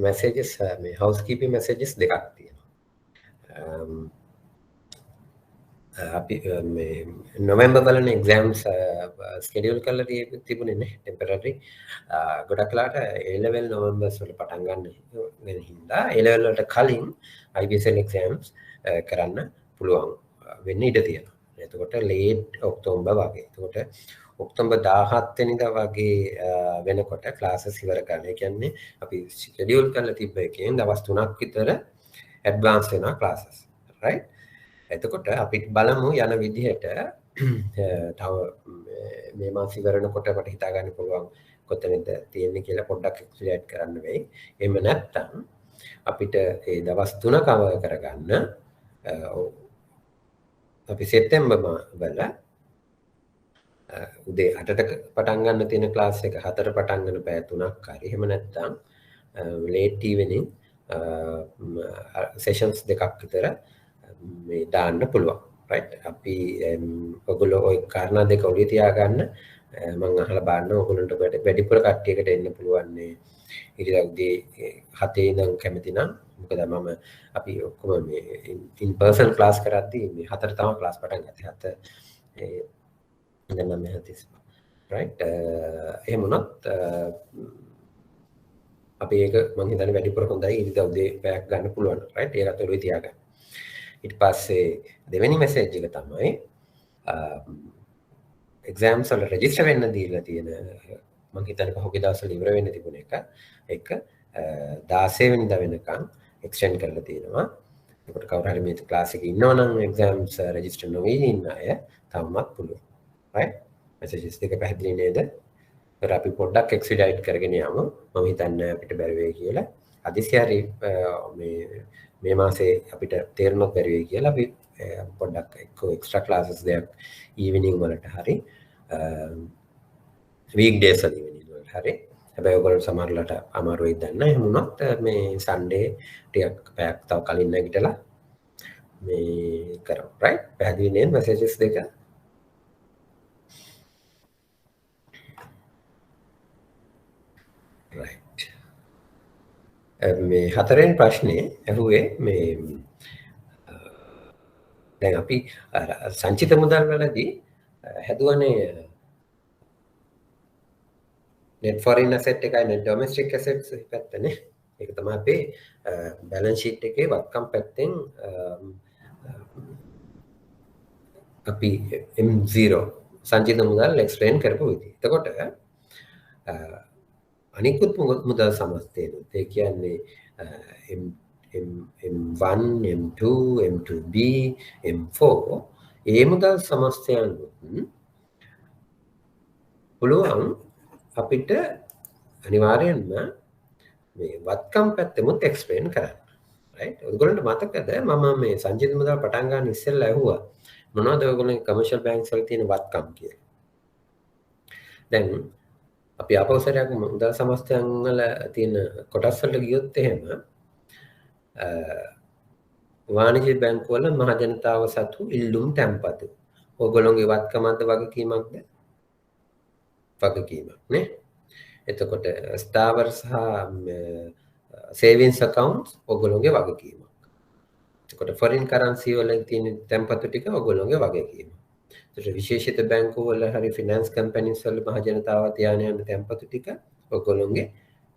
messages මේ housekeeping messages දෙකක් තියෙනවා. අපි මේ නොවැම්බර් වලන එක්සෑම්ස් ස්කෙඩියුල් කරලා තිබුණේ නේ ටෙම්පරරි. ගොඩක් ලාට A level නොවැම්බර්ස් වල පටන් ගන්න හින්දා A level වලට කලින් IBSL එක්සෑම්ස් කරන්න පුළුවන් වෙන්න ඉඩ තියෙනවා. එතකොට ලේට් ඔක්තෝබර් වගේ. එතකොට ඔක්තෝබර් 17 වෙනිදා වගේ වෙනකොට ක්ලාසස් ඉවර කරන්න. ඒ කියන්නේ අපි ස්කෙඩියුල් කරලා තිබ්බ එකෙන් දවස් 3ක් විතර ඇඩ්වාන්ස් වෙනවා ක්ලාසස්. right? එතකොට අපිට බලමු යන විදිහට තව මේ මාස ඉවරනකොට මට හිතා ගන්න පුළුවන් කොතනද තියෙන්නේ කියලා පොඩ්ඩක් එක්ස්ප්ලেইন කරන්න වෙයි. එහෙම නැත්නම් අපිට ඒ දවස් 3 කවර් කරගන්න අපි සෙප්තැම්බර් වල උදේ 8ට පටන් ගන්න තියෙන ක්ලාස් එක 4ට පටන් ගන්න පැය 3ක් හරි. එහෙම නැත්නම් ලේට් ඉවිනින් සෙෂන්ස් දෙකක් විතර මේ දාන්න පුළුවන්. right? අපි ඔයගොල්ලෝ ওই කාරණා දෙක ඔලිය තියාගන්න. මම අහලා බලන්න ඔයගොල්ලන්ට වැඩිපුර කට්ටියකට එන්න පුළුවන් මේ ඉරිදා උදේ 7 ඉඳන් කැමති නම්. මොකද මම අපි ඔක්කොම මේ in person class කරද්දී මේ 4ට තමයි class පටන් ගත්තේ. 7 දැන් මම හතිස්. right? එහෙම වුණත් අපි ඒක මම හිතන්නේ වැඩිපුර හොඳයි ඉරිදා උදේ පැයක් ගන්න පුළුවන්. right? ඒකට ඔලිය තියාගන්න. ඊට පස්සේ දෙවෙනි මැසේජ් එක තමයි එක්සෑම්ස් වල රෙජිස්ටර් වෙන්න දීලා තියෙන මම හිතන්නේ පහුගිය දවස්වල ඉවර වෙන්න තිබුණ එක 16 වෙනිදා වෙනකන් එක්ස්ටෙන්ඩ් කරලා තියෙනවා. ඒකට කවුරු හරි මේ ක්ලාස් එකේ ඉන්නවනම් එක්සෑම්ස් රෙජිස්ටර් නොවී ඉන්න අය තවමත් පුළුවන්. right? මැසේජස් දෙක පැහැදිලි නේද? ඒත් අපි පොඩ්ඩක් එක්ස්පීඩයිට් කරගෙන යමු. මම හිතන්නේ අපිට බැරි වෙයි කියලා. අදිසි හරි මේ මාසේ අපිට තේරුණොත් බැරි වෙයි කියලා අපි පොඩ්ඩක් එක්ස්ට්‍රා ක්ලාසස් දෙයක් ඊවිනිං වලට හරි වීක් ඩේස් වල ඊවිනිං වලට හරි. හැබැයි ඔයගොල්ලෝ සමහරලාට අමාරුයි දන්න. එහෙම වුණොත් මේ සන්ඩේ ටිකක් පැයක් තව කලින් නැගිටලා මේ කරමු. right? පැහැදිලි නේද මැසේජස් දෙක? right. මේ හතරවෙනි ප්‍රශ්නේ ඇහුවේ මේ දැන් අපි සංචිත මුදල් වලදී හැදුවනේ net foreign asset එකයි net domestic assets පැත්තනේ. ඒක තමයි අපේ balance sheet එකේ වත්කම් පැත්තෙන් අපි M0 සංචිත මුදල් explain කරපු විදිහ. එතකොට අනිකුත් මුදල් සමස්තයනුත් ඒ කියන්නේ M1, M2, M2B, M4 ඒ මුදල් සමස්තයන් පුළුවන් අපිට අනිවාර්යෙන්ම මේ වත්කම් පැත්තෙමුත් එක්ස්ප්ලেইন කරන්න. right? ඔයගොල්ලන්ට මතකද මම මේ සංචිත මුදල් පටන් ගන්න ඉස්සෙල්ලා ඇහුවා මොනවද ඔයගොල්ලන්ගේ කමර්ෂල් බැංක්ස් වල තියෙන වත්කම් කියලා. දැන් අපි ආපෞසරයක් මුදල් සමස්තයන් වල තියෙන කොටස් වලට ගියොත් එහෙම වාණිජ්‍ය බැංකු වල මහ ජනතාව සතු ඉල්ලුම් තැන්පතු. ඔයගොල්ලෝගේ වත්කමක්ද වගකීමක්ද? වගකීමක් නේ. එතකොට ස්ථාවර සහ සේවිංස් accounts ඔයගොල්ලෝගේ වගකීමක්. එතකොට foreign currency වල තියෙන තැන්පතු ටික ඔයගොල්ලෝගේ වගකීම. එතකොට විශේෂිත බැංකු වල හරි ෆිනෑන්ස් කම්පැනිස් වල මහ ජනතාව තියාගෙන යන තැන්පතු ටික ඔයගොල්ලෝගේ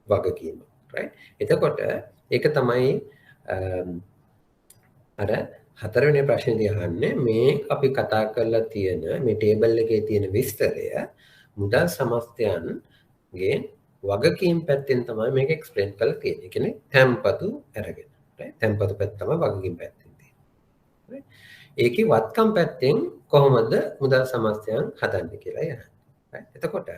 වගකීම. right? එතකොට ඒක තමයි අර හතරවෙනි ප්‍රශ්නේදී අහන්නේ මේ අපි කතා කරලා තියෙන මේ ටේබල් එකේ තියෙන විස්තරය මුදල් සමස්තයන්ගේ වගකීම් පැත්තෙන් තමයි මේක එක්ස්ප්ලেইন කරලා තියෙන්නේ. ඒ කියන්නේ තැන්පතු අරගෙන. right? තැන්පතු පැත්ත තමයි වගකීම් පැත්තෙන් තියෙන්නේ. right? ඒකේ වත්කම් පැත්තෙන් කොහොමද මුදල් සමස්තයන් හදන්නේ කියලා යහන්නේ. right? එතකොට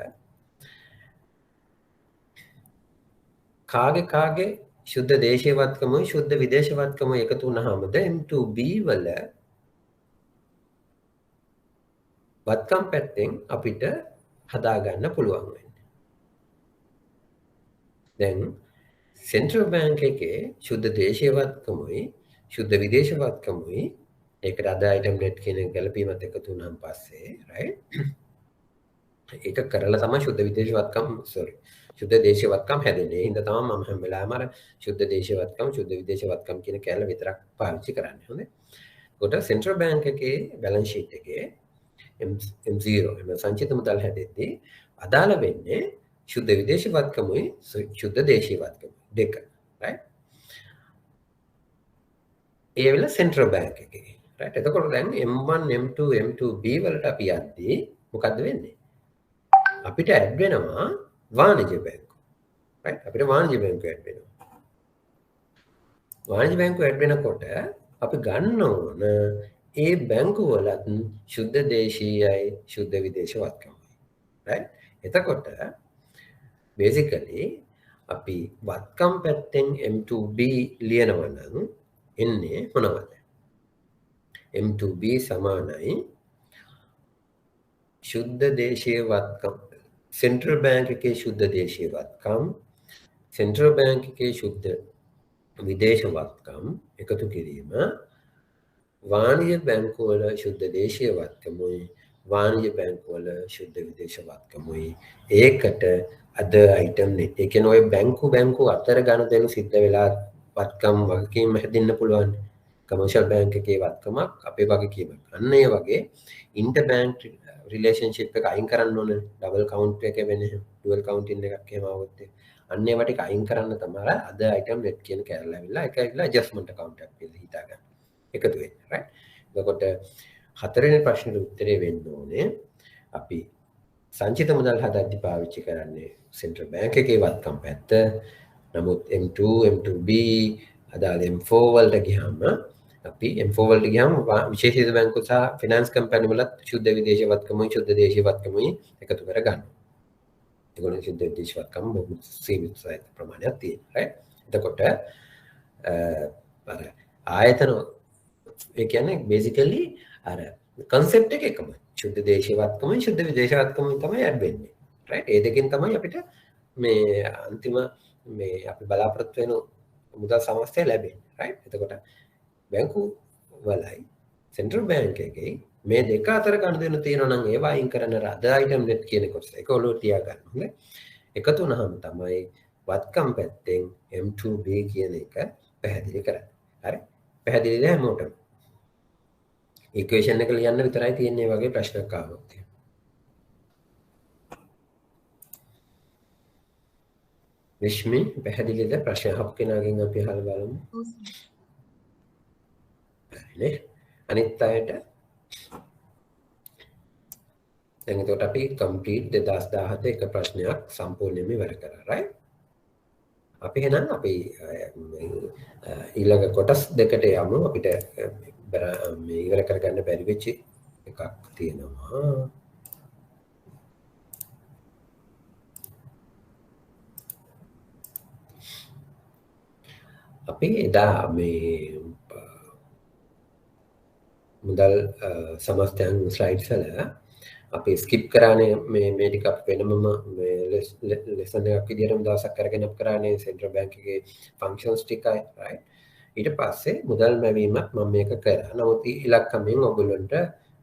කාගේ ශුද්ධ දේශීය වත්කමයි ශුද්ධ විදේශ වත්කමයි එකතු වුණාමද M2B වල වත්කම් පැත්තෙන් අපිට හදා ගන්න පුළුවන් වෙන්නේ. දැන් සෙන්ට්‍රල් බැංක් එකේ ශුද්ධ දේශීය වත්කමයි ශුද්ධ විදේශ වත්කමයි ඒකට අද item net කියන ගැළපීමත් එකතු වුණාන් පස්සේ right ඒක කරලා තමයි ශුද්ධ විදේශවත්කම් ශුද්ධ දේශීයවත්කම් හැදෙන්නේ. ඒ හින්දා තමයි මම හැම වෙලාවෙම අර ශුද්ධ දේශීයවත්කම් ශුද්ධ විදේශවත්කම් කියන කැලල විතරක් පාවිච්චි කරන්නේ. හොඳයි. ඒකට සෙන්ට්‍රල් බැංක් එකේ බැලන්ස් ෂීට් එකේ M0 එම සංචිත මුදල් හැදෙද්දී අදාළ වෙන්නේ ශුද්ධ විදේශීයවත්කමුයි ශුද්ධ දේශීයවත්කම දෙක. right? ඒ වෙල සෙන්ට්‍රල් බැංක් එකේ. right? එතකොට දැන් M1 M2 M2B වලට අපි යද්දී මොකද්ද වෙන්නේ? අපිට ඇඩ් වෙනවා වාණිජ්‍ය බැංකු. right? අපිට වාණිජ්‍ය බැංකු ඇඩ් වෙනවා. වාණිජ්‍ය බැංකු ඇඩ් වෙනකොට අපි ගන්න ඕන ඒ බැංකු වලත් ශුද්ධ දේශීයයි ශුද්ධ විදේශවත්කමයි. right? එතකොට basically අපි වත්කම් පැත්තෙන් M2B ලියනවා නම් එන්නේ මොනවද? M2B සමානයි ශුද්ධ දේශීය වත්කම් සෙන්ට්‍රල් බැංක් එකේ ශුද්ධ දේශීය වත්කම් සෙන්ට්‍රල් බැංක් එකේ ශුද්ධ විදේශ වත්කම් එකතු කිරීම වාණිජ්‍ය බැංකු වල ශුද්ධ දේශීය වත්කමුයි වාණිජ්‍ය බැංකු වල ශුද්ධ විදේශ වත්කමුයි ඒකට අද අයිටම් නේ. ඒ කියන්නේ ඔය බැංකු අතර ගනුදෙනු සිද්ධ වෙලා වත්කම් වගකීම් හැදින්න පුළුවන්. කමර්ෂල් බැංක් එකේ වත්කමක් අපේ වගකීමක්. අන්න ඒ වගේ ඉන්ටර් බැංක් රිලේෂන්ෂිප් එක අයින් කරන්න ඕනේ. ඩබල් කවුන්ට් එක වෙන්නේ ඩුවල් කවුන්ටින් එකක් එහෙම આવොත් අන්න ඒවා ටික අයින් කරන්න තමයි අද අයිටම් net කියන කැරල ඇවිල්ලා ඒක ඇවිල්ලා ඇඩ්ජස්ට්මන්ට් account එකක් කියලා හිතා ගන්න. එකතු වෙන්නේ right. එතකොට හතරවෙනි ප්‍රශ්නෙට උත්තරේ වෙන්න ඕනේ අපි සංචිත මුදල් හදද්දී පාවිච්චි කරන්නේ සෙන්ට්‍රල් බැංක් එකේ වත්කම් පැත්ත. නමුත් M2 M2B අදාළ M4 වලට ගියාම අපි M4 වලට ගියාම විශේෂිත බැංකු සහ ෆිනන්ස් කම්පැනි වලත් ශුද්ධ විදේශී වත්කමුයි ශුද්ධ දේශීය වත්කමුයි එකතු කර ගන්නවා. ඒගොල්ලෝ ශුද්ධ විදේශී වත්කම් බොහොම සීමිත ප්‍රමාණයක් තියෙනවා right. එතකොට අර ආයතන ඒ කියන්නේ basically අර concept එක එකම. ශුද්ධ දේශීය වත්කමයි ශුද්ධ විදේශී වත්කමයි තමයි ඇඩ් වෙන්නේ. right. ඒ දෙකෙන් තමයි අපිට මේ අන්තිම මේ අපි බලාපොරොත්තු වෙන මුදල් සමස්තය ලැබෙන්නේ. right. එතකොට බැංකු වලයි සෙන්ට්‍රල් බැංක් එකේ මේ දෙක අතර ගනුදෙනු තියෙනවා නම් ඒවා අයින් කරන රද අයිටම් net කියන කොටස ඒක ඔලුවට තියා ගන්න. හොඳයි. එකතු වුණාම තමයි වත්කම් පැත්තෙන් M2B කියන එක පැහැදිලි කරන්නේ. හරි. පැහැදිලිද හැමෝටම? ඉක්වේෂන් එක ලියන්න විතරයි තියෙන්නේ වගේ ප්‍රශ්නයක් ආවොත්. විශ්මි පැහැදිලිද? ප්‍රශ්න අහපු කෙනාගෙන් අපි අහලා බලමු. හරිනේ. අනිත් අයට දැන් එතකොට අපි කම්ප්ලීට් 2017 එක ප්‍රශ්නයක් සම්පූර්ණයෙන්ම ඉවර කරා right. අපි එහෙනම් අපි ඊළඟ කොටස් දෙකට යමු. අපිට මේ ඉවර කරගන්න බැරි වෙච්ච එකක් තියෙනවා. අපි එදා මේ මුදල් සමස්තයන් ස්ලයිඩ්ස් වල අපි ස්කිප් කරානේ මේ ටික අපි වෙනමම මේ ලෙසන් එකක් විදිහටම දවසක් කරගෙන අප කරානේ සෙන්ට්‍රල් බැංක් එකේ ෆන්ක්ෂන්ස් ටිකයි right. ඊට පස්සේ මුදල් මැවීමක් මම මේක කරා. නමුත් ඉලක්කමෙන් ඔයගොල්ලන්ට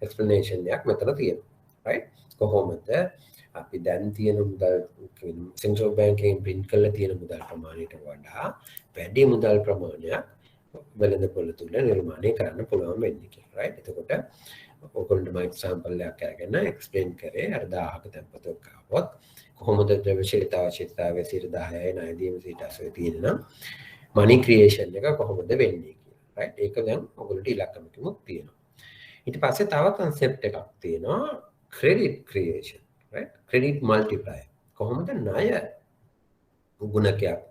එක්ස්ප්ලනේෂන් එකක් මෙතන තියෙනවා right. කොහොමද අපි දැන් තියෙන මුදල් සෙන්ට්‍රල් බැංක් එකෙන් print කරලා තියෙන මුදල් ප්‍රමාණයට වඩා වැඩි මුදල් ප්‍රමාණයක් වෙළඳපොළ තුල නිර්මාණය කරන්න පුළුවන් වෙන්නේ කියලා right. එතකොට ඔයගොල්ලන්ට මම එක්සැම්පල් එකක් අරගෙන එක්ස්ප්ලেইন කරේ අර 1000ක තැන්පතක් ආවොත් කොහොමද ද්‍රව්‍යශීලතාව ශීලතාවය 10%යි ණයදීම 80% තියෙනවා මනි ක්‍රියේෂන් එක කොහොමද වෙන්නේ කියලා right. ඒක දැන් ඔයගොල්ලන්ට ඉලක්කමකින් තියෙනවා. ඊට පස්සේ තව concept එකක් තියෙනවා credit creation right. credit multiplier කොහොමද ණය ගුණකයක්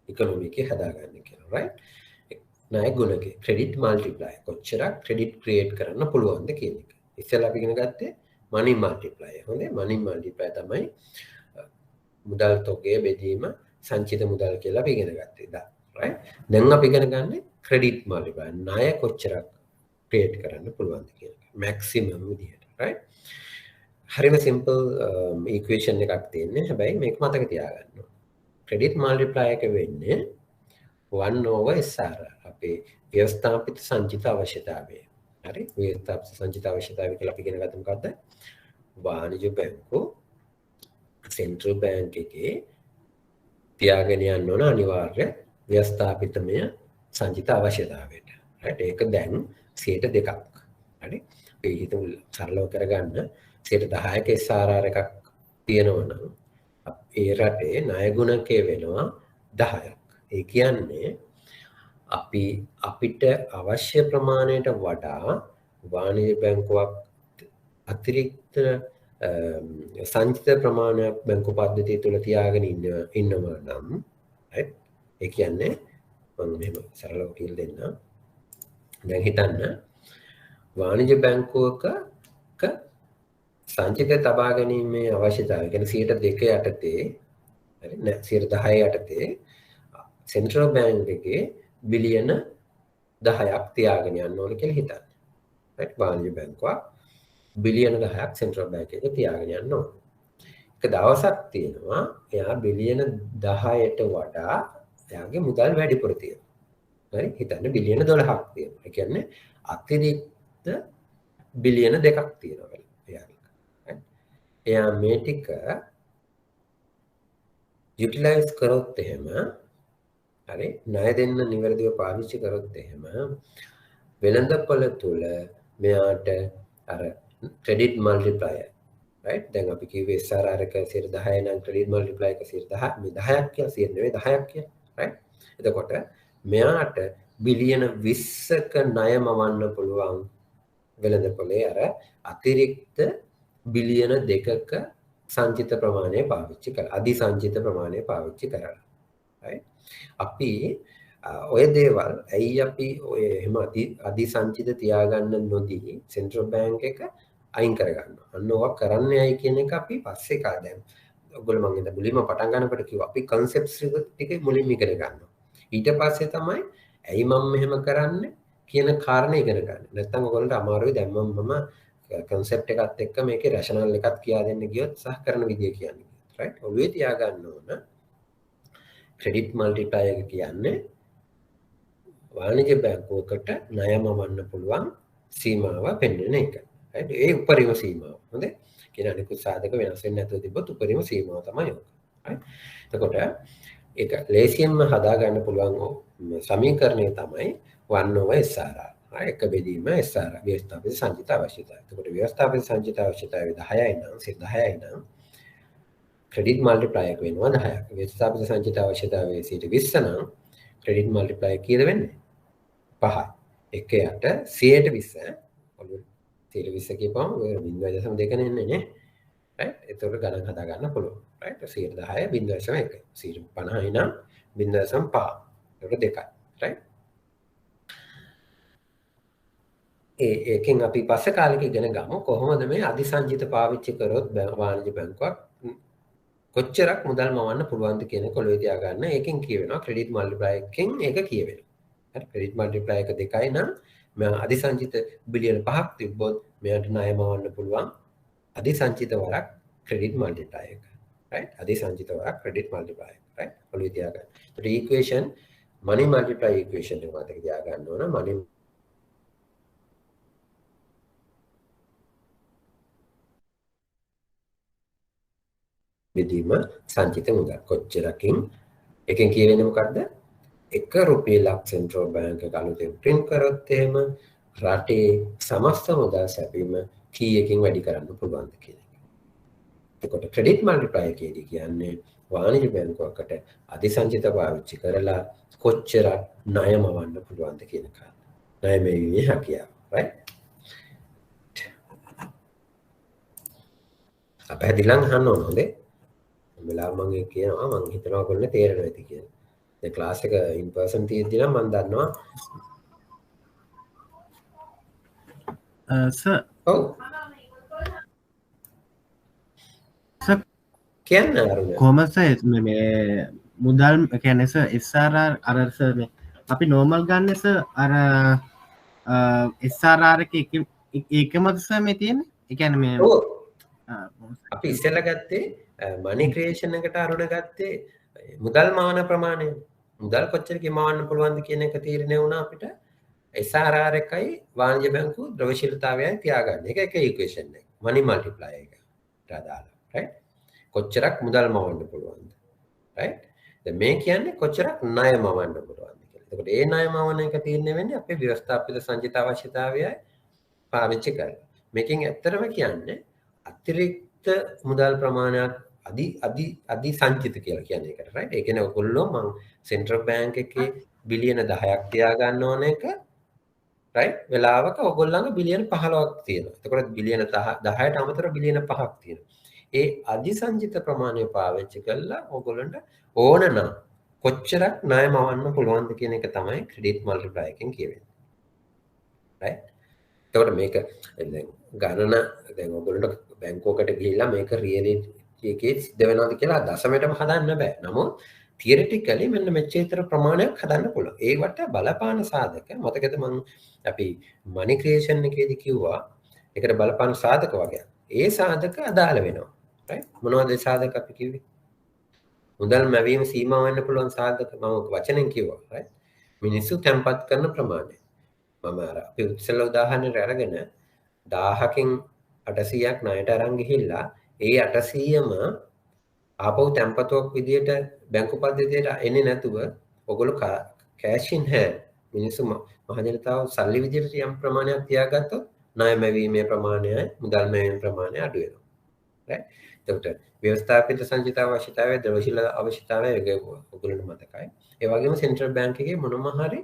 ඉකොනොමි එකේ හදාගන්නේ කියලා right. ණය ගුණකේ credit multiplier කොච්චරක් credit create කරන්න පුළුවන්ද කියන එක. ඉස්සෙල්ලා අපි ඉගෙන ගත්තේ money multiplier. හොඳේ money multiplier තමයි මුදල් තොගය බෙදීම සංචිත මුදල් කියලා අපි ඉගෙන ගත්තේ දා right. දැන් අපි ඉගෙන ගන්නේ credit multiplier. ණය කොච්චරක් create කරන්න පුළුවන්ද කියන එක. maximum විදිහට right. හරිම simple equation එකක් තියෙන්නේ. හැබැයි මේක මතක තියාගන්න ඕනේ. credit multiplier එක වෙන්නේ 1/SR අපේ ව්‍යවස්ථාපිත සංචිත අවශ්‍යතාවය. හරි. ව්‍යවස්ථාපිත සංචිත අවශ්‍යතාවය කියලා අපි ඉගෙන ගත්ත මොකද්ද? වාණිජ බැංකු සෙන්ට්‍රල් බැංක් එකේ තියාගෙන යන්න ඕන අනිවාර්ය ව්‍යවස්ථාපිතමය සංචිත අවශ්‍යතාවයට. right? ඒක දැන් 2%. හරි? අපි හිතමු සරලව කරගන්න 10%ක SRR එකක් තියෙනවා නම් ඒ රටේ ණය ගුණකය වෙනවා 10ක්. ඒ කියන්නේ අපිට අවශ්‍ය ප්‍රමාණයට වඩා වාණිජ්‍ය බැංකුවක් අතිරික්ත සංචිත ප්‍රමාණයක් බැංකු පද්ධතිය තුළ තියාගෙන ඉන්නවා නම් ඒ කියන්නේ මම මෙහෙම සරලව කියලා දෙන්නම්. දැන් හිතන්න වාණිජ්‍ය බැංකුවක සංචිත තබා ගැනීමේ අවශ්‍යතාවය කියන්නේ 2% යටතේ හරි නෑ 10% යටතේ සෙන්ට්‍රල් බැංක් එකේ බිලියන 10ක් තියාගෙන යන්න ඕන කියලා හිතන්න. right වාණිජ්‍ය බැංකුවක් බිලියන 10ක් සෙන්ට්‍රල් බැංක් එකේ තියාගෙන යන්න ඕන. එක දවසක් තියෙනවා එයා බිලියන 10ට වඩා එයාගේ මුදල් වැඩිපුර තියෙනවා. හරි හිතන්න බිලියන 12ක් තියෙනවා. ඒ කියන්නේ අතිරික්ත බිලියන 2ක් තියෙනවා එයාගේ. එයා මේ ටික යුටිලයිස් කරොත් එහෙම හරි ණය දෙන්න නිවැරදිව පාවිච්චි කරොත් එහෙම වෙළඳපොළ තුල මෙයාට අර ක්‍රෙඩිට් මල්ටිප්ලයර් right දැන් අපි කිව්වේ SRR එක 10 නම් ක්‍රෙඩිට් මල්ටිප්ලයර් එක 10 මේ 10ක් කියලා 100 නෙවෙයි 10ක් කියලා right එතකොට මෙයාට බිලියන 20ක ණය මවන්න පුළුවන් වෙළඳපොලේ අර අතිරික්ත බිලියන 2ක සංචිත ප්‍රමාණය පාවිච්චි කරලා අධි සංචිත ප්‍රමාණය පාවිච්චි කරලා right අපි ඔය දේවල් ඇයි අපි ඔය එහෙම අධි සංචිත තියාගන්න නොදී සෙන්ට්‍රල් බැංක් එක අයින් කරගන්නවා. අන්න ඕක කරන්නේ ඇයි කියන එක අපි පස්සේ දැන් ඔයගොල්ලෝ මම ඉතින් මුලින්ම පටන් ගන්නකොට කිව්වා අපි concepts ටික මුලින්ම ඉගෙන ගන්නවා. ඊට පස්සේ තමයි ඇයි මම මෙහෙම කරන්නේ කියන කාරණේ ඉගෙන ගන්න. නැත්නම් ඔයගොල්ලන්ට අමාරුයි දැන් මම concept එකත් එක්ක මේකේ rational එකක් කියා දෙන්න ගියොත් සහ කරන විදිය කියන්නේ. right? ඔළුවේ තියාගන්න ඕන ක්‍රෙඩිට් මල්ටිප්ලයර් එක කියන්නේ වාණිජ්‍ය බැංකුවකට ණය මවන්න පුළුවන් සීමාව පෙන්වන එක. right? ඒ උපරිම සීමාව. හොඳයි. කියන අනිකුත් සාධක වෙනස් වෙන්නේ නැතුව තිබ්බොත් උපරිම සීමාව තමයි ඕක. right? එතකොට ඒක ලේසියෙන්ම හදා ගන්න පුළුවන් සමීකරණය තමයි 1/SRR. එක බෙදීම SRR ව්‍යවස්ථාපිත සංචිත අවශ්‍යතාවය. එතකොට ව්‍යවස්ථාපිත සංචිත අවශ්‍යතාවය 10යි නම් 10යි නම් ක්‍රෙඩිට් මල්ටිප්ලයර් එක වෙනවා 10ක්. ව්‍යවස්ථාපිත සංචිත අවශ්‍යතාවය 20 නම් ක්‍රෙඩිට් මල්ටිප්ලයර් කීයද වෙන්නේ? 5යි. 1යට 120 ඔළුව 120 කියපුවම 0.2 නෙන්නේ නේ. right? එතකොට ගණන් හදා ගන්න පුළුවන්. right? 110 0.1 150යි නම් 0.5 එතකොට 2යි. right? ඒකෙන් අපි පස්සේ කාලෙක ඉගෙන ගමු කොහොමද මේ අධිසංචිත පාවිච්චි කරොත් වාණිජ්‍ය බැංකුවක් කොච්චරක් මුදල් මවන්න පුළුවන්ද කියන කොළේ තියා ගන්න. ඒකෙන් කියවෙනවා ක්‍රෙඩිට් මල්ටිප්ලයර් එකෙන් ඒක කියවෙනවා. හරි ක්‍රෙඩිට් මල්ටිප්ලයර් එක 2යි නම් මම අධිසංචිත බිලියන 5ක් තිබ්බොත් මෙයාට ණය මවන්න පුළුවන් අධිසංචිත වරක් ක්‍රෙඩිට් මල්ටිප්ලයර් එක. right? අධිසංචිත වරක් ක්‍රෙඩිට් මල්ටිප්ලයර් එක. right? කොළේ තියා ගන්න. ඒත් ඉක්වේෂන් money multiply equation එක මතක තියා ගන්න ඕන. money බෙදීම සංචිත මුදල් කොච්චරකින් එකෙන් කියවෙන්නේ මොකද්ද? 1 රුපියලක් සෙන්ට්‍රල් බැංක් එක අලුතෙන් print කරොත් එහෙම රටේ සමස්ත මුදල් සැපීම කීයකින් වැඩි කරන්න පුළුවන්ද කියන එක. එතකොට ක්‍රෙඩිට් මල්ටිප්ලයර් එකේදී කියන්නේ වාණිජ්‍ය බැංකුවකට අධිසංචිත පාවිච්චි කරලා කොච්චර ණය මවන්න පුළුවන්ද කියන කාරණා. ණය මෙවීමේ හැකියාව, right? අපේ දිලං අහන්න ඕන හොඳේ. වෙලාව මම කියනවා මම හිතනවා ඔයගොල්ලෝ තේරෙනවා ඇති කියලා. දැන් ක්ලාස් එක ඉන් පර්සන් තියෙද්දි නම් මම දන්නවා සර් ඔව් සර් කියන්න අරුණ කොහොමද සර් මේ මුදල් කියන්නේ සර් SRR අර සර් මේ අපි නෝමල් ගන්න සර් අර SRR එක ඒකමද සර් මේ තියෙන්නේ? ඒ කියන්නේ මේ ඔව් අපි ඉස්සෙල්ලා ගත්තේ මනි ක්‍රියේෂන් එකට අරුණ ගත්තේ මුදල් මවන ප්‍රමාණය. මුදල් කොච්චරකින් මවන්න පුළුවන්ද කියන එක තීරණය වුණා අපිට SRR එකයි වාණිජ්‍ය බැංකු ද්‍රව්‍යශීලතාවයයි තියාගන්න. ඒක එක ඉක්වේෂන් එක. මනි මල්ටිප්ලයර් එක. අදාළ. right? කොච්චරක් මුදල් මවන්න පුළුවන්ද right දැන් මේ කියන්නේ කොච්චරක් ණය මවන්න පුළුවන්ද කියලා. එතකොට ඒ ණය මවන එක තීරණය වෙන්නේ අපේ ව්‍යවස්ථාපිත සංචිත අවශ්‍යතාවයයි පාවිච්චි කරලා. මේකෙන් ඇත්තටම කියන්නේ අතිරික්ත මුදල් ප්‍රමාණයක් අධි සංචිත කියලා කියන්නේ ඒකට right. ඒ කියන්නේ ඔයගොල්ලෝ මං සෙන්ට්‍රල් බැංක් එකේ බිලියන 10ක් තියා ගන්න ඕන එක right වෙලාවක ඔයගොල්ලන්ගේ බිලියන 15ක් තියෙනවා. එතකොට බිලියන 10ට අමතරව බිලියන 5ක් තියෙනවා. ඒ අධි සංචිත ප්‍රමාණය පාවිච්චි කරලා ඔයගොල්ලන්ට ඕන නම් කොච්චරක් ණය මවන්න පුළුවන්ද කියන එක තමයි ක්‍රෙඩිට් මල්ටිප්ලයර් එකෙන් කියවෙන්නේ. right එතකොට මේක දැන් ගණන දැන් ඔයගොල්ලන්ට බැංකුවකට ගිහිල්ලා මේක රියැලිටි එකේ සිද්ධ වෙනවද කියලා දශමයටම හදන්න බෑ. නමුත් තියරිටිකලි මෙන්න මෙච්චර ප්‍රමාණයක් හදන්න පුළුවන්. ඒවට බලපාන සාධක මතකද මම අපි මනි ක්‍රියේෂන් එකේදී කිව්වා ඒකට බලපාන සාධක වගේක්. ඒ සාධක අදාළ වෙනවා. right මොනවද ඒ සාධක අපි කිව්වේ? මුදල් මැවීම සීමා වෙන්න පුළුවන් සාධක මම වචනෙන් කිව්වා. right මිනිස්සු තැන්පත් කරන ප්‍රමාණය. මම අර අපි ඉස්සෙල්ල උදාහරණයක් අරගෙන 1000කින් 800ක් ණයට අරන් ගිහිල්ලා ඒ 800ම ආපහු තැන්පතුවක් විදියට බැංකු පද්ධතියට එන්නේ නැතුව ඔයගොල්ලෝ කෑෂ් ඉන් හෑන්ඩ් මිනිස්සු මහජනතාව සල්ලි විදියට යම් ප්‍රමාණයක් තියාගත්තොත් ණය මැවීමේ ප්‍රමාණයයි මුදල් මැවීමේ ප්‍රමාණය අඩු වෙනවා. right එතකොට ව්‍යවස්ථාපිත සංචිත අවශ්‍යතාවය ද්‍රවශීල අවශ්‍යතාවය ඔයගොල්ලන්ට මතකයි. ඒ වගේම සෙන්ට්‍රල් බැංක් එකේ මොනම හරි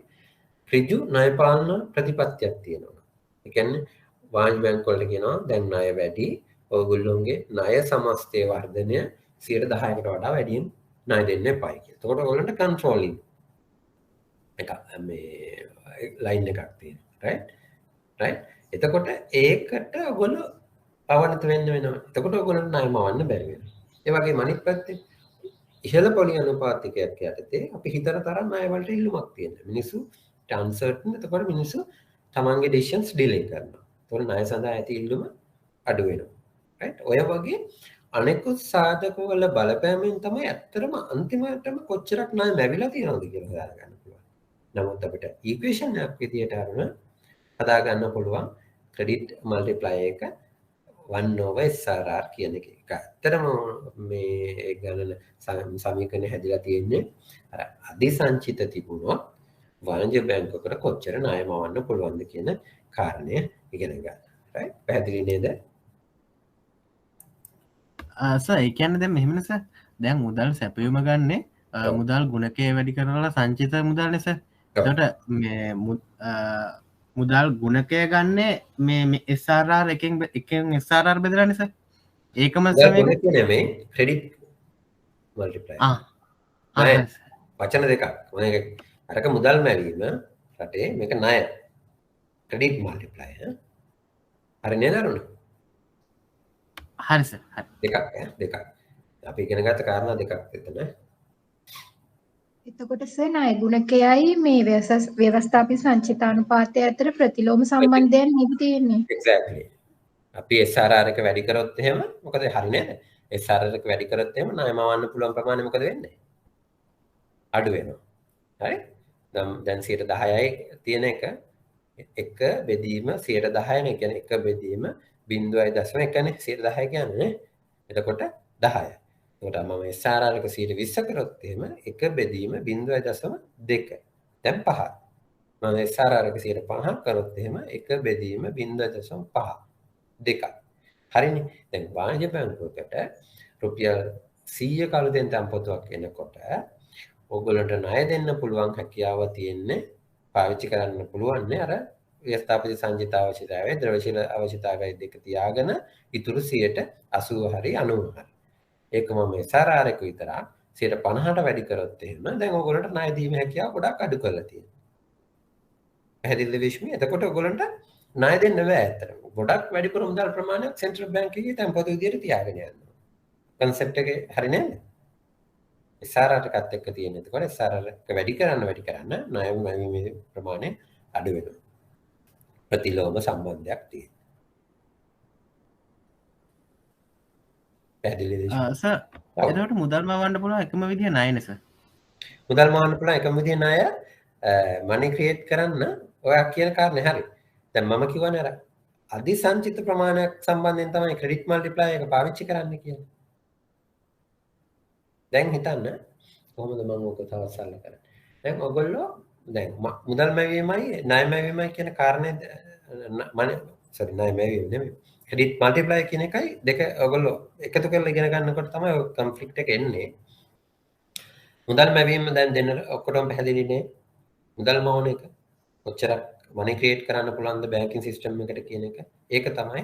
ඍජු ණය පාලන ප්‍රතිපත්තියක් තියෙනවා. ඒ කියන්නේ වාණිජ බැංක වලට කියනවා දැන් ණය වැඩි ඔයගොල්ලෝගේ ණය සමස්තය වර්ධනය 10%කට වඩා වැඩියෙන් ණය දෙන්න එපායි කියලා. එතකොට ඔයගොල්ලන්ට කන්ට්‍රෝලින් එක මේ ලයින් එකක් තියෙනවා. right එතකොට ඒකට ඔයගොල්ලෝ අවනත වෙන්න වෙනවා. එතකොට ඔයගොල්ලන්ට ණය මවන්න බැරි වෙනවා. ඒ වගේම අනිත් පැත්තේ ඉහළ පොලි අනුපාතිකයක් යටතේ අපි හිතන තරම් ණය වලට ඉල්ලුමක් තියෙනවා. මිනිස්සු uncertain එතකොට මිනිස්සු තමන්ගේ decisions delay කරනවා. එතකොට ණය සඳහා ඇති ඉල්ලුම අඩු වෙනවා. right ඔය වගේ අනෙකුත් සාධක වල බලපෑමෙන් තමයි ඇත්තටම අන්තිමටම කොච්චරක් ණය ලැබිලා තියෙනවද කියලා හොයාගන්න පුළුවන්. නමුත් අපිට ඉක්වේෂන් එකක් විදියට අරගෙන හදා ගන්න පුළුවන් ක්‍රෙඩිට් මල්ටිප්ලයර් එක 1/SRR කියන එක. ඇත්තටම මේ ගණන සමීකරණය හැදිලා තියෙන්නේ අර අධිසංචිත තිබුණොත් වාණිජ්‍ය බැංකුවකට කොච්චර ණය මවන්න පුළුවන්ද කියන කාරණය ඉගෙන ගන්න. right පැහැදිලි නේද? ඒ කියන්නේ දැන් මෙහෙමනේ සර්. දැන් මුදල් සැපයුම ගන්නේ මුදල් ගුණකය වැඩි කරලා සංචිත මුදල්නේ සර්. එතකොට මේ මුදල් ගුණකය ගන්නේ මේ SRR එකෙන් SRR බෙදලානේ සර්. ඒකම සමේ ගුණකය නෙමෙයි ක්‍රෙඩිට් මල්ටිප්ලයර්. වචන දෙකක්. මේක අරක මුදල් මැවීම රටේ මේක ණය. ක්‍රෙඩිට් මල්ටිප්ලයර්. හරි නේද අරුණ? හරි සර්. හරි. දෙකක්. අපි ඉගෙන ගත්ත කාරණා දෙකක් එතන. එතකොට සර් ණය ගුණකයයි මේ ව්‍යවස්ථාපිත සංචිතානුපාතය අතර ප්‍රතිලෝම සම්බන්ධයක් නෙවෙයි තියෙන්නේ. Exactly. අපි SRR එක වැඩි කරොත් එහෙම මොකද හරි නේද? SRR එක වැඩි කරොත් එහෙම ණය මවන්න පුළුවන් ප්‍රමාණය මොකද වෙන්නේ? අඩු වෙනවා. හරි? දැන් 10යි තියෙන එක එක බෙදීම 10 නේ කියන්නේ එක බෙදීම 0.1 නේ 10 කියන්නේ නේ. එතකොට 10. එතකොට මම SRR එක 20 කරොත් එහෙම එක බෙදීම 0.2. දැන් 5. මම SRR එක 5 කරොත් එහෙම එක බෙදීම 0.5. 2. හරිනේ. දැන් වාණිජ්‍ය බැංකුවකට රුපියල් 100 කලුදෙන් තැන්පතුවක් එනකොට ඔයගොල්ලන්ට ණය දෙන්න පුළුවන් හැකියාව තියෙන්නේ පාවිච්චි කරන්න පුළුවන් නේ අර ව්‍යවස්ථාපිත සංචිත අවශ්‍යතාවය ද්‍රවශීල අවශ්‍යතාවය දෙක තියාගෙන ඉතුරු 80 හරි 90 හරි. ඒක මම SRR එක විතර 50ට වැඩි කරොත් එහෙම දැන් ඔයගොල්ලන්ට ණය දීමේ හැකියාව ගොඩක් අඩු කරලා තියෙනවා. පැහැදිලිද විශ්මි? එතකොට ඔයගොල්ලන්ට ණය දෙන්න බෑ ඇත්තටම. ගොඩක් වැඩිපුර මුදල් ප්‍රමාණයක් සෙන්ට්‍රල් බැංක් එකේ තැන්පතු විදියට තියාගෙන යනවා. කන්සෙප්ට් එක හරි නේද? SRR එකත් එක්ක තියෙන. එතකොට SRR එක වැඩි කරන්න ණය මැවීමේ ප්‍රමාණය අඩු වෙනවා. ප්‍රතිලෝම සම්බන්ධයක් තියෙනවා. පැහැදිලිද? සර් එතකොට මුදල් මවන්න පුළුවන් එකම විදිය ණයනේ සර්. මුදල් මවන්න පුළුවන් එකම විදිය ණය මනි ක්‍රියේට් කරන්න ඔයා කියන කාරණේ හරි. දැන් මම කියවනේ අර අධිසංචිත ප්‍රමාණයක් සම්බන්ධයෙන් තමයි ක්‍රෙඩිට් මල්ටිප්ලයර් එක පාවිච්චි කරන්න කියන්නේ. දැන් හිතන්න කොහොමද මම ඔක තව සරල කරන්නේ. දැන් ඔයගොල්ලෝ දැන් මුදල් මැවීමයි ණය මැවීමයි කියන කාරණේ ණය මැවීම නෙමෙයි. ක්‍රෙඩිට් මල්ටිප්ලයි කියන එකයි දෙක ඔයගොල්ලෝ එකතු කරලා ඉගෙන ගන්නකොට තමයි ඔය කොන්ෆ්ලික්ට් එක එන්නේ. මුදල් මැවීම දැන් දෙන්න ඔක්කොටම පැහැදිලි නේ. මුදල් මවන එක කොච්චරක් මනි ක්‍රියේට් කරන්න පුළුවන්ද බැංකින් සිස්ටම් එකට කියන එක. ඒක තමයි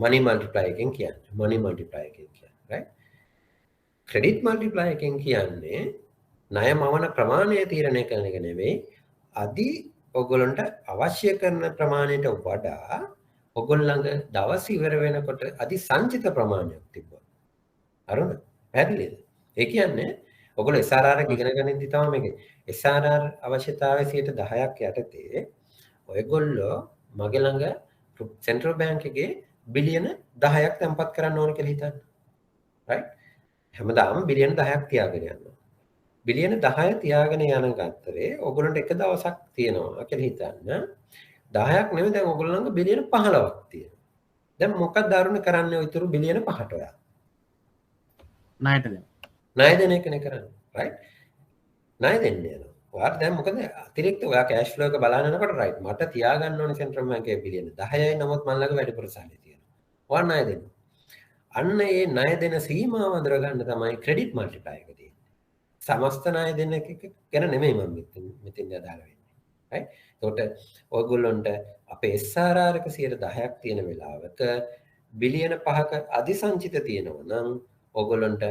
money multiply එකෙන් කියන්නේ. money multiply එකෙන් කියන්නේ. right? credit multiply එකෙන් කියන්නේ ණය මවන ප්‍රමාණය තීරණය කරන එක නෙවෙයි. අදි ඔයගොල්ලන්ට අවශ්‍ය කරන ප්‍රමාණයට වඩා ඔයගොල්ලන්ගේ දවස් ඉවර වෙනකොට අදි සංචිත ප්‍රමාණයක් තිබ්බා. හරිද? පැහැදිලිද? ඒ කියන්නේ ඔයගොල්ලෝ SRR එක ඉගෙන ගනිද්දි තමයි මේකේ SRR අවශ්‍යතාවය 10%ක් යටතේ ඔයගොල්ලෝ මගේ ළඟ සෙන්ට්‍රල් බැංක් එකේ බිලියන 10ක් තැන්පත් කරන්න ඕන කියලා හිතන්න. right? හැමදාම බිලියන 10ක් තියාගෙන යනවා. බිලියන 10 තියාගෙන යන ගත්තරේ ඔයගොල්ලන්ට එක දවසක් තියෙනවා කියලා හිතන්න. 10ක් නෙවෙයි දැන් ඔයගොල්ලෝ ළඟ බිලියන 15ක් තියෙනවා. දැන් මොකක්ද දරුණ කරන්නේ ඔය ඉතුරු බිලියන 5ට ඔයා? ණයට දෙන්න. ණය දෙන එකනේ කරන්නේ. right? ණය දෙන්න යනවා. ඔයාට දැන් මොකද අතිරික්ත ඔයා කෑෂ් ෆ්ලෝ එක බලන්න යනකොට right මට තියාගන්න ඕනේ සෙන්ට්‍රල් බැංකුවේ බිලියන 10යි නමුත් මම ළඟ වැඩිපුර සල්ලි තියෙනවා. ඔයා ණය දෙන්න. අන්න ඒ ණය දෙන සීමාව අඳුර ගන්න තමයි ක්‍රෙඩිට් මල්ටිප්ලයි එක තියෙන්නේ. සමස්ත ණය දෙන එක ගැන නෙමෙයි මම මෙතෙන් අදාළ වෙන්නේ. right? එතකොට ඔයගොල්ලොන්ට අපේ SRR එක 10%ක් තියෙන වෙලාවක බිලියන 5ක අධිසංචිත තියෙනවා නම් ඔයගොල්ලොන්ට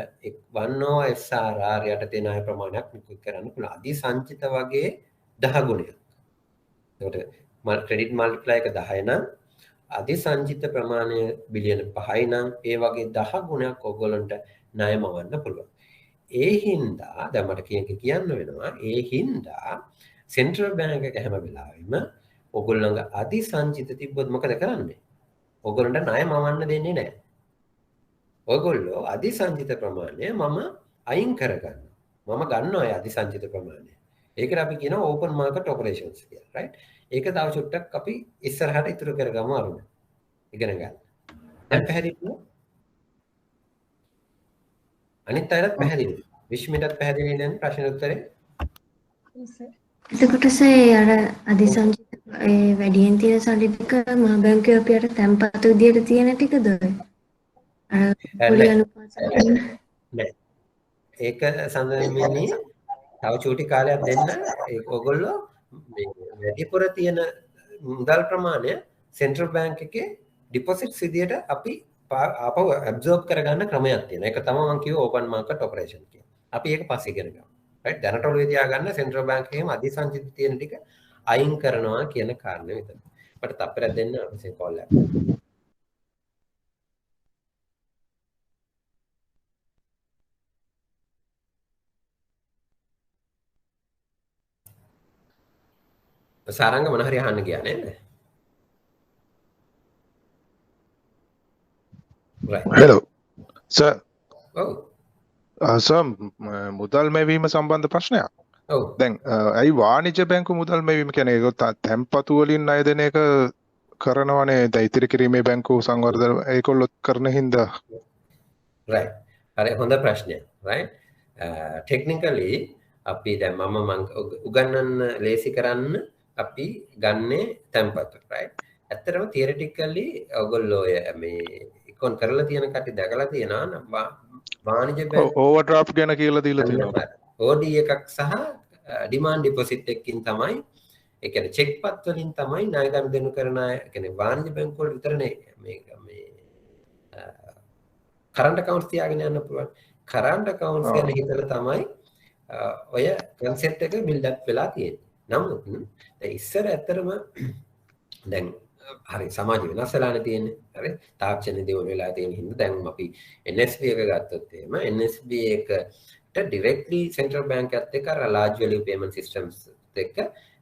වන්නෝ SRR යටතේ ණය ප්‍රමාණයක් නිකුත් කරන්න පුළුවන්. අධිසංචිත වගේ 10 ගුණයක්. එතකොට ක්‍රෙඩිට් මල්ටිප්ලයි එක 10 නම් අධිසංචිත ප්‍රමාණය බිලියන 5යි නම් ඒ වගේ 10 ගුණයක් ඔයගොල්ලන්ට ණය මවන්න පුළුවන්. ඒ හින්දා දැන් මට කියන්න වෙනවා ඒ හින්දා සෙන්ට්‍රල් බැංක් එක හැම වෙලාවෙම ඔයගොල්ලන්ග අධිසංචිත තිබ්බොත් මොකද කරන්නේ? ඔයගොල්ලන්ට ණය මවන්න දෙන්නේ නැහැ. ඔයගොල්ලෝ අධිසංචිත ප්‍රමාණය මම අයින් කරගන්නවා. මම ගන්නවා ඒ අධිසංචිත ප්‍රමාණය. ඒකට අපි කියනවා ඕපන් මාකට් ඔපරේෂන්ස් කියලා. right? ඒක තව චුට්ටක් අපි ඉස්සරහට ඉතුරු කරගමු අරුණ. ඉගෙන ගන්න. දැන් පැහැදිලිද? අනිත් අයටත් පැහැදිලිද? විශ්මිටත් පැහැදිලි නේද ප්‍රශ්න උත්තරේ? එතකොට අර අධිසංචිත ඒ වැඩියෙන් තියෙන සල්ලි ටික මහ බැංකුවේ අපි අර තැන්පත් විදියට තියෙන ටිකද ඔය? අර පොලි අනුපාතයෙන් නෑ. ඒක සඳහන් තව චූටි කාලයක් දෙන්න ඔයගොල්ලෝ මේ වැඩිපුර තියෙන මුදල් ප්‍රමාණය සෙන්ට්‍රල් බැංක් එකේ ඩිපොසිට්ස් විදියට අපි ආපහු ඇබ්සෝබ් කරගන්න ක්‍රමයක් තියෙනවා. ඒක තමයි මම කිව්ව ඕපන් මාකට් ඔපරේෂන් කියලා. අපි ඒක පස්සේ ඉගෙන ගමු. right? දැනට ඔළුවේ තියාගන්න සෙන්ට්‍රල් බැංක් එකේම අධිසංචිත තියෙන ටික අයින් කරනවා කියන කාරණේ විතරයි. අපිට තප්පරයක් දෙන්න අපේ කෝල් එක. සාරංග මොන හරි අහන්න ගියා නේද? right. Hello. Sir. ඔව්. සර් මුදල් මැවීම සම්බන්ධ ප්‍රශ්නයක්. ඔව්. දැන් ඇයි වාණිජ්‍ය බැංකු මුදල් මැවීම කියන්නේ ඒක තැන්පතු වලින් ණය දෙන එක කරනවනේ දැන් ඉතිරි කිරීමේ බැංකු සංවර්ධන ඒකොල්ලොත් කරන හින්දා. right. හරි හොඳ ප්‍රශ්නයක්. right. technically අපි දැන් මම උගන්වන්න ලේසි කරන්න අපි ගන්නේ තැන්පතු. right. ඇත්තටම theoretically ඔයගොල්ලෝ මේ ඉක්කොන් කරලා තියෙන කටි දැකලා තියෙනවා වාණිජ්‍ය බැංකු ඕවර්ඩ්‍රාෆ්ට් ගැන කියලා දීලා තියෙනවා. OD එකක් සහ ඩිමාන්ඩ් ඩිපොසිට් එකකින් තමයි ඒ කියන්නේ චෙක් පත් වලින් තමයි ණය ගනුදෙනු කරන අය කියන්නේ වාණිජ්‍ය බැංකු වල විතරනේ මේ කරන්ට් account තියාගෙන යන්න පුළුවන්. කරන්ට් accounts ගැන හිතලා තමයි ඔය concept එක build up වෙලා තියෙන්නේ. නමුත් දැන් ඉස්සර ඇත්තටම දැන් හරි සමාජ වෙනස් වෙලානේ තියෙන්නේ. හරි තාක්ෂණ දියුණු වෙලා තියෙන හින්දා දැන් අපි NSB එක ගත්තොත් එහෙම NSB එකට directly central bank එකත් එක්ක අර large value payment systems එක්ක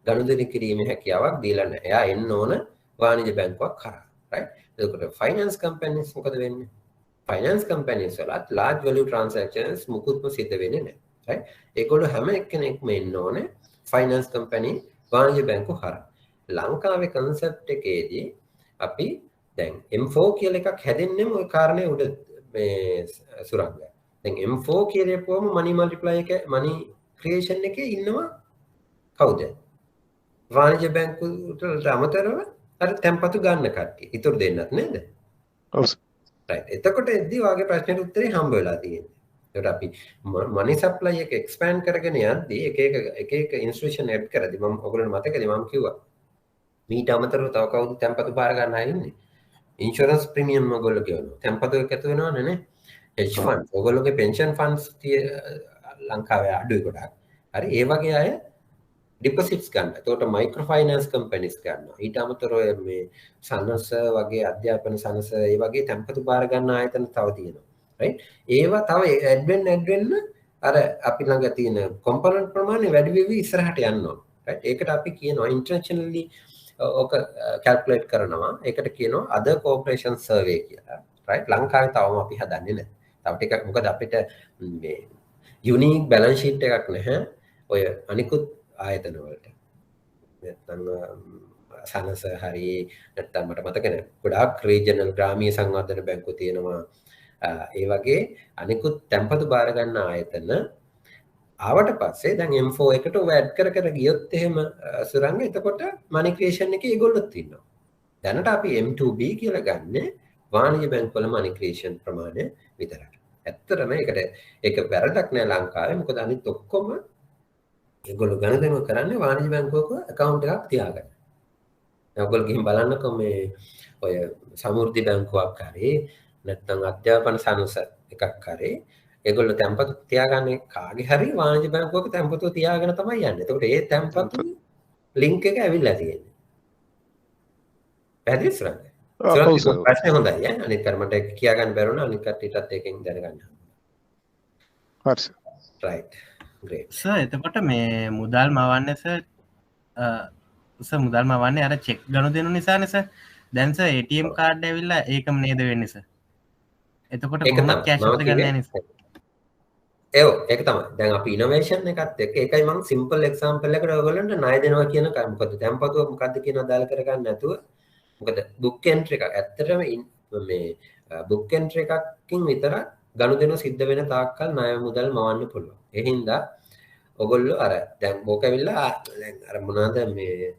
ගනුදෙනු කිරීමේ හැකියාවක් දීලා නැහැ. එයා එන්න ඕන වාණිජ්‍ය බැංකුවක් කරා. right? එතකොට finance companies මොකද වෙන්නේ? finance companies වලත් large value transactions මුකුත්ම සිද්ධ වෙන්නේ නැහැ. right? ඒගොල්ලෝ හැම එක්කෙනෙක්ම එන්න ඕනේ finance company වාණිජ්‍ය බැංකුව හරහා. ලංකාවේ concept එකේදී අපි දැන් M4 කියලා එකක් හැදෙන්නෙම ওই කාරණේ උඩ මේ සුරංග. දැන් M4 කියලපුවම money multiplier එක money creation එකේ ඉන්නවා කවුද? වාණිජ්‍ය බැංකුවට අමතරව අර තැන්පතු ගන්න කට්ටිය. ඉතුරු දෙන්නත් නේද? ඔව් right. එතකොට එද්දී වාගේ ප්‍රශ්නෙට උත්තරේ හම්බ වෙලා තියෙන්නේ. ඒකට අපි money supply එක expand කරගෙන යද්දී එක එක institution add කරද්දී මම ඔයගොල්ලන්ට මතකද මම කිව්වා මීට අමතරව තව කවුද තැන්පතු බාර ගන්න අය ඉන්නේ? ඉන්ෂුරන්ස් ප්‍රීමියම් ඔයගොල්ලෝ කියනවා. තැන්පතු එකතු වෙනවනේ නේ. hedge fund. ඔයගොල්ලෝගේ pension funds ලංකාවේ අඩුයි ගොඩක්. හරි ඒ වගේ අය ඩිපොසිට්ස් ගන්න. එතකොට මයික්‍රෝ ෆයිනෑන්ස් කම්පැනිස් ගන්නවා. ඊට අමතරව මේ සනස වගේ අධ්‍යාපන සනස ඒ වගේ තැන්පතු බාර ගන්න ආයතන තව තියෙනවා. right? ඒවා තව ඇඩ් වෙන්න අර අපි ළඟ තියෙන කොම්පොනන්ට් ප්‍රමාණය වැඩි වෙවි ඉස්සරහට යන්න ඕන. right? ඒකට අපි කියනවා ඉන්ටර්නැෂනලි ඔක කැල්කියුලේට් කරනවා. ඒකට කියනවා other corporation survey කියලා. right? ලංකාවේ තවම අපි හදන්නේ නැහැ. තව ටිකක් මොකද අපිට මේ යුනික් බැලන්ස් ෂීට් එකක් නැහැ. ඔය අනිකුත් ආයතන වලට නැත්නම් සනස හරි නැත්නම් මට මතක නැහැ ගොඩාක් රීජනල් ග්‍රාමීය සංවර්ධන බැංකුව තියෙනවා ඒ වගේ අනිකුත් තැන්පතු බාර ගන්න ආයතන ආවට පස්සේ දැන් M4 එකට ඔය ඇඩ් කර ගියොත් එහෙම සුරංග එතකොට මනි ක්‍රියේෂන් එකේ ඒගොල්ලොත් ඉන්නවා දැනට අපි M2B කියලා ගන්න වාණිජ්‍ය බැංකුවල මනි ක්‍රියේෂන් ප්‍රමාණය විතරයි ඇත්තටම ඒක වැරදක් නෑ ලංකාවේ මොකද අනිත් ඔක්කොම ඒගොල්ලෝ ගණදෙනු කරන්නේ වාණිජ්‍ය බැංකුවක account එකක් තියාගන්න. දැන් ඔයගොල්ලෝ ගිහින් බලන්නකෝ මේ ඔය සමෘද්ධි බැංකුවක් හරි නැත්නම් අධ්‍යාපන සනස එකක් හරි ඒගොල්ලෝ තැන්පතු තියාගන්නේ කාගේ හරි වාණිජ්‍ය බැංකුවක තැන්පතු තියාගෙන තමයි යන්නේ. එතකොට ඒ තැන්පතු link එක ඇවිල්ලා තියෙන්නේ. පැහැදිලිද සර්? ප්‍රශ්නේ හොඳයි ඈ. අනිත් කර්මට කියා ගන්න බැරුණා අනිත් කට්ටියටත් ඒකෙන් දැනගන්න. හරි සර්. right. great. සර් එතකොට මේ මුදල් මවන්නේ සර් මුදල් මවන්නේ අර චෙක් ගනුදෙනු නිසානේ සර්. දැන් සර් ATM කාඩ් ඇවිල්ලා ඒකම නේද වෙන්නේ සර්. එතකොට කොහොමද කැෂ් එක ගන්න යන්නේ සර්? ඒක තමයි. දැන් අපි ඉනෝවේෂන් එකත් එක්ක ඒකයි මම සිම්පල් එක්සැම්පල් එකකට ඔයගොල්ලන්ට ණය දෙනවා කියන කම. මොකද තැන්පතුව මොකද්ද කියනවා දාලා කරගන්න නැතුව මොකද බුක් එන්ට්‍රි එක ඇත්තටම මේ බුක් එන්ට්‍රි එකකින් විතරක් ගනුදෙනු සිද්ධ වෙන තාක්කල් ණය මුදල් මවන්න පුළුවන්. ඒ හින්දා ඔයගොල්ලෝ අර දැන් මොක ඇවිල්ලා දැන් අර මොනවාද මේ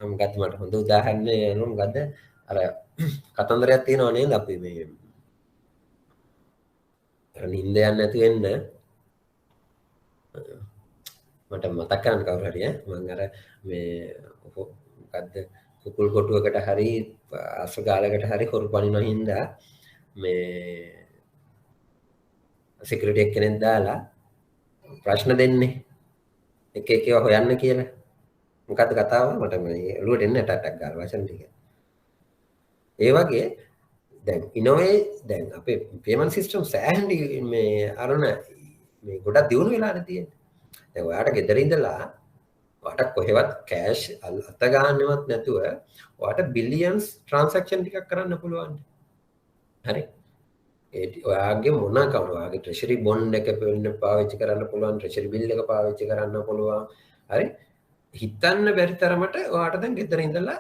මම ගත්ත මට හොඳ උදාහරණයක් යනවා මොකද්ද අර කතන්දරයක් තියෙනව නේද අපි මේ නින්ද යන්නේ නැති වෙන්න මට මතක් කරන්න කවුරු හරි මම අර මේ මොකද්ද කුකුල් කොටුවකට හරි අස්ගාලකට හරි හොරු පනින හින්දා මේ සිකියුරිටි එක්කෙනෙක් දාලා ප්‍රශ්න දෙන්නේ එක එක ඒවා හොයන්න කියලා මොකද්ද කතාව මට මේ ඔළුවට එන්නේ ටටක් ගාලා වචන ටික ඒ වගේ දැන් ඉනෝවේ දැන් අපේ පේමන්ට් සිස්ටම් සෑහෙන මේ අරන මේ ගොඩක් දියුණු වෙලානේ තියෙන්නේ දැන් ඔයාට ගෙදර ඉඳලා ඔයාට කොහෙවත් කෑෂ් අත ගන්නවත් නැතුව ඔයාට බිලියන්ස් ට්‍රාන්සැක්ෂන් ටිකක් කරන්න පුළුවන් හරි ඔයාගේ මොන account ඔයාගේ treasury bond එක වෙන්න පාවිච්චි කරන්න පුළුවන් treasury bill එක පාවිච්චි කරන්න පුළුවන් හරි හිතන්න බැරි තරමට ඔයාට දැන් ගෙදර ඉඳලා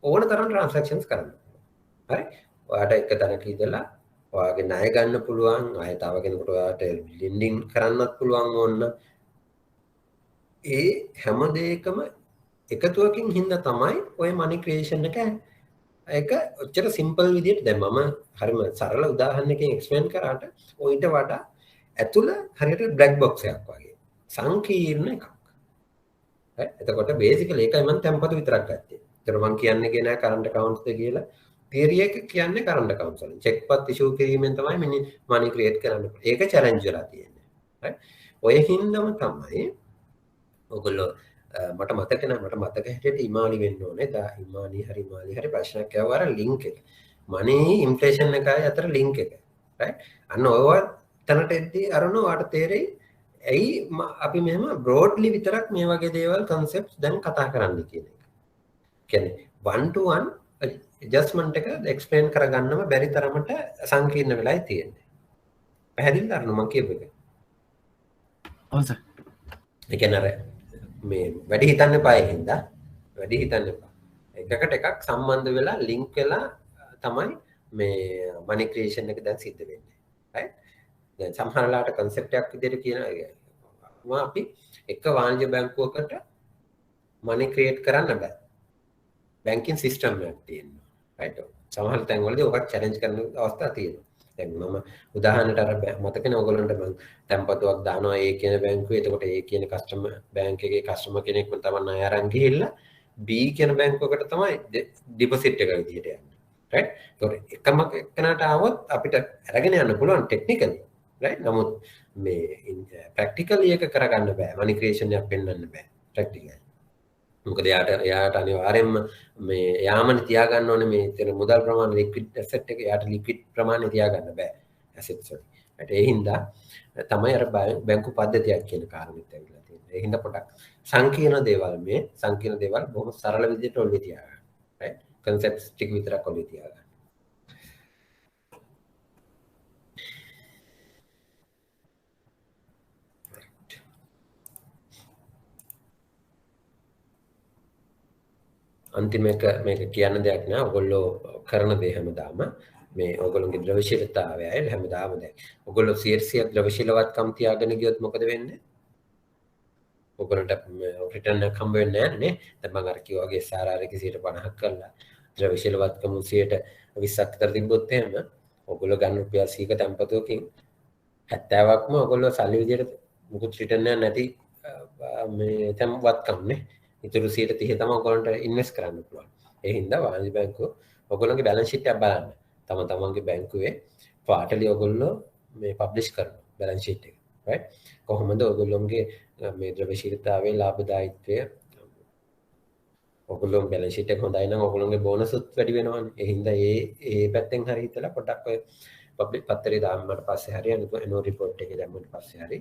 ඕන තරම් transactions කරන්න හරි ඔයාට එක තැනක ඉඳලා ඔයාගේ ණය ගන්න පුළුවන් ආයෙ තව කෙනෙකුට ඔයාට lending කරන්නත් පුළුවන් ඕන්න ඒ හැම දෙයකම එකතුවකින් හින්දා තමයි ඔය money creation එක ඒක ඔච්චර සිම්පල් විදිහට දැන් මම හරිම සරල උදාහරණයකින් එක්ස්ප්ලেইন කරාට ඔයිට වඩා ඇතුළ හරියට බ්ලැක් බොක්ස් එකක් වගේ සංකීර්ණ එකක්. හරි එතකොට බේසිකලි ඒකයි මම තැම්පතු විතරක් ගත්තේ. ඒතර මම කියන්නේ නෑ කරන්ට් accounts ද කියලා. තියරි එක කියන්නේ කරන්ට් accounts වලින්. චෙක් පත් ඉෂුව කිරීමෙන් තමයි මනි ක්‍රියේට් කරන්න. ඒක චැලෙන්ජ් වෙලා තියෙන්නේ. හරි ඔය හින්දාම තමයි ඔයගොල්ලෝ මට මතක නැහැ මට මතක හැටියට ඉමාලි වෙන්න ඕනේ. ඉමාලි හරි ප්‍රශ්නයක් ආවා අර ලින්ක් එක. මනි ඉන්ෆ්ලේෂන් එකයි අතර ලින්ක් එක. රයිට්? අන්න ඔයවා තැනට එද්දී අරන ඔයාට තේරෙයි ඇයි අපි මෙහෙම බ්‍රෝඩ්ලි විතරක් මේ වගේ දේවල් concepts දැන් කතා කරන්න කියන එක. කියන්නේ one to one adjustment එක explain කරගන්නම බැරි තරමට සංකීර්ණ වෙලායි තියෙන්නේ. පැහැදිලිද අරන මම කියපු එක? ඔව් සර්. ඒ කියන්නේ මේ වැඩි හිතන්න එපා හින්දා වැඩි හිතන්න එපා. එකකට එකක් සම්බන්ධ වෙලා ලින්ක් වෙලා තමයි මේ මනි ක්‍රියේෂන් එක දැන් සිද්ධ වෙන්නේ. right? දැන් සමහරලාට concept එකක් විදිහට කියනවා අපි එක වාණිජ බැංකුවකට money create කරන්න බෑ. banking system එකක් තියෙනවා. right? සමහර තැන්වලදී ඔකත් challenge කරන අවස්ථා තියෙනවා. දැන් මම උදාහරණයට අර මතකනේ ඔයගොල්ලන්ට මම තැන්පතුවක් දානවා ඒ කියන බැංකුවේ. එතකොට ඒ කියන කස්ටමර් බැංක් එකේ කස්ටමර් කෙනෙක්ම තමයි ණය අරන් ගිහිල්ලා B කියන බැංකුවකට තමයි ඩිපොසිට් එක විදිහට යන්නේ. right? ඒතකොට එකම එකනට ආවොත් අපිට අරගෙන යන්න පුළුවන් ටෙක්නිකලි. right? නමුත් මේ ප්‍රැක්ටිකලි එක කරගන්න බෑ. money creation එකක් පෙන්වන්න බෑ ප්‍රැක්ටිකලි. මොකද එයාට අනිවාර්යෙන්ම මේ යාමනේ තියාගන්න ඕනේ මේ තියෙන මුදල් ප්‍රමාණය ලික්විඩ් ඇසෙට් එක එයාට ලික්විඩ් ප්‍රමාණය තියාගන්න බෑ ඇසෙට්ස් වල. ඒ හින්දා තමයි අර බැංකු පද්ධතියක් කියන කාරණෙත් ඇවිල්ලා තියෙන්නේ. ඒ හින්දා පොඩක් සංකීර්ණ දේවල් බොහොම සරල විදිහට ඔළුවේ තියාගන්න. right? concepts ටික විතරක් ඔළුවේ තියාගන්න. අන්තිම එක මේක කියන්න දෙයක් නෑ. ඔයගොල්ලෝ කරන දේ හැමදාම මේ ඔයගොල්ලෝගේ ද්‍රවශීලතාවයයි හැමදාම දැන් ඔයගොල්ලෝ 100% ද්‍රවශීලවත්කම් තියාගෙන ගියොත් මොකද වෙන්නේ? ඔයගොල්ලන්ට රිටර්න් එක හම්බ වෙන්නේ නැහැ නේ. දැන් මම අර කිව්වා වගේ SRR එක 50% කරලා ද්‍රවශීලවත්කම 120ක් විතර තිබ්බොත් එහෙම ඔයගොල්ලෝ ගන්න රුපියල් 100ක තැන්පතුවකින් 70ක්ම ඔයගොල්ලෝ සල්ලි විදියට මුකුත් රිටර්න් එකක් නැති මේ තැන්පත්කම් නේ. ඉතුරු 130 තමයි ඔයගොල්ලන්ට ඉන්වෙස්ට් කරන්න පුළුවන්. ඒ හින්දා වාණිජ බැංකුව ඔයගොල්ලන්ගේ බැලන්ස් ෂීට් එක බලන්න. තමන්ගේ බැංකුවේ ක්වාටර්ලි ඔයගොල්ලෝ මේ පබ්ලිෂ් කරනවා බැලන්ස් ෂීට් එක. right? කොහොමද ඔයගොල්ලෝගේ මේ ද්‍රව්‍යශීලතාවයේ ලාභදායීත්වය ඔයගොල්ලෝ බැලන්ස් ෂීට් එක හොඳයි නම් ඔයගොල්ලෝගේ බෝනසුත් වැඩි වෙනවානේ. ඒ හින්දා ඒ පැත්තෙන් හරි හිතලා පොඩ්ඩක් ඔය පබ්ලික් පත්තරේ දාන්නට පස්සේ හරි අනෝ රිපෝට් එකේ දැම්මට පස්සේ හරි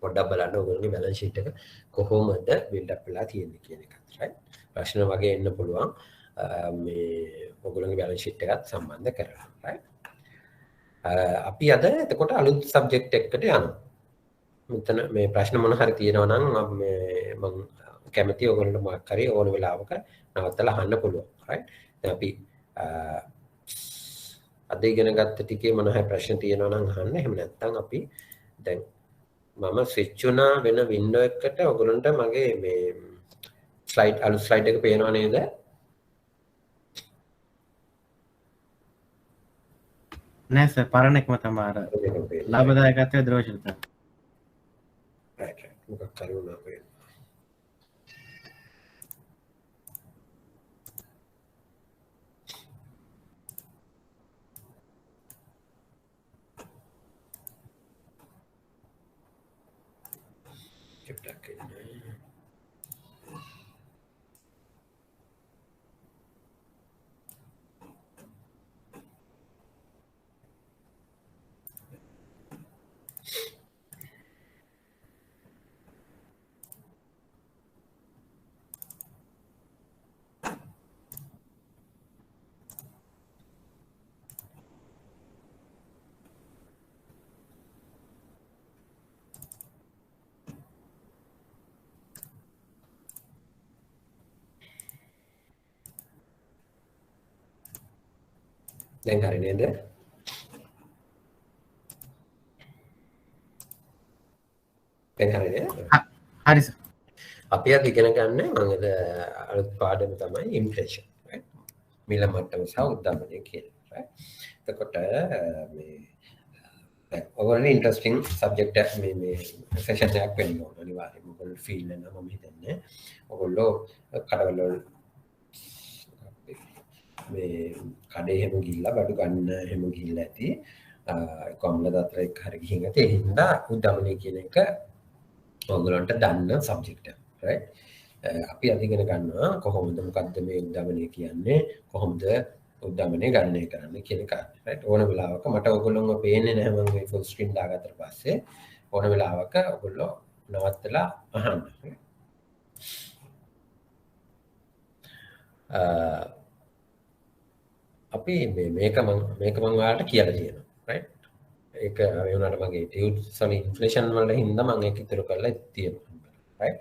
පොඩ්ඩක් බලන්න ඔයගොල්ලෝගේ බැලන්ස් ෂීට් එක කොහොමද බිල්ඩ් අප් වෙලා තියෙන්නේ කියන එකත්. right? ප්‍රශ්න වගේ එන්න පුළුවන් මේ ඔයගොල්ලෝගේ බැලන්ස් ෂීට් එකත් සම්බන්ධ කරලා. right? අපි අද එතකොට අලුත් සබ්ජෙක්ට් එකකට යනවා. මෙතන මේ ප්‍රශ්න මොන හරි තියෙනවා නම් මම කැමති ඔයගොල්ලන්ට මොකක් හරි ඕන වෙලාවක නවත්තලා අහන්න පුළුවන්. right? දැන් අපි අද ඉගෙන ගත්ත ටිකේ මොන හරි ප්‍රශ්න තියෙනවා නම් අහන්න. එහෙම නැත්නම් අපි දැන් මම ස්විච් වුණා වෙන වින්ඩෝ එකකට ඔයගොල්ලන්ට මගේ මේ අලුත් ස්ලයිඩ් එක පේනව නේද? නෑ සර් පරණ එකම තමයි අර ලාභදායකත්වයේ ද්‍රවශීලතාවය. right. මොකක් හරි වුණා වෙයි. දැන් හරි නේද? දැන් හරි නේද? හරි සර්. අපි අද ඉගෙන ගන්න මම අලුත් පාඩම තමයි ඉන්ෆ්ලේෂන්. right? මිල මට්ටම සහ උද්දමනය කියන්නේ. right? එතකොට මේ ඔයගොල්ලෝ ඉන්ටරෙස්ටිං සබ්ජෙක්ට් එක මේ සෙෂන් එකක් වෙන්න ඕන අනිවාර්යයෙන්ම. ඔයගොල්ලෝ ෆීල් වෙනවා මම හිතන්නේ. ඔයගොල්ලෝ කඩවල මේ කඩේ හැම ගිහිල්ලා බඩු ගන්න හැම ගිහිල්ලා ඇති කොම්ල දතර එක්ක හරි ගිහින් ඇති. ඒ හින්දා උද්දමනය කියන එක ඔයගොල්ලන්ට දන්න සබ්ජෙක්ට් එක. right? අපි අද ඉගෙන ගන්නවා කොහොමද මොකද්ද මේ උද්දමනය කියන්නේ, කොහොමද උද්දමනය ගණනය කරන්නේ කියන කාරණේ. right? ඕන වෙලාවක මට ඔයගොල්ලෝව පේන්නේ නැහැ මම මේ ෆුල් ස්ක්‍රීන් දාගත්තට පස්සේ ඕන වෙලාවක ඔයගොල්ලෝ නවත්තලා අහන්න. අපි මේක මම ඔයාලට කියලා තියෙනවා. right? ඒක ඒ වුණාට මගේ ටියුට්ස් වල ඉන්ෆ්ලේෂන් වල හින්දා මම ඒක ඉතුරු කරලා තියෙනවා. right?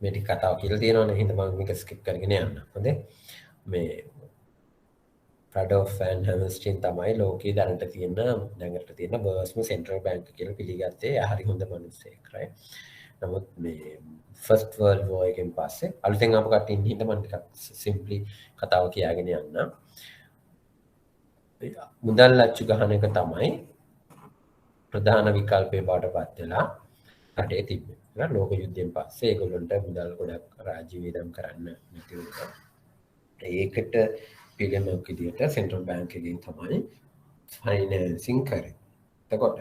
මේ ටික කතාව කියලා තියෙනවනේ හින්දා මම මේක ස්කිප් කරගෙන යන්න. හොඳේ. මේ රඩෝෆ් ඇන් හැමස්ටින් තමයි ලෝකයේ දැනට තියෙන වර්ස්ම සෙන්ට්‍රල් බැංක් කියලා පිළිගත්තේ. හරි හොඳ මිනිස්සෙක් right. නමුත් මේ ෆස්ට් වර්ල්ඩ් වෝර් එකෙන් පස්සේ අලුතෙන් ආපු කට්ටිය ඉන්න හින්දා මම ටිකක් සිම්ප්ලි කතාව කියාගෙන යන්නම්. මුදල් අච්චු ගහන එක තමයි ප්‍රධාන විකල්පේ බවට පත් වෙලා රටේ තිබ්බේ. ලෝක යුද්ධයෙන් පස්සේ ඒගොල්ලන්ට මුදල් ගොඩක් රාජ්‍ය වියදම් කරන්න නැති වුණා. ඒකට පිළිමක් විදියට සෙන්ට්‍රල් බැංක් එකෙන් තමයි ෆයිනෑන්සින් කරේ. එතකොට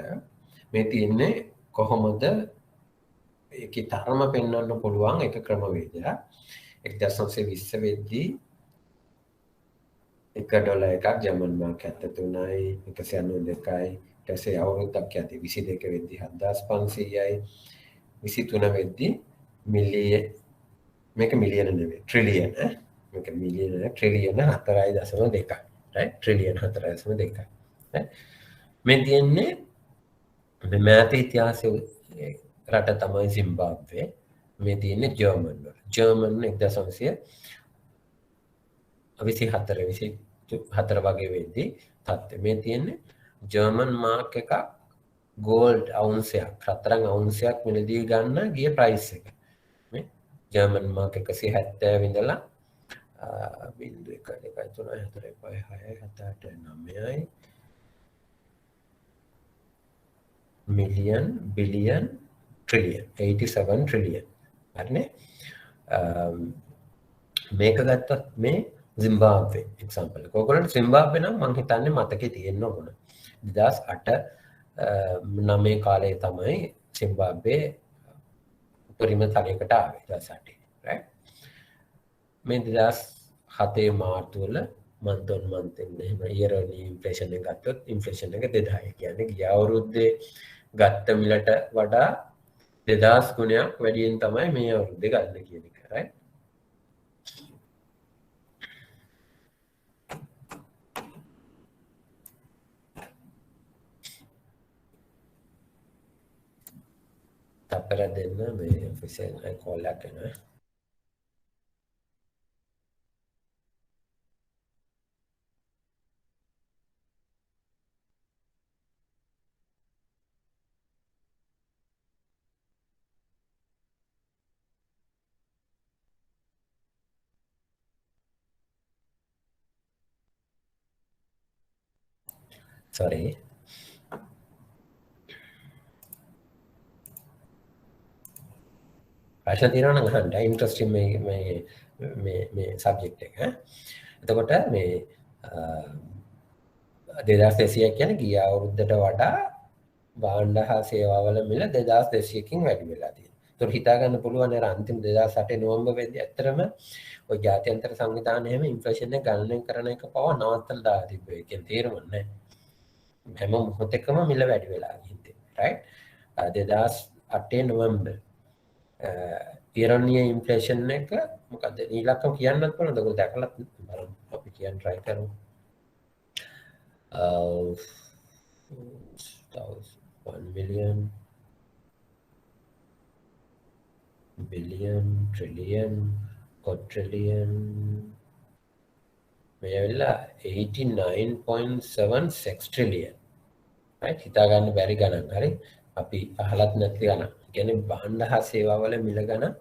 මේ තියෙන්නේ කොහොමද ඒකේ තරම පෙන්වන්න පුළුවන් එක ක්‍රමවේදයක්. 1920 වෙද්දී $1 එකක් ජර්මන් මාර්ක් 73යි 192යි ඊට පස්සේ අවුරුද්දක් යද්දී 22 වෙද්දී 7500යි 23 වෙද්දී මේක මිලියන නෙවෙයි ට්‍රිලියන මේක මිලියන ට්‍රිලියන 4.2යි right ට්‍රිලියන 4.2යි right මේ තියෙන්නේ මේ මෑත ඉතිහාසයේ රට තමයි සිම්බාබ්වේ මේ තියෙන්නේ ජර්මන් වල ජර්මන් 1924 වගේ වෙද්දී තත්ත්වය මේ තියෙන්නේ ජර්මන් මාර්ක් එකක් ගෝල්ඩ් අවුන්සයක් රත්තරන් අවුන්සයක් මිලදී ගන්න ගිය ප්‍රයිස් එක මේ ජර්මන් මාර්ක් 170 ඉඳලා 0.1 මිලියන් බිලියන් ට්‍රිලියන් 87 ට්‍රිලියන් හරිනේ මේක ගත්තොත් මේ Zimbabwe example එක. ඔයගොල්ලන්ට Zimbabwe නම් මම හිතන්නේ මතකේ තියෙන්න ඕන. 2008 කාලේ තමයි Zimbabwe උපරිම තලයකට ආවේ 2008 right. මේ 2007 මාර්තු වල month on month එහෙම yearly inflation එක ගත්තොත් inflation එක 2000. කියන්නේ ගිය අවුරුද්දේ ගත්ත මිලට වඩා 2000 ගුණයක් වැඩියෙන් තමයි මේ අවුරුද්දේ ගන්න කියන එක right. tapera දෙන්න මේ ඔෆිසියල් කෝල් එකක් එනවා. sorry ප්‍රශ්න තියෙනවා නම් අහන්න ඉන්ට්‍රස්ටිං මේ සබ්ජෙක්ට් එක. එතකොට මේ 2200 කියන්නේ ගිය අවුරුද්දට වඩා භාණ්ඩ හා සේවාවල මිල 2200කින් වැඩි වෙලා තියෙනවා. ඒතකොට හිතා ගන්න පුළුවන් අර අන්තිම 2008 නොවැම්බර් වෙද්දී ඇත්තටම ඔය ජාත්‍යන්තර සංවිධානය හැම ඉන්ෆ්ලේෂන් එක ගණනය කරන එක පව නවත්තලා දාලා තිබ්බේ. ඒ කියන්නේ තේරුම නැහැ. හැම මොහොතකම මිල වැඩි වෙලා ගිහින් right 2008 November year on year inflation එක මොකද ඉලක්කම කියන්නත් බලන්න ඔයගොල්ලෝ දැකලා බලන්න අපි කියන්න try කරමු 1 million billion trillion quadrillion මේ වෙලා 89.76 trillion right හිතා ගන්න බැරි ගණන් හරි අපි අහලත් නැති ගණන් කියන්නේ භාණ්ඩ හා සේවාවල මිල ගණන්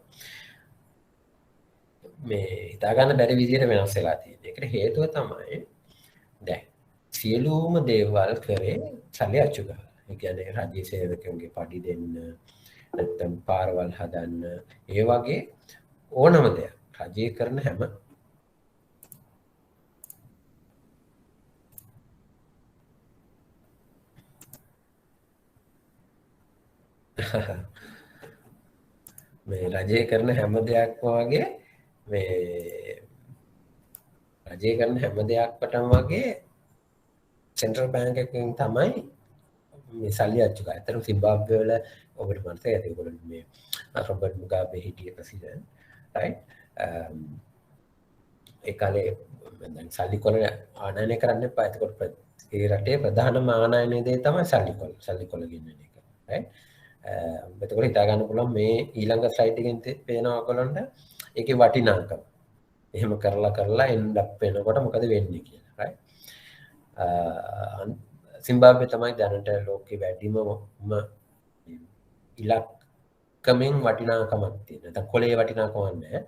මේ හිතා ගන්න බැරි විදිහට වෙනස් වෙලා තියෙනවා. ඒකට හේතුව තමයි දැන් සියලුම දේවල් කරේ සල්ලි අච්චු ගන්න. ඒ කියන්නේ රාජ්‍ය සේවකයන්ගේ පඩි දෙන්න නැත්නම් පාරවල් හදන්න ඒ වගේ ඕනම දෙයක් රජය කරන හැම මේ රජය කරන හැම දෙයක්ම වගේ මේ රජය කරන හැම දෙයක්ටම වගේ සෙන්ට්‍රල් බැංක් එකෙන් තමයි මේ සල්ලි අච්චු ගන්න. අතන සිම්බාබ්වේ වල ඔබට මතකයි ඒගොල්ලෝ මේ රොබර්ට් මුගාබේ හිටිය ප්‍රෙසිඩන්ට් right ඒ කාලේ දැන් සල්ලි කොල ආනයනය කරන්න එපා. එතකොට ඒ රටේ ප්‍රධානම ආනයනය දේ තමයි සල්ලි කොල ගෙන්නන එක right එතකොට හිතා ගන්න පුළුවන් මේ ඊළඟ ස්ලයිඩ් එකෙන් පේනවා ඔයගොල්ලන්ට ඒකේ වටිනාකම. එහෙම කරලා end up වෙනකොට මොකද වෙන්නේ කියලා right සිම්බාබ්වේ තමයි දැනට ලෝකේ වැඩිම ඉලක්කමෙන් වටිනාකමක් තියෙන. නැත්නම් කොලේ වටිනාකමක් නැහැ.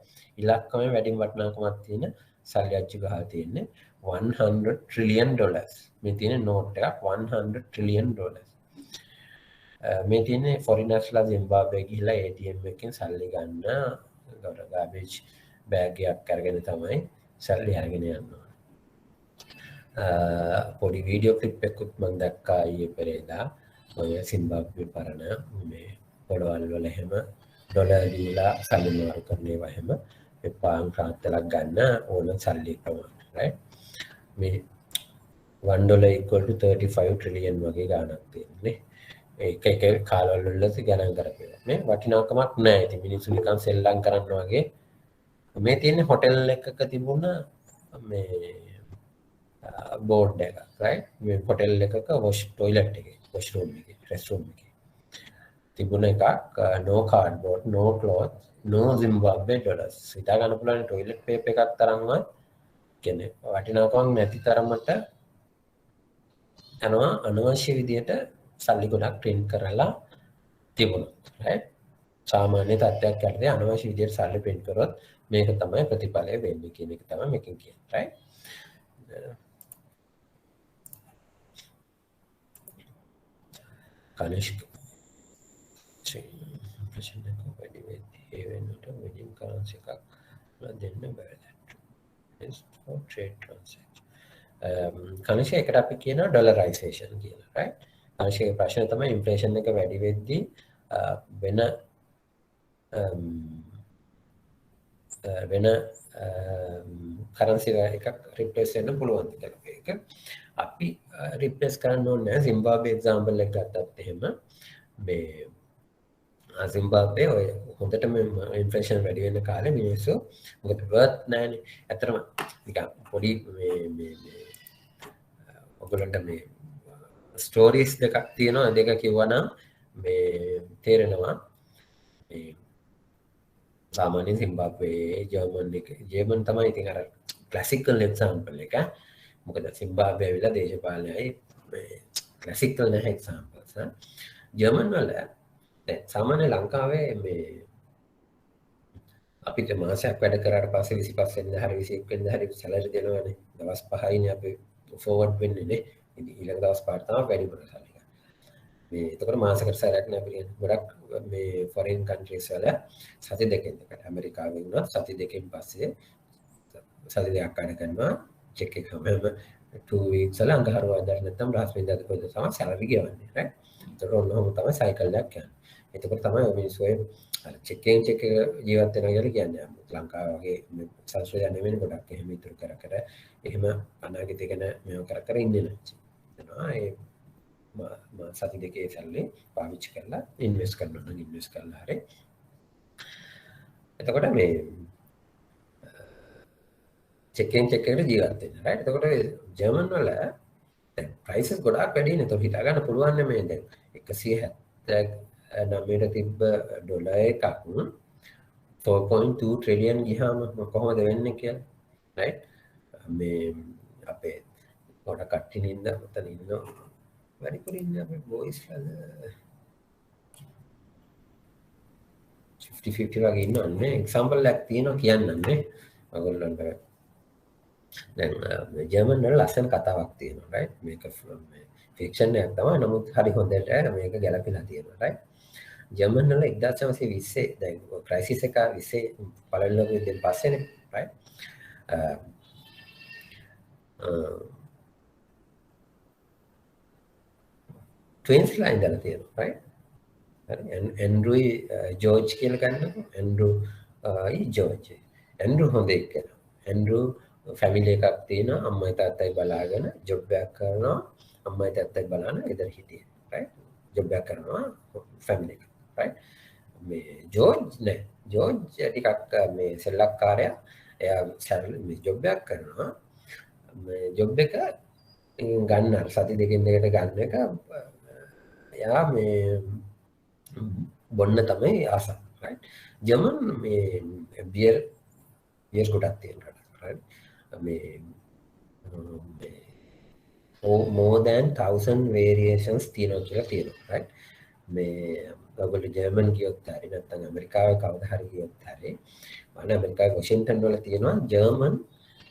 ඉලක්කමෙන් වැඩිම වටිනාකමක් තියෙන සල්ලි අච්චු ගහලා තියෙන්නේ $100 trillion. මේ තියෙන නෝට් එකක් $100 trillion. මේ තියෙන්නේ ෆොරිනර්ස්ලා සිම්බාබ්වේ ගිහිල්ලා ATM එකකින් සල්ලි ගන්න ගාබේජ් බෑග් එකක් අරගෙන තමයි සල්ලි අරගෙන යන්නේ. පොඩි වීඩියෝ ක්ලිප් එකකුත් මම දැක්කා ඊයේ පෙරේදා. ඔය සිම්බාබ්වේ පරණ මේ පොළවල් වල එහෙම ඩොලර් දීලා සල්ලි මාරු කරන ඒවා එහෙම මේ පාන් රාත්තලක් ගන්න ඕන සල්ලි ප්‍රමාණය. right? මේ $1 equal to 35 trillion වගේ ගාණක් තියෙන්නේ. ඒක එක කාලවල වල ගණන් කරපේවා. මේ වටිනාකමක් නැහැ. ඉතින් මිනිස්සු නිකන් සෙල්ලම් කරනවා වගේ මේ තියෙන්නේ හොටෙල් එකක තිබුණ මේ බෝඩ් එක. right? මේ හොටෙල් එකක wash toilet එකේ washroom එකේ restroom එකේ තිබුණ එකක් no cardboard no cloth no Zimbabwe dollars. හිතා ගන්න පුළුවන් toilet paper එකක් තරම්වත් කියන්නේ වටිනාකමක් නැති තරමට යනවා අනවශ්‍ය විදියට සල්ලි ගොඩක් print කරලා තිබුණා. right? සාමාන්‍ය තත්ත්වයක් යටතේ අනවශ්‍ය විදියට සල්ලි print කරොත් මේක තමයි ප්‍රතිඵලය වෙන්නේ කියන එක තමයි මේකෙන් කියන්නේ. right? කනිෂ්ක ප්‍රශ්න එක වැඩි වෙද්දී ඒ වෙනකොට වෙඩින් කරන්සි එකක් දෙන්න බෑ. It's for trade transaction. කනිෂක එකට අපි කියනවා ඩොලරයිසේෂන් කියලා. right? කනිෂකගේ ප්‍රශ්නේ තමයි ඉන්ෆ්ලේෂන් එක වැඩි වෙද්දී වෙන කරන්සි එකක් රිප්ලේස් වෙන්න පුළුවන්ද කියලා. ඒක අපි රිප්ලේස් කරන්න ඕනේ නැහැ. සිම්බාබ්වේ එක්සැම්පල් එක ගත්තත් එහෙම මේ සිම්බාබ්වේ ඔය හොඳටම ඉන්ෆ්ලේෂන් වැඩි වෙන කාලේ මිනිස්සු මොකද වර්ත් නැහැනේ. ඇත්තටම නිකන් පොඩි මේ ඔයගොල්ලන්ට මේ ස්ටෝරීස් දෙකක් තියෙනවා. දෙක කිව්වනම් මේ තේරෙනවා. මේ සාමාන්‍ය සිම්බාබ්වේ ජර්මන් තමයි ඉතින් අර ක්ලාසිකල් එක්සැම්පල් එක. මොකද සිම්බාබ්වේ ඇවිල්ලා දේශපාලනයයි මේ ක්ලාසිකල් නැහැ එක්සැම්පල්ස්. ජර්මන් වල දැන් සාමාන්‍ය ලංකාවේ මේ අපිට මාසයක් වැඩ කරාට පස්සේ 25 වෙනිදා හරි 21 වෙනිදා හරි සැලරි දෙනවනේ. දවස් 5යිනේ අපි ෆෝවර්ඩ් වෙන්නේ නේ. ඉතින් ඊළඟ දවස් 5ට තමයි වැඩිපුර සල්ලි ගන්න. මේ එතකොට මාසයකට සැරයක් නෑ අපිට. ගොඩක් මේ ෆොරින් කන්ට්‍රීස් වල සති දෙකෙන් දෙකට ඇමරිකාවේ වුණත් සති දෙකෙන් පස්සේ සති දෙකක් වැඩ කරනවා. චෙක් එක හැම 2 weeks වල අඟහරුවාදා නැත්නම් බ්‍රහස්පතින්දාද කොහෙද තමයි සැලරි ගෙවන්නේ. right? එතකොට ඔන්නෝම තමයි සයිකල් එකක් යන්නේ. එතකොට තමයි මිනිස්සු ඒ චෙක් එක ජීවත් වෙනවා කියලා කියන්නේ. ලංකාව වගේ සංස්කෘතිය නෙමෙයි ගොඩක් එහෙම ඉතුරු කර එහෙම අනාගතය ගැන මේව කර ඉන්නේ නැහැ. ඒ සති දෙකේ සල්ලි පාවිච්චි කරලා ඉන්වෙස්ට් කරනවා නම් ඉන්වෙස්ට් කරලා හරි. එතකොට මේ චෙක් එකට ජීවත් වෙන්න. right? එතකොට ජර්මන් වල දැන් ප්‍රයිසස් ගොඩාක් වැඩි නේ. ඒතකොට හිතා ගන්න පුළුවන් නේ මේ දැන් 179 තිබ්බ ඩොලර් එකක් 4.2 trillion ගියාම කොහොමද වෙන්නේ කියලා. right? මේ අපේ ගොඩ කට්ටිය නින්ද මතන ඉන්නවා. වැඩිපුර ඉන්නේ අපේ බොයිස් වල 50-50 වගේ ඉන්නවන්නේ. එක්සැම්පල් එකක් තියෙනවා කියන්නන්නේ. ඔයගොල්ලන්ට දැන් ජර්මන් වල ලස්සන කතාවක් තියෙනවා. right? මේක ෆික්ෂන් එකක් තමයි. නමුත් හරි හොඳට මේක ගැලපිලා තියෙනවා. right? ජර්මන් වල 1920 දැන් ක්‍රයිසිස් එක 20 පළවෙනි ලෝක යුද්ධයෙන් පස්සේනේ. right? ට්වින්ස්ලා ඉඳලා තියෙනවා. right? හරි ඇන්ඩ්‍රූයි ජෝර්ජ් කියලා ගන්නකො. Andrew George. ඇන්ඩ්‍රූ හොඳ එක්කෙනා. ඇන්ඩ්‍රූ ෆැමිලි එකක් තියෙනවා. අම්මයි තාත්තයි බලාගෙන ජොබ් එකක් කරනවා. අම්මයි තාත්තයි බලන ගෙදර හිටියේ. right? ජොබ් එකක් කරනවා ෆැමිලි එක. right? මේ ජෝර්ජ් නෑ. ජෝර්ජ් ටිකක් මේ සෙල්ලක්කාරයා. එයා මේ ජොබ් එකක් කරනවා. මේ ජොබ් එක ගන්න සති දෙකෙන් දෙකට ගන්න එක එයා මේ බොන්න තමයි ආසක්. right? ජර්මන් මේ බියර් ගොඩක් තියෙන රටක්. right? මේ more than 1000 variations තියෙනවා කියලා තියෙනවා right මේ ඔයගොල්ලෝ ජර්මන් ගියොත් හරි නැත්නම් ඇමරිකාවේ කවදා හරි ගියොත් හරි මම ඇමරිකාවේ වොෂින්ටන් වල තියෙනවා ජර්මන්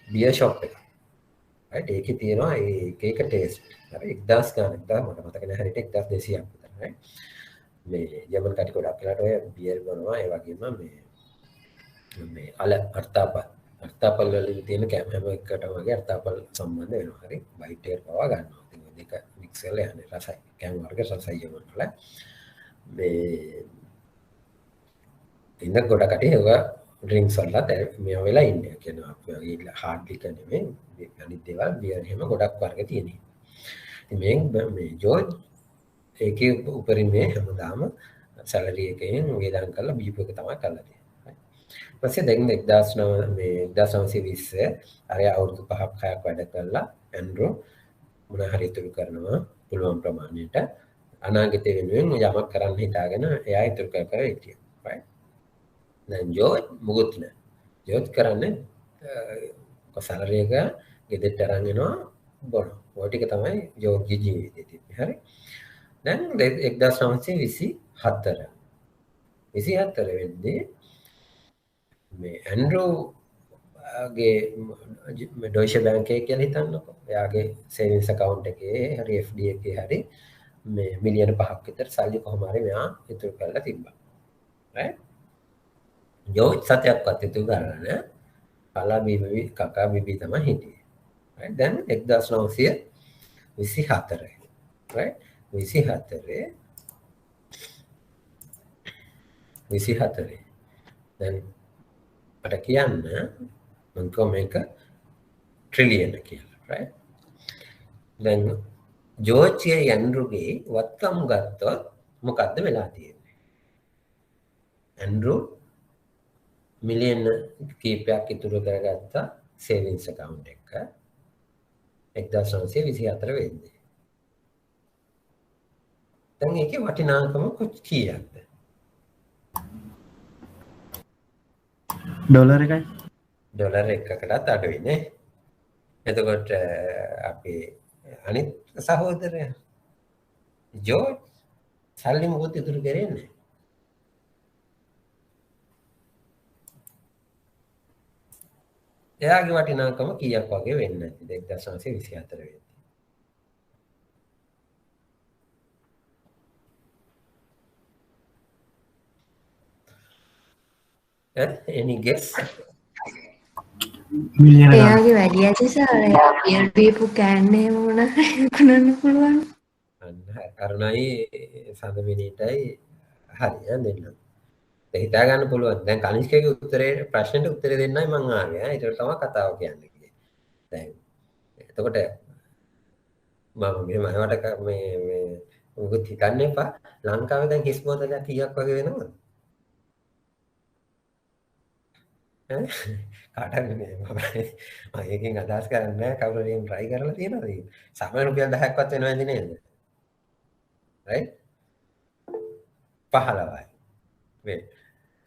බියර් ෂොප් එක right ඒකේ තියෙනවා ඒක එක ටේස්ට් හරි 1000 ගානක් දා මට මතක නැහැ හරියට 1200ක් විතර right මේ ජර්මන් කටි ගොඩක් වෙලාට ඔය බියර් බොනවා ඒ වගේම මේ අර්තාපල් වලින් තියෙන කැම හැම එකටම වගේ අර්තාපල් සම්බන්ධ වෙනවා හරි බයිට් එක පවා ගන්නවා ඉතින් ඔය දෙක මික්ස් කරලා යන්නේ රසයි කැම වර්ග රසයි යනවා මේ ඉන්න ගොඩ කටි ඒවා ඩ්‍රින්ක්ස් වලත් මේ වෙලා ඉන්නේ කියනවා අපි වගේ හાર્ඩ් ලිකර් නෙමෙයි අනිත් දේවල් බියර් එහෙම ගොඩක් වර්ග තියෙනවා ඉතින් මේ ජෝර්ජ් ඒකේ උපරිමේ හැමදාම සැලරි එකෙන් වේදන් කරලා බීපු එක තමයි කරලා තියෙන්නේ පස්සේ දැන් 1920 අර අවුරුදු 5ක් 6ක් වැඩ කරලා ඇන්ඩ්‍රෝ මොන හරි ඉතුරු කරනවා පුළුවන් ප්‍රමාණයට අනාගතේ වෙනුවෙන් යමක් කරන්න හිතාගෙන එයා ඉතුරු කර හිටියා right දැන් ජෝර්ජ් මුකුත් නෑ ජෝර්ජ් කරන්නේ සැලරි එක ගෙදරට අරන් එනවා බොනවා ඔය ටික තමයි ජෝර්ජ්ගේ ජීවිතේ තිබ්බේ හරි දැන් 1924 වෙද්දී මේ ඇන්ඩ්‍රෝගේ ඩොයිෂේ බැංක් එකේ කියලා හිතන්නකෝ. එයාගේ සේවිංස් account එකේ හරි FD එකේ හරි මේ මිලියන 5ක් විතර සල්ලි කොහොම හරි මෙයා ඉතුරු කරලා තිබ්බා. right? ජෝර්ජ් සතයක්වත් ඉතුරු කරලා නෑ. කලා බීබි කකා බීබි තමයි හිටියේ. right? දැන් 1924 right? 24 දැන් මට කියන්න මම කො මේක ට්‍රිලියන කියලා right දැන් ජෝර්ජ්ගේ ඇන්ඩ්‍රූගේ වත්කම් ගත්තොත් මොකද්ද වෙලා තියෙන්නේ ඇන්ඩ්‍රූ මිලියන කීපයක් ඉතුරු කරගත්තා සේවිංස් account එක 1924 වෙද්දී දැන් ඒකේ වටිනාකම කීයක්ද ඩොලර් එකයි ඩොලර් එකකටත් අඩුයි නේ එතකොට අපේ අනිත් සහෝදරයා ජෝර්ජ් සල්ලි මොකද ඉතුරු කරන්නේ එයාගේ වටිනාකම කීයක් වගේ වෙන්නේ නැති 1924 වෙද්දී any guess මිලියන ගාණක් එයාගේ වැඩි ඇති සාර බියර් බීපු කෑන්නේ මොන කරන්න පුළුවන් අරුණයි සඳමිනීටයි හරි දෙන්න හිතා ගන්න පුළුවන් දැන් කනිෂ්කගේ උත්තරේ ප්‍රශ්නෙට උත්තරේ දෙන්නයි මං ආවේ ඊට තමයි කතාව කියන්නේ දැන් එතකොට මම මෙහෙමවට මේ මොකද හිතන්න එපා ලංකාවේ දැන් හිස් බෝතලයක් කීයක් වගේ වෙනවද කාටද මේ මම ඒකෙන් අදහස් කරන්නේ නැහැ කවුරු හරි try කරලා තියෙනවද සමහර රුපියල් 10ක්වත් වෙනවද නේද right 15යි වේ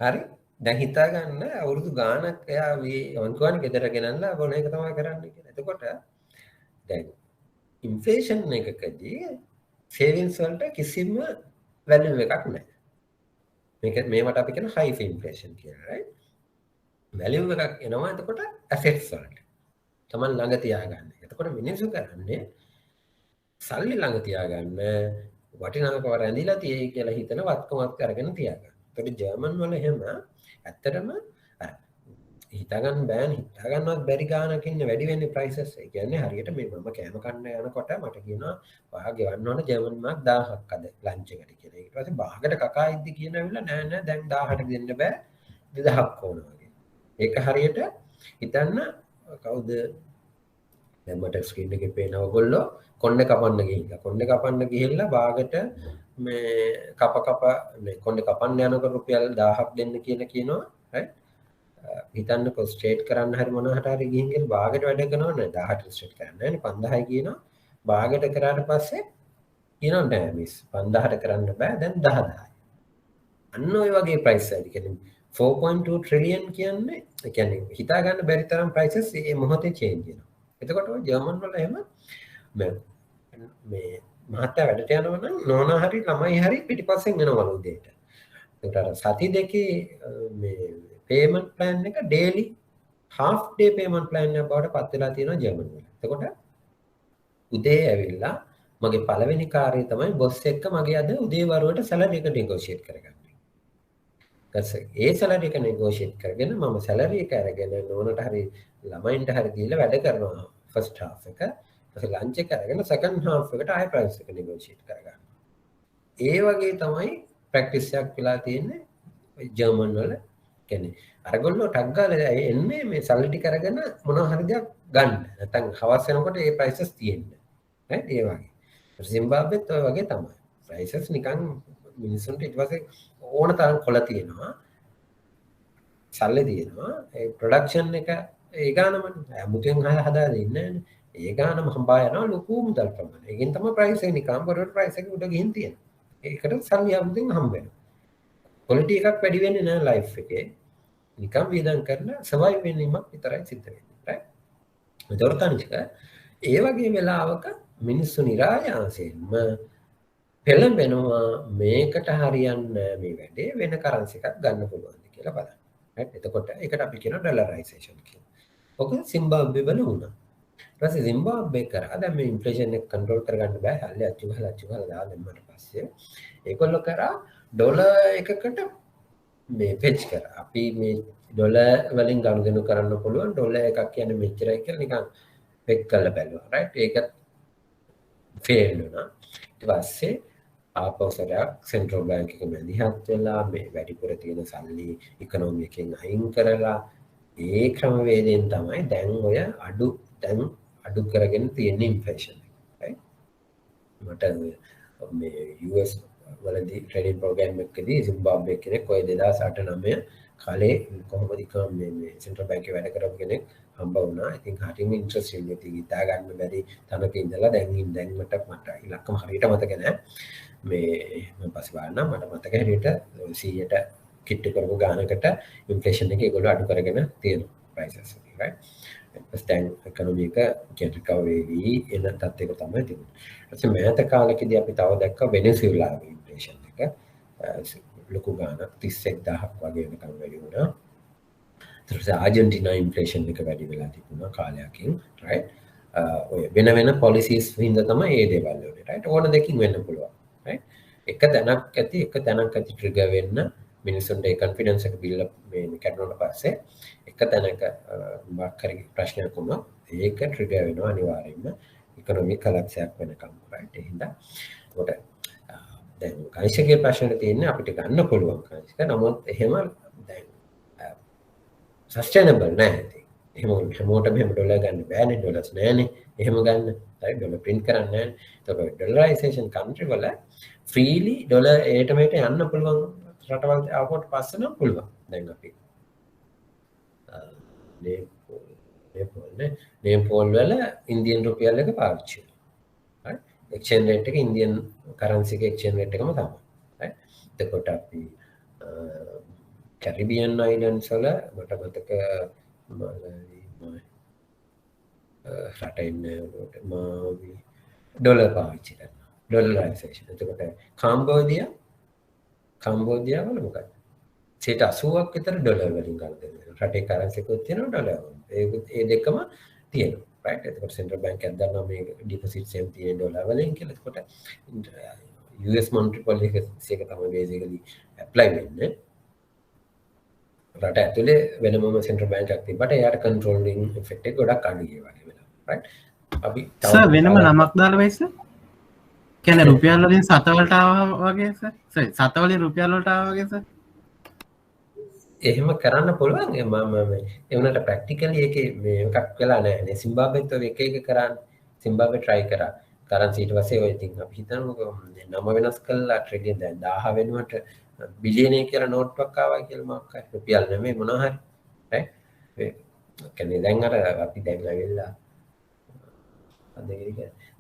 හරි දැන් හිතා ගන්න අවුරුදු ගාණක් එයා මේ වන්කුවන් ගෙදර ගෙනල්ලා බොන එක තමයි කරන්නේ කියලා. එතකොට දැන් ඉන්ෆ්ලේෂන් එකකදී සේවිංස් වලට කිසිම වැල්යු එකක් නැහැ. මේවට අපි කියන හයි ඉන්ෆ්ලේෂන් කියලා right වැලියු එකක් එනවා එතකොට ඇසෙට්ස් වලට තමන් ළඟ තියාගන්න. එතකොට මිනිස්සු කරන්නේ සල්ලි ළඟ තියාගන්න වටිනාකම රැඳිලා තියෙයි කියලා හිතන වත්කමක් අරගෙන තියාගන්න. එතකොට ජර්මන් වල එහෙම ඇත්තටම අර හිතාගන්න බෑනේ හිතාගන්නවත් බැරි ගානක් ඉන්නේ වැඩි වෙන්නේ ප්‍රයිසස්. ඒ කියන්නේ හරියට මේ මම කෑම කන්න යනකොට මට කියනවා ඔයා ගෙවන්න ඕන ජර්මන් මාක් 1000ක් අද ලන්ච් එකට කියලා. ඊට පස්සේ බාගට කකා ඉද්දි කියනවිලා නෑ දැන් 1000ට දෙන්න බෑ 2000ක් ඕන. ඒක හරියට හිතන්න කවුද දැන් මට ස්ක්‍රීන් එකේ පේන ඔයගොල්ලෝ කොණ්ඩේ කපන්න ගිහිල්ලා බාගට මේ කප මේ කොණ්ඩේ කපන්න යනකොට රුපියල් 1000ක් දෙන්න කියනවා right හිතන්නකෝ ස්ට්‍රේට් කරන්න හරි මොනකට හරි ගිහින් බාගට වැඩ කරනවා නේද 1000ට ස්ට්‍රේට් කරන්න නෑනේ 5000යි කියනවා බාගට කරාට පස්සේ කියනවා නෑ මිස් 5000ට කරන්න බෑ දැන් 10000යි අන්න ඔය වගේ ප්‍රයිස් වැඩි කියන්නේ 4.2 trillion කියන්නේ ඒ කියන්නේ හිතා ගන්න බැරි තරම් prices මේ මොහොතේ change වෙනවා. එතකොට ඔය ජර්මන් වල එහෙම මේ මහත්තයා වැඩට යනවා නම් නෝනා හරි ළමයි හරි පිටිපස්සෙන් එනවලු උදේට. ඒකට අර සති දෙකේ මේ payment plan එක daily half day payment plan එක බවට පත් වෙලා තියෙනවා ජර්මනි වල. එතකොට උදේ ඇවිල්ලා මගේ පළවෙනි කාර්යය තමයි බොස් එක්ක මගේ අද උදේ වරුවට සැලරි එක negotiate කරගන්න. ඒ සැලරි එක negotiate කරගෙන මම සැලරි එක අරගෙන නෝනට හරි ළමයින්ට හරි දීලා වැඩ කරනවා first half එක. ඊට ලන්ච් එක අරගෙන second half එකට ආයෙ price එක negotiate කරගන්න. ඒ වගේ තමයි practice එකක් වෙලා තියෙන්නේ ජර්මන් වල. කියන්නේ අරගොල්ලෝ ටක් ගාලා එන්නේ මේ සල්ලි ටික අරගෙන මොනවා හරි දෙයක් ගන්න. නැත්නම් හවස් වෙනකොට ඒ prices තියෙන්නේ. right ඒ වගේ. සිම්බාබ්වෙත් ඔය වගේ තමයි. prices නිකන් මිනිස්සුන්ට ඊට පස්සේ ඕන තරම් කොළ තියෙනවා. සල්ලි තියෙනවා. ඒ ප්‍රොඩක්ෂන් එක ඒ ගානමනේ. අමුතෙන් හදා දෙන්නේ නැහැ. ඒ ගානම හම්බා යනවා ලොකු මුදල් ප්‍රමාණයක්. ඒකෙන් තමයි price එක නිකන් පොරොට price එක උඩ ගිහින් තියෙන්නේ. ඒකට සල්ලි අමුතෙන් හම්බ වෙනවා. quality එකක් වැඩි වෙන්නේ නැහැ life එකේ. නිකම් වියදම් කරලා survive වෙන්නීමක් විතරයි සිද්ධ වෙන්නේ. right? ඒතකොට අනික ඒ වගේ වෙලාවක මිනිස්සු නිරායාසයෙන්ම පෙළඹෙනවා මේකට හරියන්නේ මේ වැඩේ වෙන කරන්සි එකක් ගන්න පුළුවන්ද කියලා බලන්න. right? එතකොට ඒකට අපි කියනවා ඩොලරයිසේෂන් කියලා. ඔක සිම්බාබ්වේ වල වුණා. ඊට පස්සේ සිම්බාබ්වේ කරා දැන් මේ ඉන්ෆ්ලේෂන් එක කන්ට්‍රෝල් කරගන්න බෑ. හල්ලි අච්චු ගහලා දාන්න පස්සේ ඒගොල්ලෝ කරා ඩොලර් එකකට මේ පෙච් කරා. අපි මේ ඩොලර් වලින් ගනුදෙනු කරන්න පුළුවන් ඩොලර් එකක් කියන්නේ මෙච්චරයි කියලා නිකන් පෙක් කරලා බැලුවා. right? ඒක ෆේල් වුණා. ඊට පස්සේ ආපස්සට සෙන්ට්‍රල් බැංක් එක මැදිහත් වෙලා මේ වැඩිපුර තියෙන සල්ලි ඉකොනොමි එකෙන් අයින් කරලා ඒ ක්‍රමවේදයෙන් තමයි දැන් ඔය අඩු කරගෙන තියෙන ඉන්ෆ්ලේෂන් එක. right? මට මේ US වලදී ට්‍රේඩින් ප්‍රෝග්‍රෑම් එකකදී සිම්බාබ්වේ කෙනෙක් ඔය 2008-9 කාලේ කොහොමද මේ සෙන්ට්‍රල් බැංකුවේ වැඩ කරපු කෙනෙක් හම්බ වුණා. ඉතින් හරිම ඉන්ට්‍රස්ටිං ඉතින් හිතා ගන්න බැරි තැනක ඉඳලා දැන් මට ඉලක්කම හරියට මතක නැහැ. මේ මම පස්සේ බලන්න මට මතක හැටියට 100ට කිට්ටු කරපු ගානකට ඉන්ෆ්ලේෂන් එක ඒගොල්ලෝ අඩු කරගෙන තියෙනවා prices එක. right? ඊපස් දැන් ඉකොනොමි එක කැටකව වේවි එන තත්ත්වයක තමයි තිබුණේ. ඊට පස්සේ මෑත කාලෙකදී අපි තව දැක්ක වෙනසුලාවේ ඉන්ෆ්ලේෂන් එක ලොකු ගානක් 31000ක් වගේ වෙනකම් වැඩි වුණා. ඊට පස්සේ ආජන්ටිනා ඉන්ෆ්ලේෂන් එක වැඩි වෙලා තිබුණා කාලයකින්. right? ඔය වෙන policies හින්දා තමයි මේ දේවල් වුනේ. right? ඕන දෙකින් වෙන්න පුළුවන්. right? එක තැනක් ඇති ට්‍රිගර් වෙන්න මිනිස්සුන්ට ඒ කොන්ෆිඩන්ස් එක බිල්ඩ් මේ කැඩුණාට පස්සේ එක තැනක මාකරි ප්‍රශ්නයක් වුණා ඒක ට්‍රිගර් වෙනවා අනිවාර්යයෙන්ම ඉකොනොමික් කොලැප්ස් එකක් වෙනකම්. right? ඒ හින්දා කොට දැන් කයිසගේ ප්‍රශ්නේ තියෙන්නේ අපිට ගන්න පුළුවන් කයිසක. නමුත් එහෙම දැන් සස්ටේනබල් නැහැ. එහෙම හැමෝටම එහෙම ඩොලර් ගන්න බෑනේ. ඩොලර්ස් නැහැනේ. එහෙම ගන්න. right? ඩොලර් print කරන්න නැහැ. ඒතකොට ඩොලරයිසේෂන් country වල freely ඩොලර් ඒට මේට යන්න පුළුවන් රටවල් ආවොත් පස්සේ නම් පුළුවන්. දැන් අපි නේපෝල් වල ඉන්දියන් රුපියල් එක පාවිච්චි කරනවා. right? exchange rate එක ඉන්දියන් currency එක exchange rate එකම තමයි. right? එතකොට අපි Caribbean islands වල මට මතක රටින් ඩොලර් පාවිච්චි කරනවා. ඩොලරයිසේෂන්. එතකොට කාම්බෝදියා වල මොකක්ද? 80ක් විතර ඩොලර් වලින් ගන්න දෙනවා. රටේ කරන්සි එකක් තියෙනවා ඩොලර්. ඒ දෙකම තියෙනවා. right? එතකොට සෙන්ට්‍රල් බැංක් එකක් දන්නවා මේ ඩිපොසිට්ස් එම් තියෙන ඩොලර් වලින් කියලා. එතකොට US monetary policy එක තමයි basically apply වෙන්නේ. රට ඇතුලේ වෙනමම සෙන්ට්‍රල් බැංක් එකක් තිබ්බට එයාට කන්ට්‍රෝලින් ඉෆෙක්ට් එක ගොඩක් අඩුයි ඒ වගේ වෙනවා. right? අපි සර් වෙනම නමක් දාලා වෙයිද සර්? කියන්නේ රුපියල් වලින් සත වලට ආවා වගේ සර්? සත වලින් රුපියල් වලට ආවා වගේ සර්? එහෙම කරන්න පුළුවන්. මම ඒ වුණාට ප්‍රැක්ටිකලි ඒකේ මේ එකක් වෙලා නැහැ නේ. සිම්බාබ්වෙත් ඔය එක කරන්නේ. සිම්බාබ්වෙ try කරා. කරන්සි ඊට පස්සේ ඔය ඉතින් අපි හිතන්නකෝ නම වෙනස් කළා ට්‍රිලියන් දැන් 1000 වෙනුවට බිලියනය කියලා නෝට්ටුවක් ආවා කියලා මොකක් හරි රුපියල් නෙමෙයි මොනවා හරි. right? ඒ කියන්නේ දැන් අර අපි දැන් ඇවිල්ලා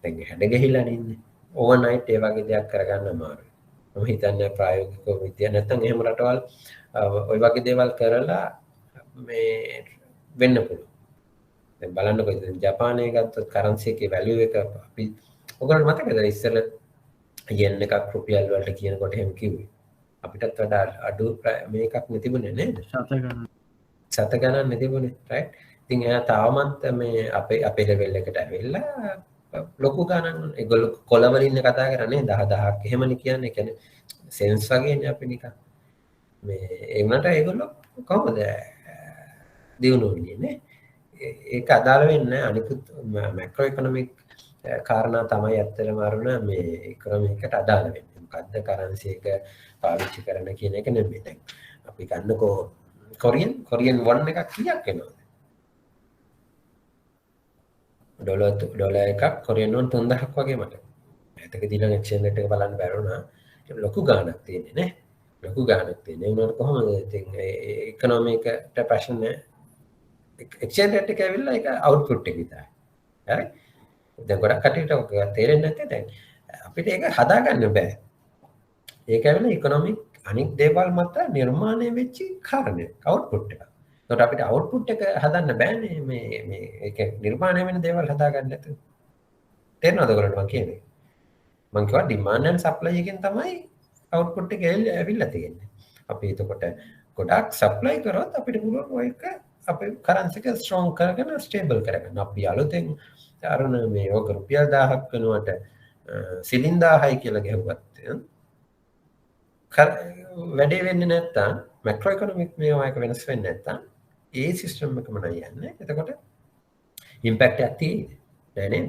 දැන් හැඩ ගහිලා ඉන්නේ. ඕවර්නයිට් ඒ වගේ දෙයක් කරගන්න අමාරුයි. මම හිතන්නේ ප්‍රායෝගිකව විද්‍යාව නැත්නම් එහෙම රටවල් ඔය වගේ දේවල් කරලා මේ වෙන්න පුළුවන්. දැන් බලන්නකො ඉතින් ජපානයේ ගත්තොත් කරන්සි එකේ වැලියු එක අපි ඔයගොල්ලන්ට මතකද ඉස්සෙල්ල yen එකක් රුපියල් වලට කියනකොට එහෙම කිව්වේ අපිටත් වඩා අඩු මේකක් නෙතිබුණේ නේද සත ගණන් නෙතිබුණේ රයිට් ඉතින් එයා තාමත් මේ අපේ ලෙවල් එකට ඇවිල්ලා ලොකු ගණන් ඒගොල්ලෝ කොළ වලින් කතා කරන්නේ 10000ක් එහෙමනේ කියන්නේ කියන්නේ සෙන්ස් වගේනේ අපි නිකන් මේ ඒ වුණාට ඒගොල්ලෝ කොහොමද දියුණු වෙන්නේ නේ ඒක අදාළ වෙන්නේ අනිකුත් මැක්‍රෝ ඉකොනොමික් කාරණා තමයි ඇත්තටම අරුණ මේ ඉකොනොමිකට අදාළ වෙන්නේ මොකද්ද කරන්සි එක පාවිච්චි කරන කියන එක නෙමෙයි දැන් අපි ගන්නකෝ කොරියන් වොන් එකක් කීයක් වෙනවද ඩොලර් එකක් කොරියන් වොන් 3000ක් වගේ මට ඒකක දින එක්ස්චේන්ජ් රේට් එක බලන්න බැරුණා ලොකු ගාණක් තියෙන්නේ නේ ලොකු ගාණක් තියෙන්නේ ඒ වුණාට කොහොමද ඉතින් ඉකොනොමිකට පැෂන් එක්ස්චේන්ජ් රේට් එක ඇවිල්ලා ඒක අවුට්පුට් එක විතරයි හරි දැන් ගොඩක් කට්ටියට ඔක තේරෙන්නේ නැත්තේ දැන් අපිට ඒක හදාගන්න බෑ ඒක ඇවිල්ලා ඉකොනොමික් අනික් දේවල් මත නිර්මාණය වෙච්ච කාරණයක් අවුට්පුට් එක. ඒකට අපිට අවුට්පුට් එක හදන්න බෑනේ මේ ඒක නිර්මාණය වෙන දේවල් හදාගන්න නැතුව. තේරෙනවද ඔයගොල්ලන්ට මම කියන්නේ? මම කිව්වා ඩිමාන්ඩ් ඇන්ඩ් සප්ලයි එකෙන් තමයි අවුට්පුට් එක ඇවිල්ලා තියෙන්නේ. අපි එතකොට ගොඩක් සප්ලයි කරොත් අපිට පුළුවන් ඔය එක අපේ කරන්සි එක ස්ට්‍රෝං කරගෙන ස්ටේබල් කරගන්න. අපි අලුතෙන් අරන මේ ඔක රුපියල් 1000ක් වෙනුවට සිලින් 1000යි කියලා ගෙවුවත් වැඩේ වෙන්නේ නැත්තම් මැක්‍රෝ ඉකොනොමික් මේවා එක වෙනස් වෙන්නේ නැත්තම් ඒ සිස්ටම් එකම නයි යන්නේ. එතකොට ඉම්පැක්ට් එකක් තියෙන්නේ නෑ නේද?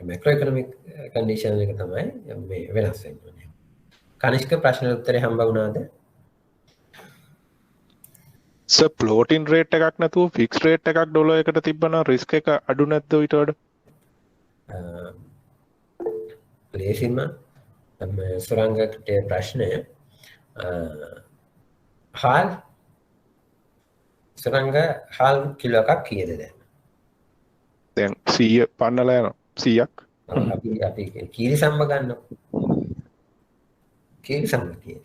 මැක්‍රෝ ඉකොනොමික් කන්ඩිෂන් එක තමයි මේ වෙනස් වෙන්නේ. කනිෂ්ක ප්‍රශ්න උත්තරේ හම්බ වුණාද? සර් ෆ්ලෝටින් රේට් එකක් නැතුව ෆික්ස් රේට් එකක් ඩොලර් එකට තිබ්බනම් රිස්ක් එක අඩු නැද්ද ඊට වඩා? ලේසින්ම සුරංගට ප්‍රශ්නය හාල් සුරංග හාල් කිලෝ එකක් කීයද දැන් 100 පන්නලා යනවා 100ක් අපි කීරි සම්බ ගන්නවා කීරි සම්බ කීයද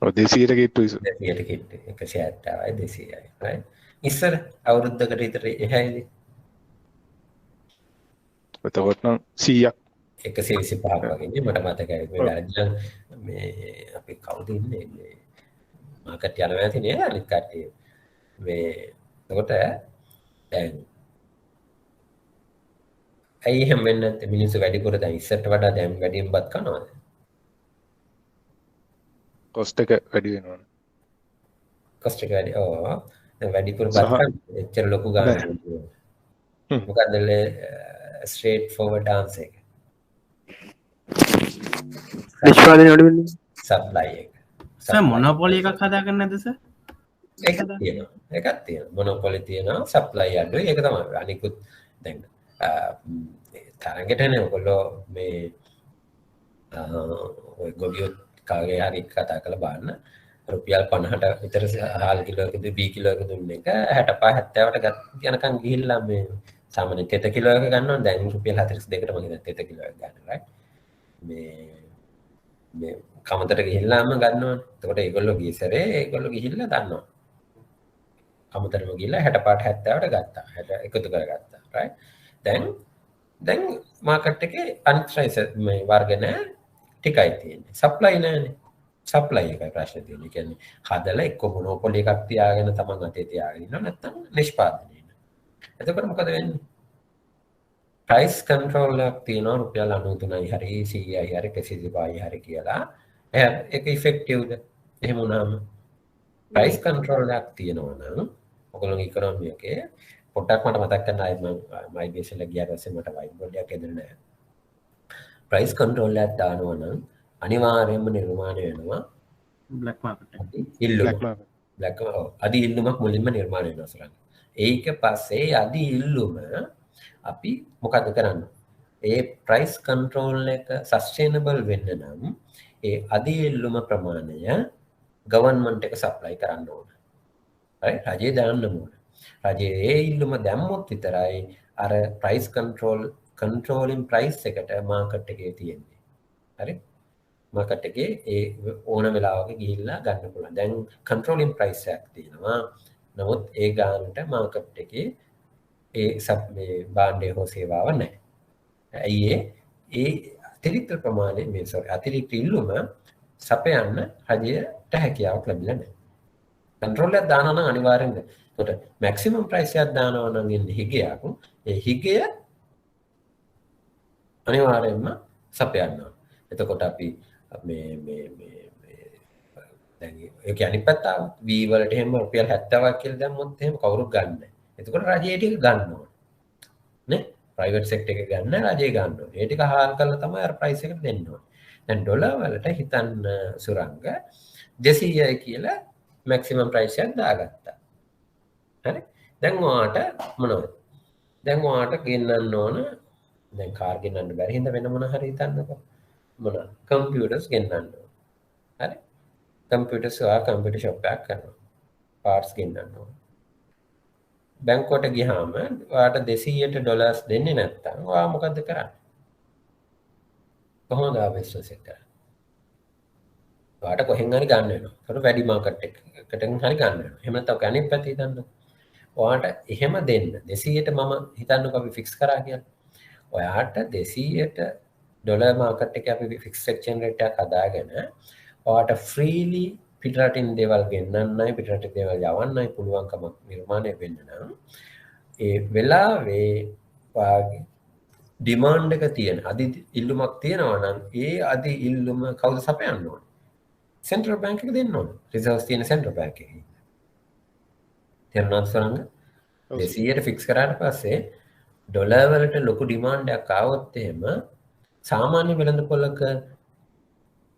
200ට කිට්ටු 200ට කිට්ටු 170යි 200යි right ඉස්සර අවුරුද්දකට විතර එහැයිද එතකොට නම් 100ක් 125ක් වගේ මට මතකයි මේ රාජ්‍යන් මේ අපි කවුද ඉන්නේ මේ මාකට් යනවා ඇති නේ අනිත් කට්ටිය මේ එතකොට දැන් ඇයි එහෙම වෙන්නේ නැත්තේ මිනිස්සු වැඩිපුර දැන් ඉස්සරට වඩා දැන් වැඩියෙන් බත් කනවද කොස්ට් එක වැඩි වෙනවනේ කොස්ට් එක වැඩි දැන් වැඩිපුර බත් කන එච්චර ලොකු ගානක් මොකද ස්ට්‍රේට් ෆෝවර්ඩ් ආන්සර් එක නිෂ්පාදනය අඩු වෙන්නේ සප්ලයි එක සර් මොනොපොලි එකක් හදාගන්න නැද්ද සර් එකක් තියෙනවා මොනොපොලි තියෙනවා සප්ලයි අඩුයි ඒක තමයි අනිකුත් දැන් තරගෙට නේ ඔයගොල්ලෝ මේ ඔය ගොවියෝ කාගේ හරි කතා කරලා බලන්න රුපියල් 50ට විතර හාල් කිලෝයකදී බී කිලෝයක දුන්න එක 65 70ට යනකම් ගිහිල්ලා මේ සාමාන්‍ය තෙත කිලෝයක ගන්නවා දැන් රුපියල් 42කට මම හිතන්නේ තෙත කිලෝයක් ගන්න right මේ කමතට ගිහිල්ලාම ගන්නවා. එතකොට ඒගොල්ලෝ ගිය සැරේ ඒගොල්ලෝ ගිහිල්ලා ගන්නවා. කමතරම ගිහිල්ලා 65 70ට ගත්තා. 60 එකතු කරගත්තා. right? දැන් මාකට් එකේ අනිත් ප්‍රයිස් මේ වර්ග නැහැ. ටිකයි තියෙන්නේ. සප්ලයි නැහැනේ. සප්ලයි එකයි ප්‍රශ්නේ තියෙන්නේ. කියන්නේ හදලා එක්ක මොනෝපොලි එකක් තියාගෙන තමන් අතේ තියාගෙන ඉන්නවා නැත්නම් නිෂ්පාදනය ඉන්නවා. එතකොට මොකද වෙන්නේ? ප්‍රයිස් කන්ට්‍රෝල් එකක් තියෙනවා රුපියල් 93යි හරි 100යි හරි 125යි හරි කියලා. ඒක ඉෆෙක්ටිව්ද? එහෙම වුණාම ප්‍රයිස් කන්ට්‍රෝල් එකක් තියෙනවා නම් ඔයගොල්ලෝගේ ඉකොනොමි එකේ පොඩ්ඩක් මට මතක් කරන්න ආයෙත් මම IBS එක ගියාට පස්සේ මට වයිට් බෝඩ් එකක් එදෙන්නේ නැහැ. ප්‍රයිස් කන්ට්‍රෝල් එකක් දානවා නම් අනිවාර්යයෙන්ම නිර්මාණය වෙනවා බ්ලැක් මාකට් බ්ලැක් අදි ඉල්ලුමක් මුලින්ම නිර්මාණය වෙනවා සරන්. ඒක පස්සේ අදි ඉල්ලුම අපි මොකද කරන්නේ? ඒ ප්‍රයිස් කන්ට්‍රෝල් එක සස්ටේනබල් වෙන්න නම් ඒ අදි ඉල්ලුම ප්‍රමාණය ගවර්න්මන්ට් එක සප්ලයි කරන්න ඕන. හරි? රජය දාන්න ඕන. රජයේ ඒ ඉල්ලුම දැම්මොත් විතරයි අර ප්‍රයිස් කන්ට්‍රෝලින් ප්‍රයිස් එකට මාකට් එකේ තියෙන්නේ. හරි? මාකට් එකේ ඒ ඕන වෙලාවක ගිහිල්ලා ගන්න පුළුවන්. දැන් කන්ට්‍රෝලින් ප්‍රයිස් එකක් තියෙනවා. නමුත් ඒ ගානට මාකට් එකේ ඒ සබ් මේ භාණ්ඩය හෝ සේවාව නැහැ. ඇයි ඒ අතිරික්ත ප්‍රමාණය මේ අතිරික්ත ඉල්ලුම සපයන්න රජයට හැකියාවක් ලැබිලා නැහැ. කන්ට්‍රෝල් එකක් දානවා නම් අනිවාර්යෙන්ද. ඒකට මැක්සිමම් ප්‍රයිස් එකක් දානවා නම් ඉන්නේ හිගයක්. ඒ හිගය අනිවාර්යෙන්ම සපයන්න ඕන. එතකොට අපි දැන් ඒක අනිත් පැත්ත V වලට එහෙම රුපියල් 70ක් කියලා දැම්මොත් එහෙම කවුරුත් ගන්න නැහැ. එතකොට රජයේ ටික ගන්න ඕන. නේ? ප්‍රයිවට් සෙක්ටර් එක ගන්න රජයේ ගන්න ඕන. ඒ ටික හාල් කරලා තමයි අර ප්‍රයිස් එකට දෙන්න ඕන. දැන් ඩොලර් වලට හිතන්න සුරංග 200යි කියලා මැක්සිමම් ප්‍රයිස් එකක් දාගත්තා. හරි? දැන් ඔයාට මොනවද? දැන් ඔයාට ගෙන්නන්න ඕන දැන් කාර් ගෙන්නන්න බැරි හින්දා වෙන මොන හරි හිතන්නකෝ. මොන කම්පියුටර්ස් ගෙන්නන්න ඕන. හරි? කම්පියුටර්ස් කම්පියුටර් ෂොප් එකක් කරනවා. පාර්ට්ස් ගෙන්නන්න ඕන. බැංකුවට ගියාම ඔයාට 200ට ඩොලර්ස් දෙන්නේ නැත්නම් ඔයා මොකද කරන්නේ? කොහොමද බිස්නස් එක කරන්නේ? ඔයාට කොහෙන් හරි ගන්න වෙනවා. ඒක වැඩි මාකට් එකකට හරි ගන්න වෙනවා. එහෙම නැත්නම් අනිත් පැත්තේ හිතන්න. ඔයාට එහෙම දෙන්න 200ට මම හිතන්නකෝ අපි ෆික්ස් කරා කියලා. ඔයාට 200ට ඩොලර් මාකට් එකේ අපි ෆික්ස් එක්ස්චේන්ජ් රේට් එකක් හදාගෙන ඔයාට ෆ්‍රීලි පිටරටින් දේවල් ගෙන්නන්නයි පිටරට දේවල් යවන්නයි පුළුවන්කමක් නිර්මාණය වෙන්න නම් ඒ වෙලාවේ ඔයාගේ ඩිමාන්ඩ් එක තියෙන අධි ඉල්ලුමක් තියෙනවා නම් ඒ අධි ඉල්ලුම කවුද සපයන්න ඕනේ? සෙන්ට්‍රල් බැංක් එක දෙන්න ඕනේ. රිසර්ව්ස් තියෙන සෙන්ට්‍රල් බැංක් එකේ. තේරුණාද සරංග? 200ට ෆික්ස් කරාට පස්සේ ඩොලර් වලට ලොකු ඩිමාන්ඩ් එකක් ආවොත් එහෙම සාමාන්‍ය වෙළඳපොළක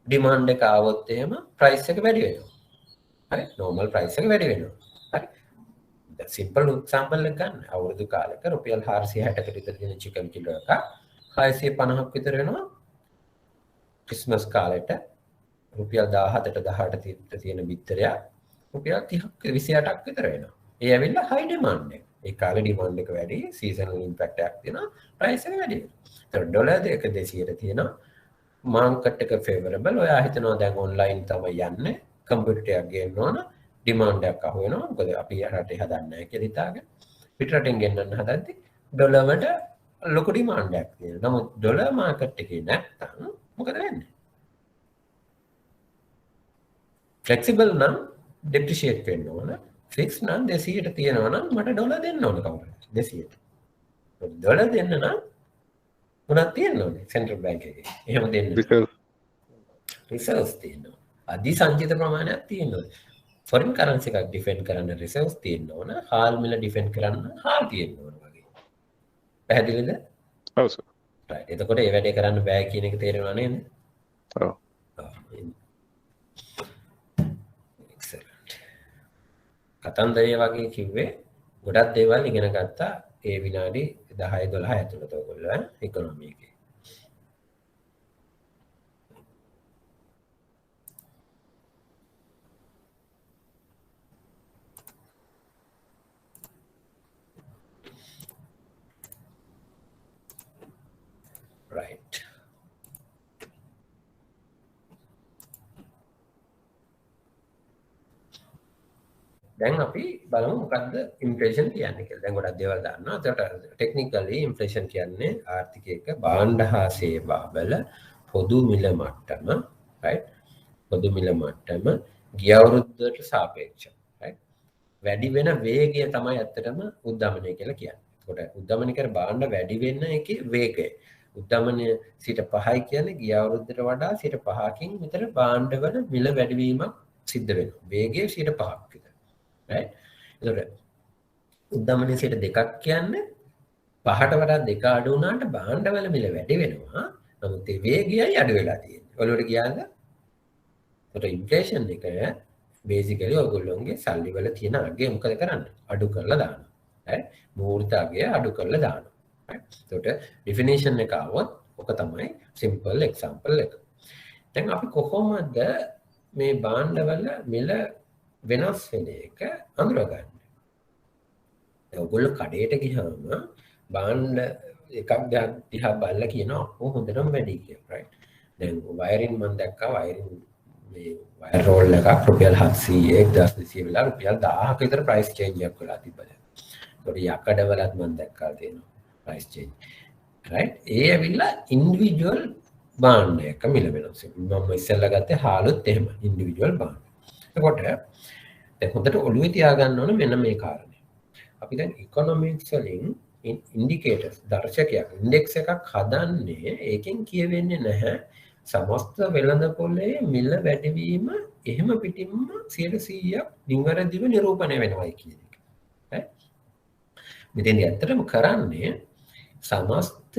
ඩිමාන්ඩ් එක ආවොත් එහෙම ප්‍රයිස් එක වැඩි වෙනවා. හරි? නෝමල් ප්‍රයිස් එක වැඩි වෙනවා. හරි? දැන් සිම්පල් එක්සැම්පල් එක ගන්න. අවුරුදු කාලෙක රුපියල් 460කට විතර දෙන චිකන් කිලෝ එක 650ක් විතර වෙනවා. ක්‍රිස්මස් කාලෙට රුපියල් 17ට 18ට තියෙන බිත්තරය රුපියල් 30ක් 28ක් විතර වෙනවා. ඒ ඇවිල්ලා හයි ඩිමාන්ඩ් එක. ඒ කාලේ ඩිමාන්ඩ් එක වැඩි, සීසනල් ඉම්පැක්ට් එකක් තියෙනවා, ප්‍රයිස් එක වැඩි වෙනවා. ඒතර ඩොලර් දෙක 200ට තියෙනවා. මාකට් එක ෆේවරබල්. ඔයා හිතනවා දැන් ඔන්ලයින් තමයි යන්නේ. කම්පියුටර් එකක් ගේන්න ඕන. ඩිමාන්ඩ් එකක් අහු වෙනවා. මොකද අපි රටේ හදන්නේ නැහැ කියලා හිතාගෙන පිටරටින් ගෙන්නන්න හදද්දි ඩොලර් වලට ලොකු ඩිමාන්ඩ් එකක් තියෙනවා. නමුත් ඩොලර් මාකට් එකේ නැත්තම් මොකද වෙන්නේ? ෆ්ලෙක්සිබල් නම් ඩෙප්‍රිෂিয়েට් වෙන්න ඕන. ෆික්ස් නම් 200ට තියෙනවා නම් මට ඩොලර් දෙන්න ඕන කවුරුත් 200ට. ඩොලර් දෙන්න නම් මොනවද තියෙන්න ඕනේ සෙන්ට්‍රල් බැංක් එකේ. එහෙම දෙන්න. රිසර්ව්ස් තියෙනවා. අධි සංචිත ප්‍රමාණයක් තියෙන්න ඕනේ. ෆොරින් කරන්සි එකක් ඩිෆෙන්ඩ් කරන්න රිසර්ව්ස් තියෙන්න ඕන. හාල් මිල ඩිෆෙන්ඩ් කරන්න හාල් තියෙන්න ඕන වගේ. පැහැදිලිද? ඔව් සර්. රයිට්. එතකොට මේ වැඩේ කරන්න බෑ කියන එක තේරෙනව නේද? ඔව්. කතන්දරය වගේ කිව්වේ ගොඩක් දේවල් ඉගෙන ගත්තා ඒ විනාඩි 10 12 ඇතුළත ඔයගොල්ලෝ ඉකොනොමි එකේ. right. දැන් අපි බලමු මොකක්ද ඉන්ෆ්ලේෂන් කියන්නේ කියලා. දැන් ගොඩක් දේවල් දන්නවා. ඒකට ටෙක්නිකලි ඉන්ෆ්ලේෂන් කියන්නේ ආර්ථිකයක භාණ්ඩ හා සේවා වල පොදු මිල මට්ටම, right? පොදු මිල මට්ටම ගිය අවුරුද්දට සාපේක්ෂව, right? වැඩි වෙන වේගය තමයි ඇත්තටම උද්ධමනය කියලා කියන්නේ. ඒකට උද්ධමනය කර භාණ්ඩ වැඩි වෙන්න එකේ වේගය. උද්ධමනය 5යි කියන්නේ ගිය අවුරුද්දට වඩා 5කින් විතර භාණ්ඩ වල මිල වැඩිවීමක් සිද්ධ වෙනවා. වේගය 5ක් විතර. right? ඒතකොට උද්ධමනයේ 2ක් කියන්නේ 5ට වඩා 2 අඩු වුණාට භාණ්ඩවල මිල වැඩි වෙනවා. නමුත් ඒ වේගයයි අඩු වෙලා තියෙන්නේ. ඔලුවට ගියාද? ඒතකොට ඉන්ෆ්ලේෂන් එක බේසිකලි ඔයගොල්ලෝගේ සල්ලි වල තියෙන අගය මොකද කරන්නේ? අඩු කරලා දානවා. right? මූර්ත අගය අඩු කරලා දානවා. right? ඒතකොට ඩෙෆිනිෂන් එක આવොත් ඔක තමයි සිම්පල් එක්සැම්පල් එක. දැන් අපි කොහොමද මේ භාණ්ඩවල මිල වෙනස් වෙන එක අඳුරගන්න. ඔයගොල්ලෝ කඩේට ගියාම භාණ්ඩ එකක් දිහා බලලා කියනවා ඔව් හොඳටම වැඩි කියලා. right? දැන් වයරින් මම දැක්කා වයරින් මේ වයර් රෝල් එකක් රුපියල් 700 1200 වෙලා රුපියල් 1000ක විතර ප්‍රයිස් චේන්ජ් එකක් වෙලා තිබ්බා. ඒකට යකඩවලත් මම දැක්කා තියෙනවා ප්‍රයිස් චේන්ජ්. රයිට්? ඒ ඇවිල්ලා ඉන්ඩිවිජුවල් බාන්ඩ් එක මිල වෙනස්. මම ඉස්සෙල්ලා ගත්තේ හාලුත් එහෙම ඉන්ඩිවිජුවල් බාන්ඩ්. එතකොට දැන් හොඳට ඔළුවේ තියාගන්න ඕන මෙන්න මේ කාරණේ. අපි දැන් ඉකොනොමික්ස් වලින් ඉන්ඩිකේටර්ස් දර්ශකයක් ඉන්ඩෙක්ස් එකක් හදන්නේ ඒකෙන් කියවෙන්නේ නැහැ සමස්ත වෙළඳපොලේ මිල වැඩිවීම එහෙම පිටින්ම 100%ක් නිවැරදිව නිරූපණය වෙනවයි කියන එක. right? මෙතෙන්දී ඇත්තටම කරන්නේ සමස්ත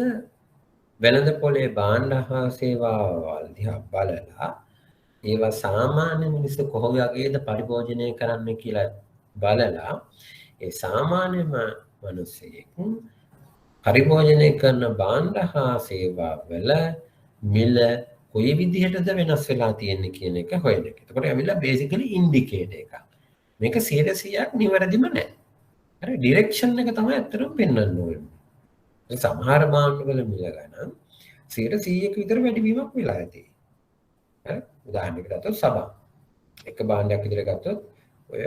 වෙළඳපොලේ භාණ්ඩ හා සේවාවල් දිහා බලලා ඒවා සාමාන්‍ය මිනිස්සු කොහොම වගේද පරිභෝජනය කරන්න කියලා බලලා ඒ සාමාන්‍ය මිනිස්සෙක් පරිභෝජනය කරන භාණ්ඩ හා සේවා වල මිල කොයි විදිහටද වෙනස් වෙලා තියෙන්නේ කියන එක හොයන එක. එතකොට ඇවිල්ලා බේසිකලි ඉන්ඩිකේටර් එකක්. මේක 100%ක් නිවැරදිම නැහැ. හරි ඩිරෙක්ෂන් එක තමයි අත්‍තරම පෙන්වන්න ඕනේ. සමහර භාණ්ඩ වල මිල ගණන් 100%ක විතර වැඩිවීමක් වෙලා ඇති. හරි උදාහරණයකට ගත්තොත් සබන්. එක භාණ්ඩයක් විතර ගත්තොත් ඔය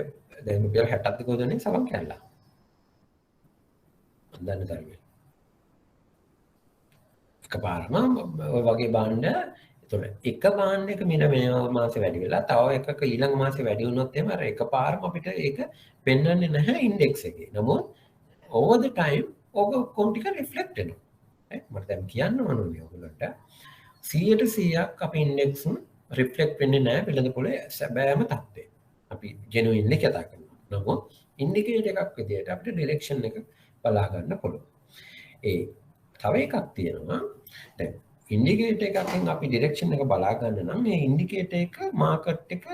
දැන් රුපියල් 60ක් ගොඩනේ සබන් කැල්ලා. දන්න තරමේ. එකපාරම ඔය වගේ භාණ්ඩ එතකොට එක භාණ්ඩයක මිල මේ මාසේ වැඩි වෙලා තව එකක ඊළඟ මාසේ වැඩි වුණොත් එහෙම අර එකපාරම අපිට ඒක පෙන්වන්නේ නැහැ ඉන්ඩෙක්ස් එකේ. නමුත් over the time ඕක කොම් ටික රිෆ්ලෙක්ට් වෙනවා. මට දැන් කියන්න ඕනේ ඔයගොල්ලන්ට 100%ක් අපේ ඉන්ඩෙක්ස් රිෆ්ලෙක්ට් වෙන්නේ නැහැ වෙළඳපොලේ සැබෑම තත්ත්වය. අපි ජෙනුයින්ලි කතා කරනවා. නමුත් ඉන්ඩිකේටර් එකක් විදියට අපිට ඩිරෙක්ෂන් එක බලා ගන්න පුළුවන්. ඒ තව එකක් තියෙනවා. දැන් ඉන්ඩිකේටර් එකකින් අපි ඩිරෙක්ෂන් එක බලා ගන්න නම් මේ ඉන්ඩිකේටර් එක මාකට් එක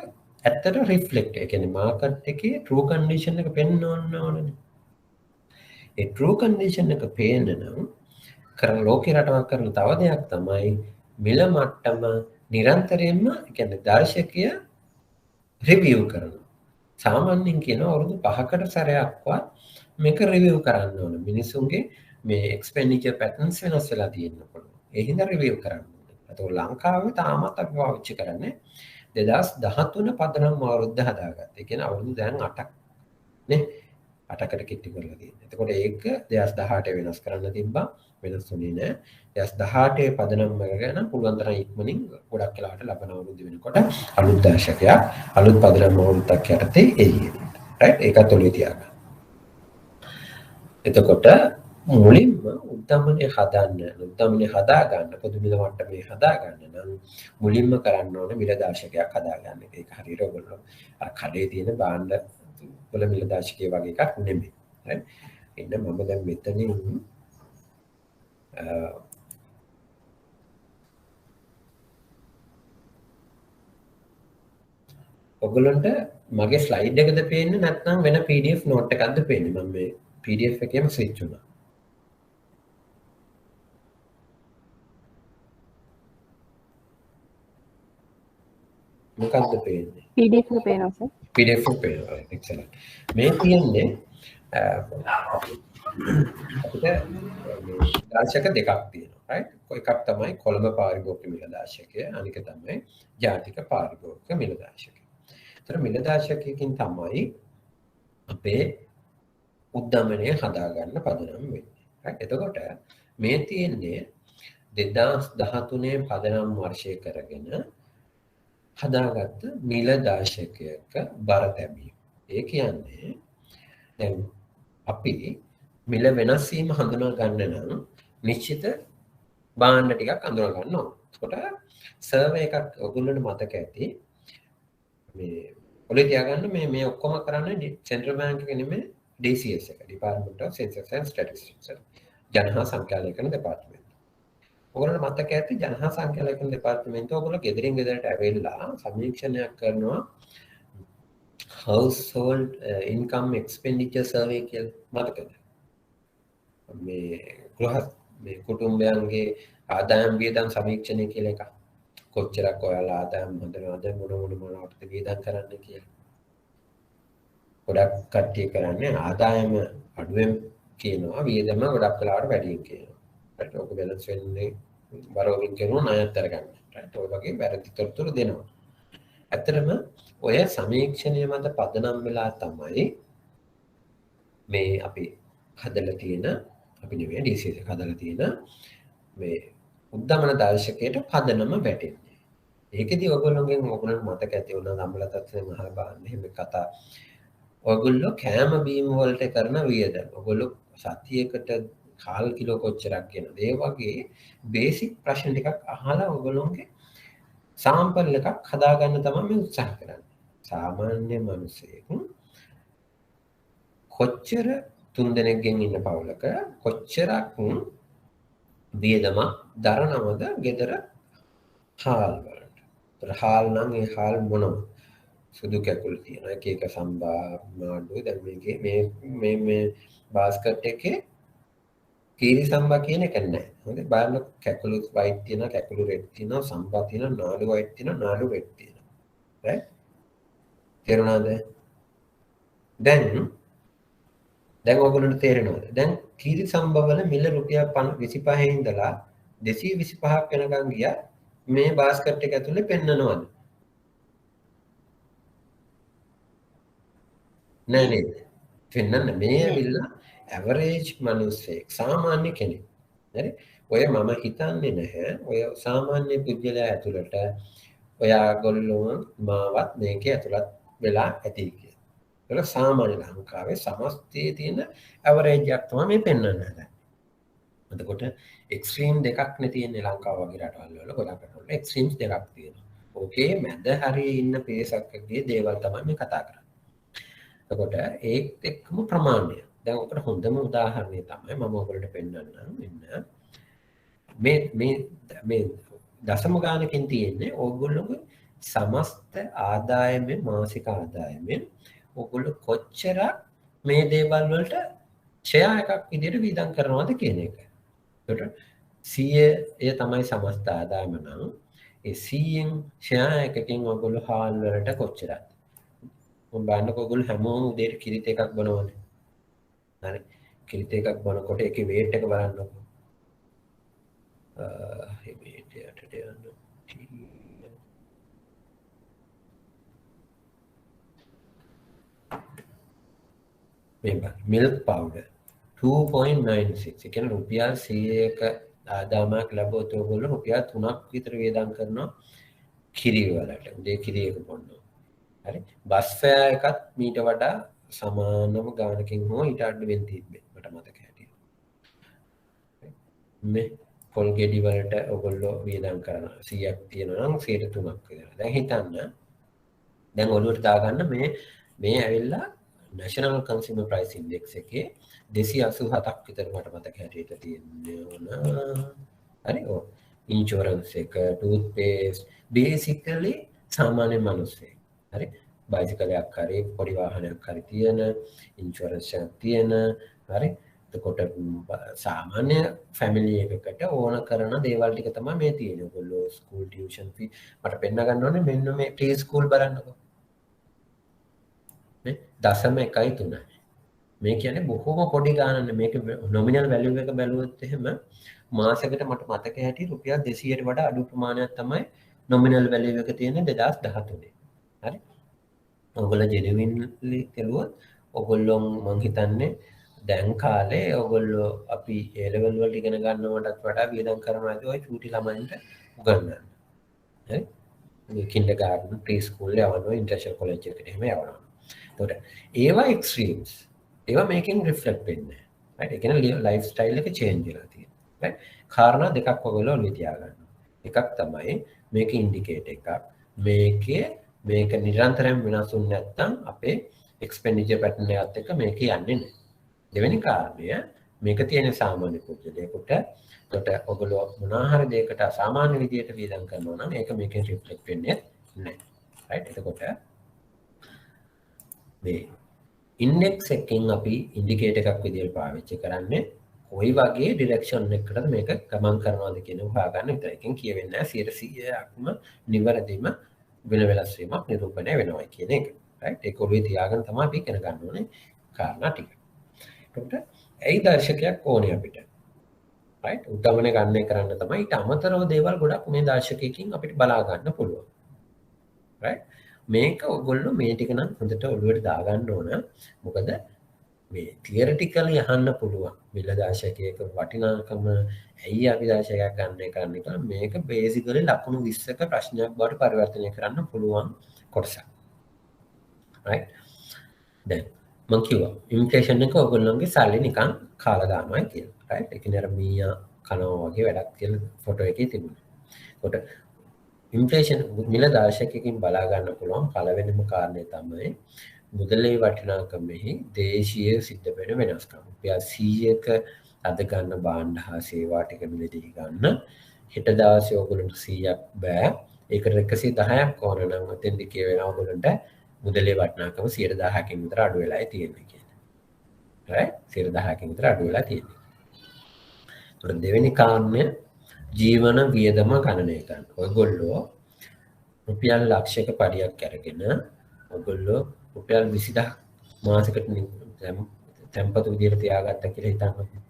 ඇත්තට රිෆ්ලෙක්ට්. ඒ කියන්නේ මාකට් එකේ ට්‍රූ කන්ඩිෂන් එක පෙන්වන්න ඕනනේ. ඒ ට්‍රූ කන්ඩිෂන් එක පේන්න නම් කරන ලෝකේ රටවල් කරන තව දෙයක් තමයි මිල මට්ටම නිරන්තරයෙන්ම කියන්නේ දර්ශකය රිවිව් කරනවා. සාමාන්‍යයෙන් කියන අවුරුදු 5කට සැරයක්වත් මේක රිවිව් කරන්න ඕන. මිනිසුන්ගේ මේ එක්ස්පෙන්ඩිචර් පැටර්න්ස් වෙනස් වෙලා තියෙන්න පුළුවන්. ඒ හින්දා රිවිව් කරන්න ඕනේ. ඒතකොට ලංකාවේ තාමත් අපි පාවිච්චි කරන්නේ 2013 පදනම් අවුරුද්ද හදාගත්තා. ඒ කියන්නේ අවුරුදු දැන් 8ක් නේ 8කට කිට්ටු කරලා තියෙනවා. එතකොට ඒක 2018 වෙනස් කරන්න තිබ්බා. වෙනස් වුණේ නැහැ. 2018 පදනම් එක ගැන පුළුවන් තරම් ඉක්මනින් ගොඩක් වෙලාවට ලබන අවුරුදු වෙනකොට අලුත් දර්ශකයක් අලුත් පදනම් අවුරුද්දක් යටතේ එයි. රයිට්? ඒකත් ඔළුවේ තියාගන්න. එතකොට මුලින්ම උද්දමනය හදා ගන්න පොදු මිල මට්ටමේ හදා ගන්න නම් මුලින්ම කරන්න ඕනේ මිල දාර්ශකයක් හදා ගන්න. ඒක හරියට ඔයගොල්ලෝ අර කඩේ තියෙන භාණ්ඩ වල මිල දාර්ශකය වගේ එකක් නෙමෙයි. හරි? එන්න මම දැන් මෙතනින් ඔයගොල්ලන්ට මගේ ස්ලයිඩ් එකද පේන්නේ නැත්නම් වෙන PDF නෝට් එකක්ද පේන්නේ? මම මේ PDF එකේම ස්විච් වුණා. මොකක්ද පේන්නේ? PDF එක පේනවා සර්. PDF එක පේනවා. excellent. මේ කියන්නේ අපිට දාර්ශක දෙකක් තියෙනවා. right? එකක් තමයි කොළඹ පාරිභෝගික මිල දාර්ශකය, අනික තමයි ජාතික පාරිභෝගික මිල දාර්ශකය. ඒතර මිල දාර්ශකයකින් තමයි අපේ උද්දමනය හදාගන්න පදනම් වෙන්නේ. right? එතකොට මේ තියෙන්නේ 2013 පදනම් වර්ෂය කරගෙන හදාගත්ත මිල දාර්ශකයක බර තැබීම. ඒ කියන්නේ දැන් අපි මිල වෙනස් වීම හඳුනා ගන්න නම් නිශ්චිත භාණ්ඩ ටිකක් හඳුනා ගන්න ඕන. ඒකට සර්වේ එකක් ඔයගොල්ලන්ට මතක ඇති. මේ ඔලේ තියාගන්න මේ ඔක්කොම කරන්නේ සෙන්ට්‍රල් බැංක් එක නෙමෙයි DCS එක. Department of Census and Statistics. ජනහා සංඛ්‍යාලේඛන දෙපාර්තමේන්තුව. ඔයගොල්ලන්ට මතක ඇති ජනහා සංඛ්‍යාලේඛන දෙපාර්තමේන්තුව ඔයගොල්ලෝ ගෙදරින් ගෙදරට ඇවිල්ලා සමීක්ෂණයක් කරනවා household income expenditure survey කියලා මතකද? මේ කුටුම්බයන්ගේ ආදායම් වියදම් සමීක්ෂණය කියලා එකක්. කොච්චරක් ඔයාලා ආදායම් හදනවද මොනවටද වියදම් කරන්න කියලා. ගොඩක් කට්ටිය කරන්නේ ආදායම අඩුවෙන් කියනවා වියදම ගොඩක් වෙලාවට වැඩියෙන් කියනවා. right? ඔක බැලන්ස් වෙන්නේ බරෝවින් කරනවා ණයත් අරගන්න. right? ඔය වගේ වැරදි තොරතුරු දෙනවා. ඇත්තටම ඔය සමීක්ෂණය මත පදනම් වෙලා තමයි මේ අපි හදලා තියෙන අපි නෙවෙයි DCS එක හදලා තියෙන මේ උද්දමන දර්ශකයට පදනම වැටෙන්නේ. ඒකෙදි ඔයගොල්ලෝගෙන් මතක ඇති වුණා සම්බලතත්වයෙන් අහලා බලන්න එහෙම කතා. ඔයගොල්ලෝ කෑම බීම වලට කරන වියදම. ඔයගොල්ලෝ සතියකට කාල් කිලෝ කොච්චරක් කියනද? ඒ වගේ බේසික් ප්‍රශ්න ටිකක් අහලා ඔයගොල්ලෝගේ සාම්පල් එකක් හදාගන්න තමයි මේ උත්සාහ කරන්නේ. සාමාන්‍ය මිනිසෙක් කොච්චර 3 දෙනෙක්ගෙන් ඉන්න පවුලක කොච්චරක් වියදමක් දරනවද ගෙදර හාල් වලට. හාල් නම් ඒ හාල් මොනවද? සුදු කැකුළු තියෙන එක සම්බා මාඩු දැන් මේකේ මේ බාස්කට් එකේ කීරි සම්බා කියන එක නැහැ. හොඳයි බලන්න කැකුළු වයිට් තියෙනවා, කැකුළු රෙඩ් තියෙනවා, සම්බා තියෙනවා, නාඩු වයිට් තියෙනවා, නාඩු රෙඩ් තියෙනවා. රයිට්? තේරුණාද? දැන් ඔයගොල්ලන්ට තේරෙනවද? දැන් කීරි සම්බා වල මිල රුපියල් 25 ඉඳලා 225ක් වෙනකන් ගියා. මේ බාස්කට් එක ඇතුලේ පෙන්නනවද? නෑ නේද? පෙන්නන්න මේ ඇවිල්ලා ඇවරේජ් මිනිස්සෙක් සාමාන්‍ය කෙනෙක්. හරි? ඔය මම හිතන්නේ නැහැ. ඔය සාමාන්‍ය පුද්ගලයා ඇතුළට ඔයාගොල්ලෝ මාවත් මේකේ ඇතුළත් වෙලා ඇති කියලා. ඒක සාමාන්‍ය ලංකාවේ සමස්තයේ තියෙන ඇවරේජ් එකක් තමයි මේ පෙන්වන්න හදන්නේ. එතකොට එක්ස්ට්‍රීම් දෙකක් නේ තියෙන්නේ ලංකාව වගේ රටවල් වල ගොඩක් රටවල එක්ස්ට්‍රීම්ස් දෙකක් තියෙනවා. ඕකේ මැද හරිය ඉන්න පේසක්කගේ දේවල් තමයි මේ කතා කරන්නේ. එතකොට ඒත් එක්කම ප්‍රමාණය. දැන් ඔකට හොඳම උදාහරණය තමයි මම ඔයගොල්ලන්ට පෙන්නන්නම් මෙන්න මේ දශම ගානකින් තියෙන්නේ ඕගොල්ලෝගේ සමස්ත ආදායමෙන් මාසික ආදායමෙන් ඕගොල්ලෝ කොච්චරක් මේ දේවල් වලට ෂෙයා එකක් විදිහට වියදම් කරනවද කියන එක. එතකොට 100 තමයි සමස්ත ආදායම නම් ඒ 100න් ෂෙයා එකකින් ඔයගොල්ලෝ හාල් වලට කොච්චරද? මම බලන්නකෝ ඔයගොල්ලෝ හැමෝම උදේට කිරිත එකක් බොනවනේ. හරි. කිරිත එකක් බොනකොට ඒකේ weight එක බලන්නකෝ. milk powder 2.96 ඒ කියන්නේ රුපියල් 100ක ආදායමක් ලැබුවොත් ඔයගොල්ලෝ රුපියල් 3ක් විතර වියදම් කරනවා කිරි වලට. උදේ කිරි එක බොනවා. හරි. බස් ෆෙයා එකත් මීට වඩා සමානම ගානකින් හෝ ඊට අඩු වෙන්න තිබ්බේ මට මතක හැටියට. මේ පොල් ගෙඩි වලට ඔයගොල්ලෝ වියදම් කරනවා 100ක් තියෙනවා නම් 103ක් විතර. දැන් හිතන්න දැන් ඔළුවට දාගන්න මේ ඇවිල්ලා National Consumer Price Index එකේ 287ක් විතර මට මතක හැටියට තියෙනවා. හරි. ඔව්. ඉන්ෂුරන්ස් එක, ටූත්පේස්ට් basically සාමාන්‍ය මිනිස්සෙක්. හරි. බයිසිකලයක් හරි පොඩි වාහනයක් හරි තියෙන ඉන්ෂුරන්ස් එකක් තියෙන හරි එතකොට සාමාන්‍ය ෆැමිලි එකකට ඕන කරන දේවල් ටික තමයි මේ තියෙන්නේ. ඔයගොල්ලෝ ස්කූල් ටියුෂන් ෆී මට පෙන්න ගන්න ඕනේ මෙන්න මේ ප්‍රී ස්කූල් බලන්නකෝ. නේ 0.13. මේ කියන්නේ බොහොම පොඩි ගානක්. මේක නොමිනල් වැලියු එක බැලුවොත් එහෙම මාසෙකට මට මතක හැටි රුපියල් 200ට වඩා අඩු ප්‍රමාණයක් තමයි නොමිනල් වැලියු එක තියෙන්නේ 2013. හරි. ඔයගොල්ලෝ ජෙනුවින්ලි කෙරුවොත් ඔයගොල්ලෝ මං හිතන්නේ දැන් කාලේ ඔයගොල්ලෝ අපි A level වලට ඉගෙන ගන්නවටත් වඩා වියදම් කරනවා ඇති ඔය චූටි ළමයින්ට උගන්වන්න. හරි? මේ කින්ඩර්ගාර්ටන්, ප්‍රී ස්කූල් යවනවා, ඉන්ටර්නැෂනල් කොලෙජ් එකට එහෙම යවනවා. එතකොට ඒවා එක්ස්ට්‍රීම්ස්. ඒවා මේකෙන් රිෆ්ලෙක්ට් වෙන්නේ. රයිට්? ඒ කියන්නේ ලයිෆ් ස්ටයිල් එක චේන්ජ් වෙලා තියෙනවා. රයිට්? කාරණා දෙකක් ඔයගොල්ලෝ ඔළුවේ තියාගන්න. එකක් තමයි මේක ඉන්ඩිකේටර් එකක්. මේක නිරන්තරයෙන් වෙනස් වුනේ නැත්නම් අපේ එක්ස්පෙන්ඩිචර් පැටර්න් එකත් එක්ක මේක යන්නේ නැහැ. දෙවෙනි කාරණය මේක තියෙන සාමාන්‍ය පුද්ගලයෙකුට එතකොට ඔයගොල්ලෝ මොනවා හරි දෙයකට අසාමාන්‍ය විදියට වියදම් කරනවා නම් ඒක මේකෙන් රිෆ්ලෙක්ට් වෙන්නේ නැහැ. රයිට්? එතකොට මේ ඉන්ඩෙක්ස් එකකින් අපි ඉන්ඩිකේටර් එකක් විදියට පාවිච්චි කරන්නේ කොයි වගේ ඩිරෙක්ෂන් එකකටද මේක ගමන් කරනවද කියන එක හොයාගන්න විතරයි. එකෙන් කියවෙන්නේ නැහැ 100%ක්ම නිවැරදිම වෙන වෙනස් වීමක් නිරූපණය වෙනවා කියන එක. රයිට්? ඒක ඔළුවේ තියාගෙන තමයි අපි ඉගෙන ගන්න ඕනේ කාරණා ටික. එතකොට ඇයි දර්ශකයක් ඕනේ අපිට? රයිට්? උද්දමනය ගන්න කරන්න තමයි ඊට අමතරව දේවල් ගොඩක් මේ දර්ශකයකින් අපිට බලා ගන්න පුළුවන්. රයිට්? මේක ඔයගොල්ලෝ මේ ටික නම් හොඳට ඔළුවට දාගන්න ඕන. මොකද මේ තියරිටිකලි අහන්න පුළුවන් මිල දාශකයක වටිනාකම ඇයි අපි දාශකයක් ගන්න කරන්න කියලා මේක බේසිකලි ලකුණු 20ක ප්‍රශ්නයක් බවට පරිවර්තනය කරන්න පුළුවන් කොටසක්. right දැන් මම කිව්වා ඉන්ෆ්ලේෂන් එක ඔයගොල්ලෝගේ සල්ලි නිකන් කාලා දානවා කියලා. right ඒ කියන්නේ අර මීයා කනවා වගේ වැඩක් කියලා ෆොටෝ එකේ තිබුණා. ඒකට ඉන්ෆ්ලේෂන් මිල දාශකයකින් බලා ගන්න පුළුවන් පළවෙනිම කාරණේ තමයි මුදලේ වටිනාකමෙහි දේශීය සිද්ධ වෙන වෙනස්කම්. රුපියල් 100ක අද ගන්න භාණ්ඩ හා සේවා ටික මිලදී ගන්න හෙට දවසේ ඔයගොල්ලන්ට 100ක් බෑ. ඒකට 110ක් ඕන නම් ඔතෙන්දි කියවෙනවා ඔයගොල්ලන්ට මුදලේ වටිනාකම 100,000කින් විතර අඩු වෙලා තියෙන්නේ කියලා. right 100,000කින් විතර අඩු වෙලා තියෙන්නේ. ඒතර දෙවෙනි කාරණය ජීවන වියදම ගණනය කරන්න. ඔයගොල්ලෝ රුපියල් ලක්ෂයක පඩියක් අරගෙන ඔයගොල්ලෝ රුපියල් 20000 මාසෙකට තැන්පතු විදියට තියාගත්තා කියලා හිතන්න.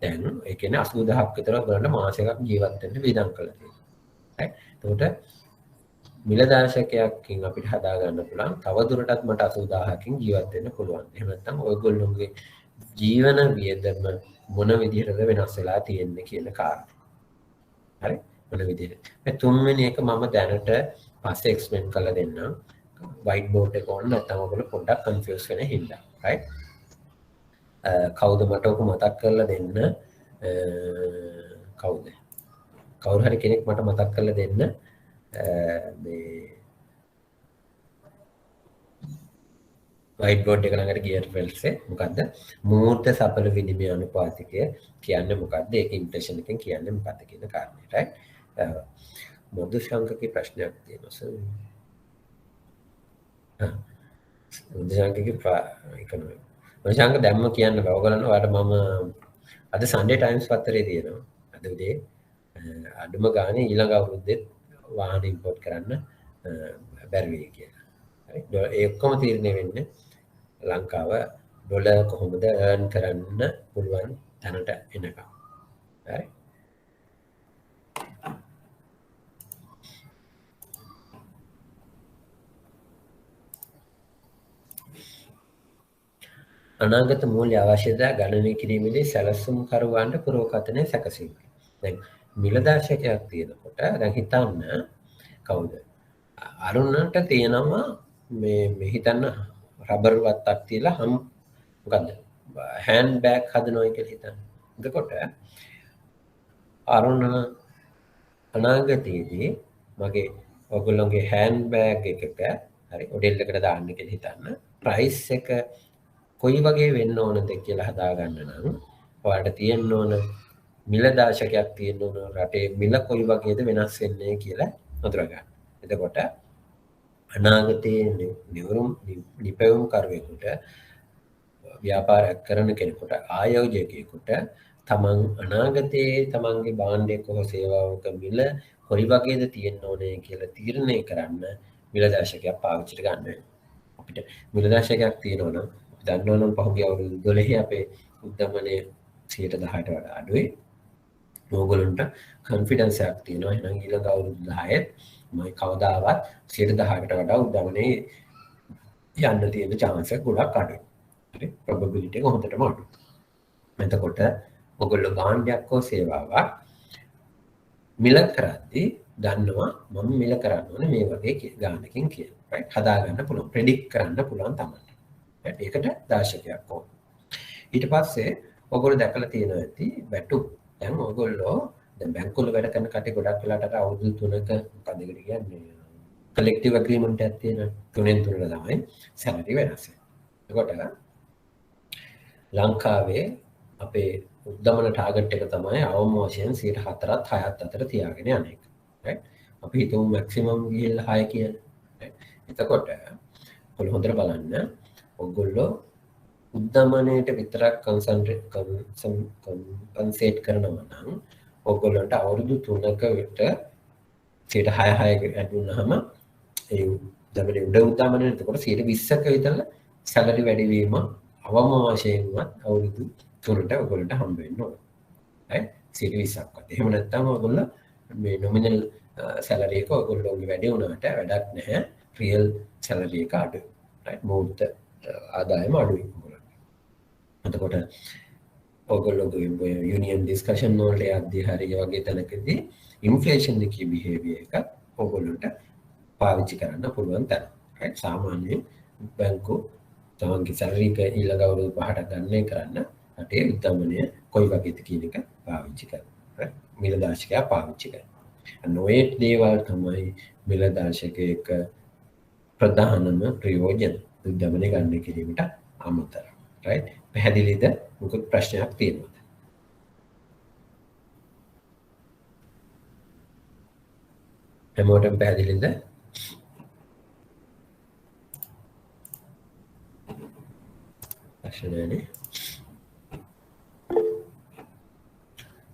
දැන් ඒ කියන්නේ 80000ක් විතර ඔයගොල්ලන්ට මාසෙකක් ජීවත් වෙන්න වියදම් කළා තියෙනවා. right එතකොට මිල දාශකයකින් අපිට හදා ගන්න පුළුවන් තව දුරටත් මට 80000කින් ජීවත් වෙන්න පුළුවන්. එහෙම නැත්නම් ඔයගොල්ලෝගේ ජීවන වියදම මොන විදිහටද වෙනස් වෙලා තියෙන්නේ කියන කාරණේ. හරි මොන විදිහට. මේ තුන්වෙනි එක මම දැනට පස්සේ එක්ස්ප්ලেইন කරලා දෙන්නම්. white board එක ඕන නැත්නම් ඔයගොල්ලෝ පොඩ්ඩක් කන්ෆියුස් වෙන හින්දා. right කවුද මට ඔක මතක් කරලා දෙන්න කවුද? කවුරු හරි කෙනෙක් මට මතක් කරලා දෙන්න මේ white board එක ළඟට ගියට පස්සේ මොකද්ද මූර්ත සඵල විනිමය අනුපාතිකය කියන්නේ මොකද්ද? ඒක ඉන්ෆ්ලේෂන් එකෙන් කියන්නේ මොකද්ද කියන කාරණේ. right මොදු සංඛ්‍යික ප්‍රශ්නයක් තියෙනවා සර්. මොදු සංඛ්‍යික ඉකනොමික් මචංග දැම්ම කියන්න බෑ. ඔයගොල්ලෝ ඔයාලට මම අද සන්ඩේ ටයිම්ස් පත්තරේ තියෙනවා. අද උදේ අඩුම ගානේ ඊළඟ අවුරුද්දේ වාහන ඉම්පෝට් කරන්න බැරි වෙයි කියලා. හරි. ඒ ඔක්කොම තීරණය වෙන්නේ ලංකාව ඩොලර් කොහොමද earn කරන්න පුළුවන් තැනට එනකම්. හරි. අනාගත මූල්‍ය අවශ්‍යතා ගණනය කිරීමේදී සැලසුම් කරුවන්ට පුරවකථනය සැකසීම. දැන් මිල දාශකයක් තියෙනකොට දැන් හිතන්න කවුද? අරුණට තියෙනවා මේ හිතන්න රබර් වත්තක් තියලා මොකද්ද? හෑන්ඩ් බෑග් හදනවා කියලා හිතන්න. එතකොට අරුණ අනාගතයේදී මගේ ඔයගොල්ලෝගේ හෑන්ඩ් බෑග් එකක හරි ඔඩෙල් එකට දාන්න කියලා හිතන්න. ප්‍රයිස් එක කොයි වගේ වෙන්න ඕනද කියලා හදා ගන්න නම් ඔයාලට තියෙන්න ඕන මිල දාශකයක් තියෙන්න ඕන රටේ මිල කොයි වගේද වෙනස් වෙන්නේ කියලා හඳුනා ගන්න. එතකොට අනාගතයේ නිපැවුම් කරුවෙකුට ව්‍යාපාරයක් කරන කෙනෙකුට ආයෝජකයෙකුට තමන් අනාගතයේ තමන්ගේ භාණ්ඩයක හෝ සේවාවක මිල කොයි වගේද තියෙන්න ඕනේ කියලා තීරණය කරන්න මිල දාශකයක් පාවිච්චි ගන්න වෙනවා. අපිට මිල දාශකයක් තියෙනවා නම් දන්නවනම් පහුගිය අවුරුදු 12 අපේ උද්දමනයේ 10%ට වඩා අඩුයි. ඕගොල්ලන්ට කොන්ෆිඩන්ස් එකක් තියෙනවා. එහෙනම් ඊළඟ අවුරුදු 10 මම කවදාවත් 10%කට වඩා උද්දමනයේ යන්න තියෙන chance එක ගොඩක් අඩුයි. හරි probability එක හොඳටම අඩුයි. එතකොට ඔයගොල්ලෝ භාණ්ඩයක් හෝ සේවාවක් මිල කරද්දී දන්නවා මම මිල කරන්න ඕනේ මේ වගේ ගානකින් කියලා. right හදා ගන්න පුළුවන් predict කරන්න පුළුවන් තමයි. ඒකට දාශකයක් ඕන. ඊට පස්සේ ඔයගොල්ලෝ දැකලා තියෙනවා ඇති වැටුප්. දැන් ඔයගොල්ලෝ දැන් බැංකුවල වැඩ කරන කටේ ගොඩක් වෙලාට අවුරුදු 3ක මොකද ඒකට කියන්නේ කලෙක්ටිව් ඇග්‍රීමන්ට් එකක් තියෙනවා. 3න් 3ට තමයි සැලරි වෙනස් වෙන්නේ. එතකොට ලංකාවේ අපේ උද්දමන ටාගට් එක තමයි අවම වශයෙන් 4ත් 6ත් අතර තියාගෙන යන එක. right අපි හිතමු මැක්සිමම් ගිහිල්ලා 6 කියලා. right එතකොට ඔයගොල්ලෝ හොඳට බලන්න ඔයගොල්ලෝ උද්දමනයට විතරක් කම්පන්සේට් කරනවා නම් ඔයගොල්ලන්ට අවුරුදු 3ක විතර 6% ඇඩ් වුණාම ඒ උද්දමනයේ උද්දමනයේ එතකොට 20ක විතර සැලරි වැඩි වීම අවම වශයෙන්වත් අවුරුදු 3ට ඔයගොල්ලන්ට හම්බ වෙන්න ඕන. right 20ක්වත්. එහෙම නැත්නම් ඔයගොල්ලෝ මේ නොමිනල් සැලරි එක ඔයගොල්ලෝගේ වැඩි වුණාට වැඩක් නැහැ. රියල් සැලරි එක අඩුයි. right මූර්ත ආදායම අඩුයි. එතකොට ඔයගොල්ලෝගේ යුනියන් ඩිස්කෂන් වලට යද්දී හරි වගේ තැනකදී ඉන්ෆ්ලේෂන් එකේ බිහේවියර් එක ඔයගොල්ලන්ට පාවිච්චි කරන්න පුළුවන් තැන. right සාමාන්‍යයෙන් බැංකු තමන්ගේ සැලරි එක ඊළඟ අවුරුදු 5ට ගණනය කරන්න රටේ උද්දමනය කොයි වගේද කියන එක පාවිච්චි කරනවා. right මිලදාශකයා පාවිච්චි කරනවා. නොයේ දේවල් තමයි මිලදාශකයක ප්‍රධානම ප්‍රයෝජන උද්දමනය ගන්න කිරීමට අමතරව. right පැහැදිලිද? මොකද ප්‍රශ්නයක් තියෙනවද? හැමෝටම පැහැදිලිද? ප්‍රශ්න නැහැ.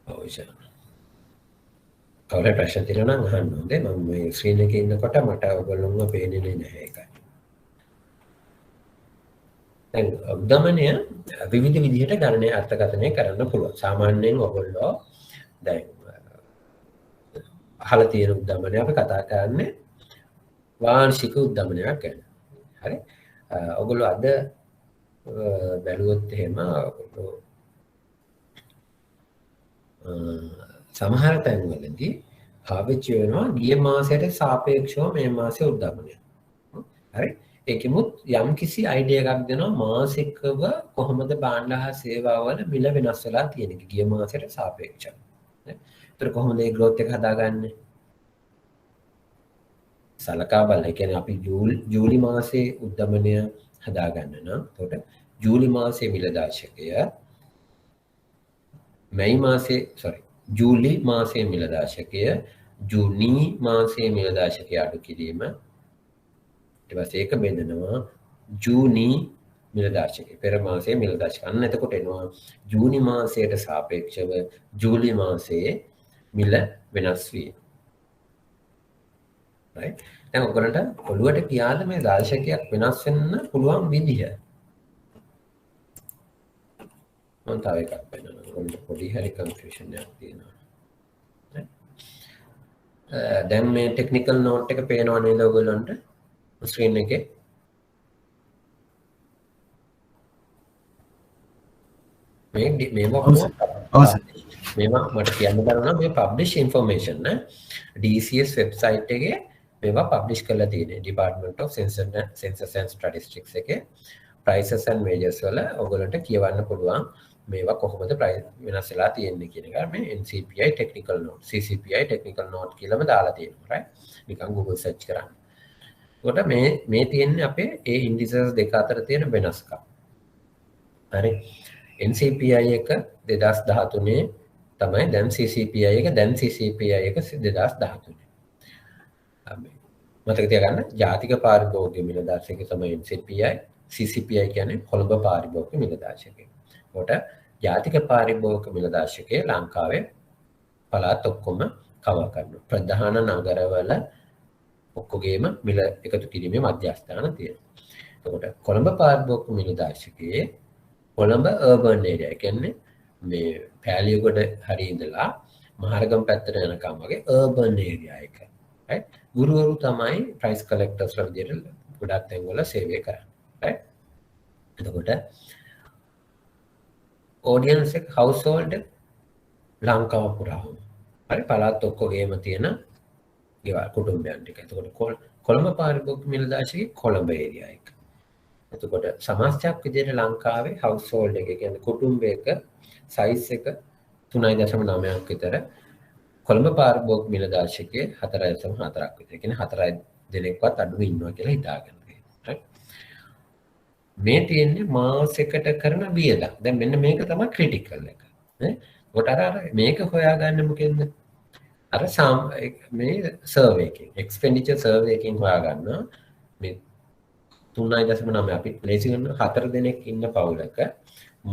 ඔව් කවුරු ප්‍රශ්න තියෙනවා නම් අහන්න ඕනේ. මම මේ ස්ක්‍රීන් එකේ ඉන්නකොට මට ඔයගොල්ලෝව පේන්නේ නැහැ ඒකයි. දැන් උද්දමනය විවිධ විදිහට ගණනය අර්ථකථනය කරන්න පුළුවන්. සාමාන්‍යයෙන් ඔයගොල්ලෝ දැන් අහලා තියෙන උද්දමනය අපි කතා කරන්නේ වාර්ෂික උද්දමනයක් ගැන. හරි. ඔයගොල්ලෝ අද බැලුවොත් එහෙම සමහර තැන්වලදී පාවිච්චි වෙනවා ගිය මාසයට සාපේක්ෂව මේ මාසේ උද්දමනය. හරි. ඒකෙමුත් යම් කිසි අයිඩියා එකක් දෙනවා මාසිකව කොහොමද භාණ්ඩ හා සේවා වල මිල වෙනස් වෙලා තියෙන්නේ ගිය මාසයට සාපේක්ෂව. ඒතර කොහොමද ඒ growth එක හදාගන්නේ? සලකා බලලා ඒ කියන්නේ අපි ජූලි මාසේ උද්දමනය හදාගන්න නම් එතකොට ජූලි මාසේ මිල දාශකය ජූලි මාසේ මිල දාශකය ජූනි මාසේ මිල දාශකය අඩු කිරීම ඊට පස්සේ ඒක බෙදනවා ජූනි මිල දාශකය පෙර මාසේ මිල දාශකය. අන්න එතකොට එනවා ජූනි මාසයට සාපේක්ෂව ජූලි මාසේ මිල වෙනස් වීම. right දැන් ඔයගොල්ලන්ට ඔළුවට කියාද මේ දාශකයක් වෙනස් වෙන්න පුළුවන් විදිහ? මම තව එකක් පෙන්නනවා. ඔයගොල්ලන්ට පොඩි හරි කන්ෆියුෂන් එකක් තියෙනවා. දැන් මේ ටෙක්නිකල් නෝට් එක පේනව නේද ඔයගොල්ලන්ට ස්ක්‍රීන් එකේ? මේවා මට කියන්න බැරුණා මේ පබ්ලිෂ් ඉන්ෆර්මේෂන් නේ DCS වෙබ්සයිට් එකේ මේවා පබ්ලිෂ් කරලා තියෙන්නේ Department of Census and Statistics එකේ prices and wages වල ඔයගොල්ලන්ට කියවන්න පුළුවන් මේවා කොහොමද වෙනස් වෙලා තියෙන්නේ කියන එක. මේ NCPI technical note CCPI technical note කියලාම දාලා තියෙනවා right නිකන් Google search කරන්න. එතකොට මේ තියෙන්නේ අපේ ඒ indices දෙක අතර තියෙන වෙනස්කම්. හරි NCPI එක 2013 තමයි දැන් CCPI එක CCPI එක 2013. මතක තියාගන්න ජාතික පාරිභෝගික මිල දාශකය තමයි NCPI CCPI කියන්නේ කොළඹ පාරිභෝගික මිල දාශකය. කොට ජාතික පාරිභෝගික මිල දාශකය ලංකාවේ පළාත් ඔක්කොම කවර් කරනවා. ප්‍රධාන නගරවල ඔක්කොගේම මිල එකතු කිරීමේ මධ්‍යස්ථාන තියෙනවා. එතකොට කොළඹ පාරිභෝගික මිල දාශකයේ කොළඹ urban area කියන්නේ මේ පෑලියගොඩ හරිය ඉඳලා මහරගම පැත්තට යනකම් වගේ urban area එක. right ගුරුවරු තමයි price collectors ලා විදියට ගොඩක් තැන්වල සේවය කරන්නේ. right එතකොට audience එක household ලංකාව පුරාම හරි පළාත් ඔක්කොගේම තියෙන ගෙවල් කුටුම්බයන් ටික. එතකොට කොළඹ පාරිභෝගික මිල දාශකයේ කොළඹ area එක. එතකොට සමාජයක් විදිහට ලංකාවේ household එක කියන්නේ කුටුම්බයක size එක 3.9ක් විතර කොළඹ පාරිභෝගික මිල දාශකයේ 4.4ක් විතර. කියන්නේ 4 දෙනෙක්වත් අඩු ඉන්නවා කියලා හිතාගන්න. right මේ තියෙන්නේ මාසෙකට කරන වියදම්. දැන් මෙන්න මේක තමයි ක්‍රිටිකල් එක. නේ? කොට අර මේක හොයාගන්න මොකෙන්ද? අර මේ සර්වේ එකෙන් expenditure survey එකෙන් හොයාගන්නවා මේ 3.9 අපි ලේසි කරන 4 දෙනෙක් ඉන්න පවුලක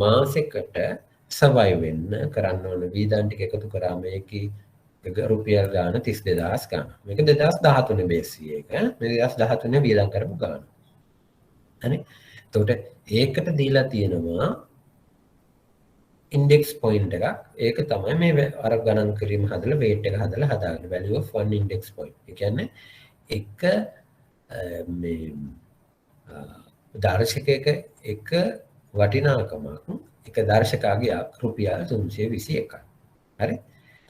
මාසෙකට survive වෙන්න කරන්න ඕන වියදම් ටික එකතු කරාම මේකේ රුපියල් ගාන 32000 ගන්න. මේක 2013 බේස් එක. මේ 2013 වියදම් කරපු ගාන. හරි. එතකොට ඒකට දීලා තියෙනවා index point එකක්. ඒක තමයි මේ අර ගණන් කිරීම හදලා weight එක හදලා හදාගන්න value of one index point. ඒ කියන්නේ එක මේ දර්ශකයක එක වටිනාකමක් එක දර්ශකගේ රුපියල් 321යි. හරි?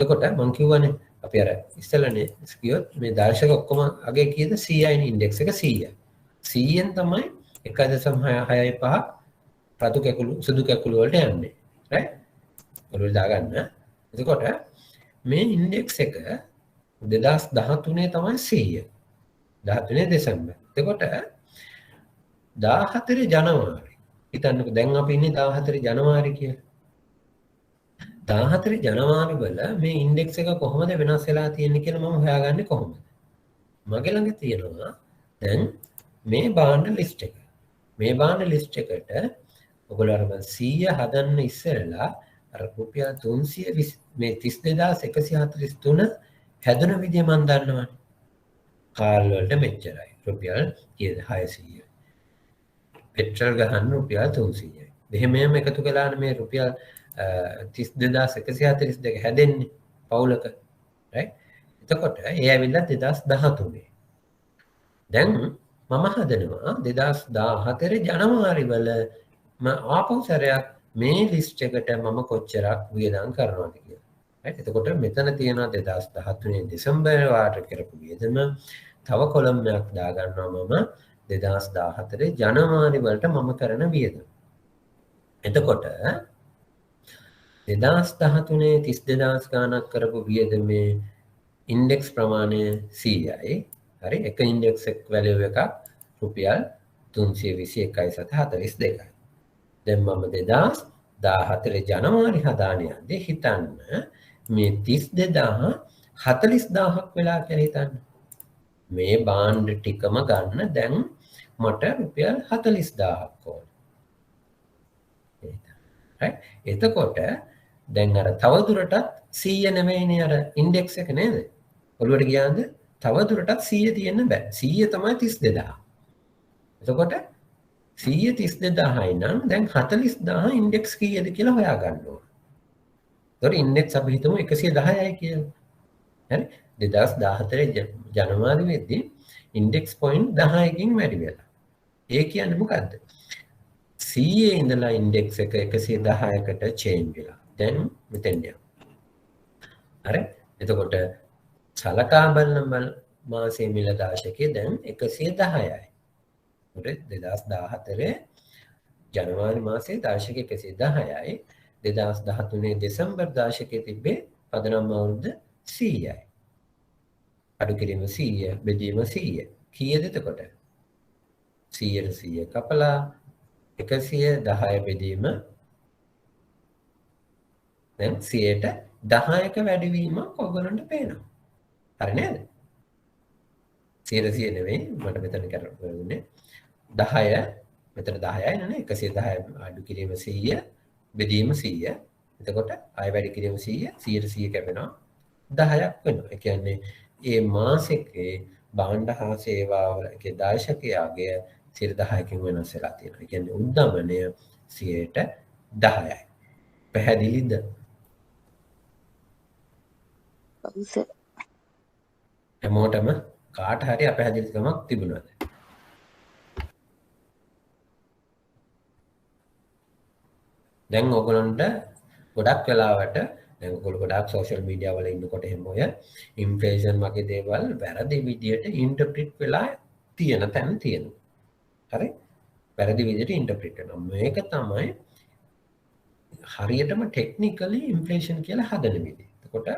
එතකොට මම කියවනේ අපි අර ඉස්සෙල්ලානේ කිව්වොත් මේ දර්ශක ඔක්කොම අගේ කීයද 100යි ඉන්ඩෙක්ස් එක 100යි. 100ෙන් තමයි 1.665 රතු කැකුළු සුදු කැකුළු වලට යන්නේ. right? ඔළුවට දාගන්න. එතකොට මේ ඉන්ඩෙක්ස් එක 2013 තමයි 100. 13 දෙසැම්බර්. එතකොට 14 ජනවාරි. හිතන්නකෝ දැන් අපි ඉන්නේ 14 ජනවාරි කියලා. 14 ජනවාරි වල මේ ඉන්ඩෙක්ස් එක කොහොමද වෙනස් වෙලා තියෙන්නේ කියලා මම හොයාගන්නේ කොහොමද? මගේ ළඟ තියෙනවා දැන් මේ බාණ්ඩ ලිස්ට් එක. මේ බාණ්ඩ ලිස්ට් එකට ඔයගොල්ලෝ අර 100 හදන්න ඉස්සෙල්ලා අර රුපියල් 320 මේ 32143 හැදුන විදිය මම දන්නවනේ. කාල් වලට මෙච්චරයි. රුපියල් කීයද 600. පෙට්‍රල් ගහන්න රුපියල් 300යි. මෙහෙම එකතු කළානේ මේ රුපියල් 32142 හැදෙන්නේ පවුලක. right? එතකොට ඒ ඇවිල්ලා 2013. දැන් මම හදනවා 2014 ජනවාරි වල ආපහු සැරයක් මේ ලිස්ට් එකට මම කොච්චරක් වියදම් කරනවද කියලා. right? එතකොට මෙතන තියෙනවා 2013 දෙසැම්බර් වාට කරපු වියදම. තව කොලම්යක් දාගන්නවා මම 2014 ජනවාරි වලට මම කරන වියදම. එතකොට 2013 32000 ගාණක් කරපු වියදමේ ඉන්ඩෙක්ස් ප්‍රමාණය 100යි. හරි? එක ඉන්ඩෙක්ස් එක වැලියු එකක් රුපියල් 321.42යි. දැන් මම 2014 ජනවාරි හදාන යද්දී හිතන්න මේ 32000 40000ක් වෙලා කියලා හිතන්න. මේ බාණ්ඩ ටිකම ගන්න දැන් මට රුපියල් 40000ක් ඕන. right? එතකොට දැන් අර තවදුරටත් 100 නෙමෙයිනේ අර ඉන්ඩෙක්ස් එක නේද? ඔළුවට ගියාද? තවදුරටත් 100 තියෙන්න බෑ. 100 තමයි 32000. එතකොට 100 32000යි නම් දැන් 40000 ඉන්ඩෙක්ස් කීයද කියලා හොයා ගන්න ඕන. ඒතකොට ඉන්ඩෙක්ස් අපි හිතමු 110යි කියලා. හරි? 2014 ජනවාරි වෙද්දී ඉන්ඩෙක්ස් පොයින්ට් 10කින් වැඩි වෙලා. ඒ කියන්නේ මොකද්ද? 100 ඉඳලා ඉන්ඩෙක්ස් එක 110කට චේන්ජ් වෙලා. දැන් මෙතෙන් යනවා. හරි? එතකොට සලකා බලන මාසයේ මිල දාශකයේ දැන් 110යි. හරි? 2014 ජනවාරි මාසයේ දාශකයේ 110යි. 2013 දෙසැම්බර් දාශකයේ තිබ්බේ පදනම් අවුරුද්ද 100යි. අඩු කිරීම 100 බෙදීම 100. කීයද එතකොට? 100ට 100 කපලා 110 බෙදීම දැන් 100ට 10ක වැඩිවීමක් ඔයගොල්ලන්ට පේනවා. හරි නේද? 100 නෙවෙයි මට මෙතන කරන්නේ 10 මෙතන 10යි නේ 110 අඩු කිරීම 100 බෙදීම 100. එතකොට ආය වැඩි කිරීම 100 100ට 100 කැපෙනවා 10ක් වෙනවා. ඒ කියන්නේ ඒ මාසෙකේ භාණ්ඩ හා සේවා වලගේ දාශකයාගේ 10කින් වෙනස් වෙලා තියෙනවා. ඒ කියන්නේ උද්දමනය 10%යි. පැහැදිලිද? හැමෝටම කාට හරි අපැහැදිලිකමක් තිබුණාද? දැන් ඕගොල්ලන්ට ගොඩක් වෙලාවට දැන් ඔයගොල්ලෝ ගොඩක් සෝෂල් මීඩියා වල ඉන්නකොට එහෙම ඔය ඉන්ෆ්ලේෂන් වගේ දේවල් වැරදි විදියට ඉන්ටර්ප්‍රිට් වෙලා තියෙන තැන තියෙනවා. හරි? වැරදි විදියට ඉන්ටර්ප්‍රිට් කරනවා. මේක තමයි හරියටම ටෙක්නිකලි ඉන්ෆ්ලේෂන් කියලා හදන විදිය. එතකොට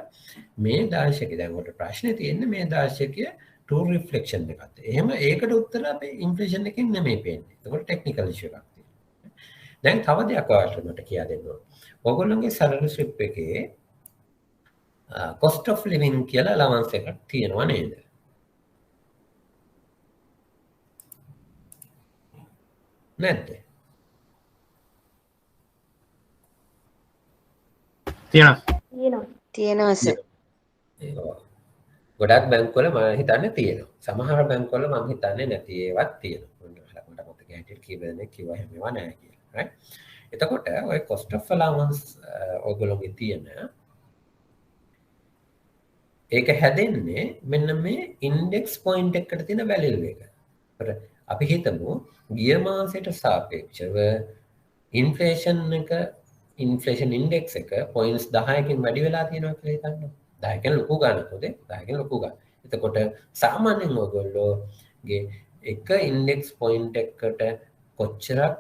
මේ දාර්ශනිකය දැන් ඔයාලට ප්‍රශ්නේ තියෙන්නේ මේ දාර්ශනිකය ට්‍රූ රිෆ්ලෙක්ෂන් එකක්ද? එහෙම ඒකට උත්තර අපේ ඉන්ෆ්ලේෂන් එකෙන් නෙමෙයි පේන්නේ. එතකොට ටෙක්නිකල් ඉෂුව එකක් තියෙනවා. දැන් තව දෙයක් ඔයාලට මට කියා දෙන්න ඕන. ඔයගොල්ලෝගේ සැලරි ස්ලිප් එකේ cost of living කියලා allowance එකක් තියෙනවා නේද? නැද්ද? තියෙනවා සර්. ගොඩක් බැංකුවල මම හිතන්නේ තියෙනවා. සමහර බැංකුවල මම හිතන්නේ නැති ඒවත් තියෙනවා. මට මතක හැටියට කීප දෙනෙක් කිව්වා එහෙම ඒවා නැහැ කියලා. right? එතකොට ඔය cost of allowance ඔයගොල්ලෝගේ තියෙන ඒක හැදෙන්නේ මෙන්න මේ ඉන්ඩෙක්ස් පොයින්ට් එකකට තියෙන වැලියු එක. අපි හිතමු ගිය මාසයට සාපේක්ෂව ඉන්ෆ්ලේෂන් ඉන්ඩෙක්ස් එක පොයින්ට්ස් 10කින් වැඩි වෙලා තියෙනවා කියලා හිතන්න. 10කින් ලොකු ගානක් උදේ 10කින් ලොකු ගාන. එතකොට සාමාන්‍යයෙන් ඔයගොල්ලෝගේ එක ඉන්ඩෙක්ස් පොයින්ට් එකකට කොච්චරක්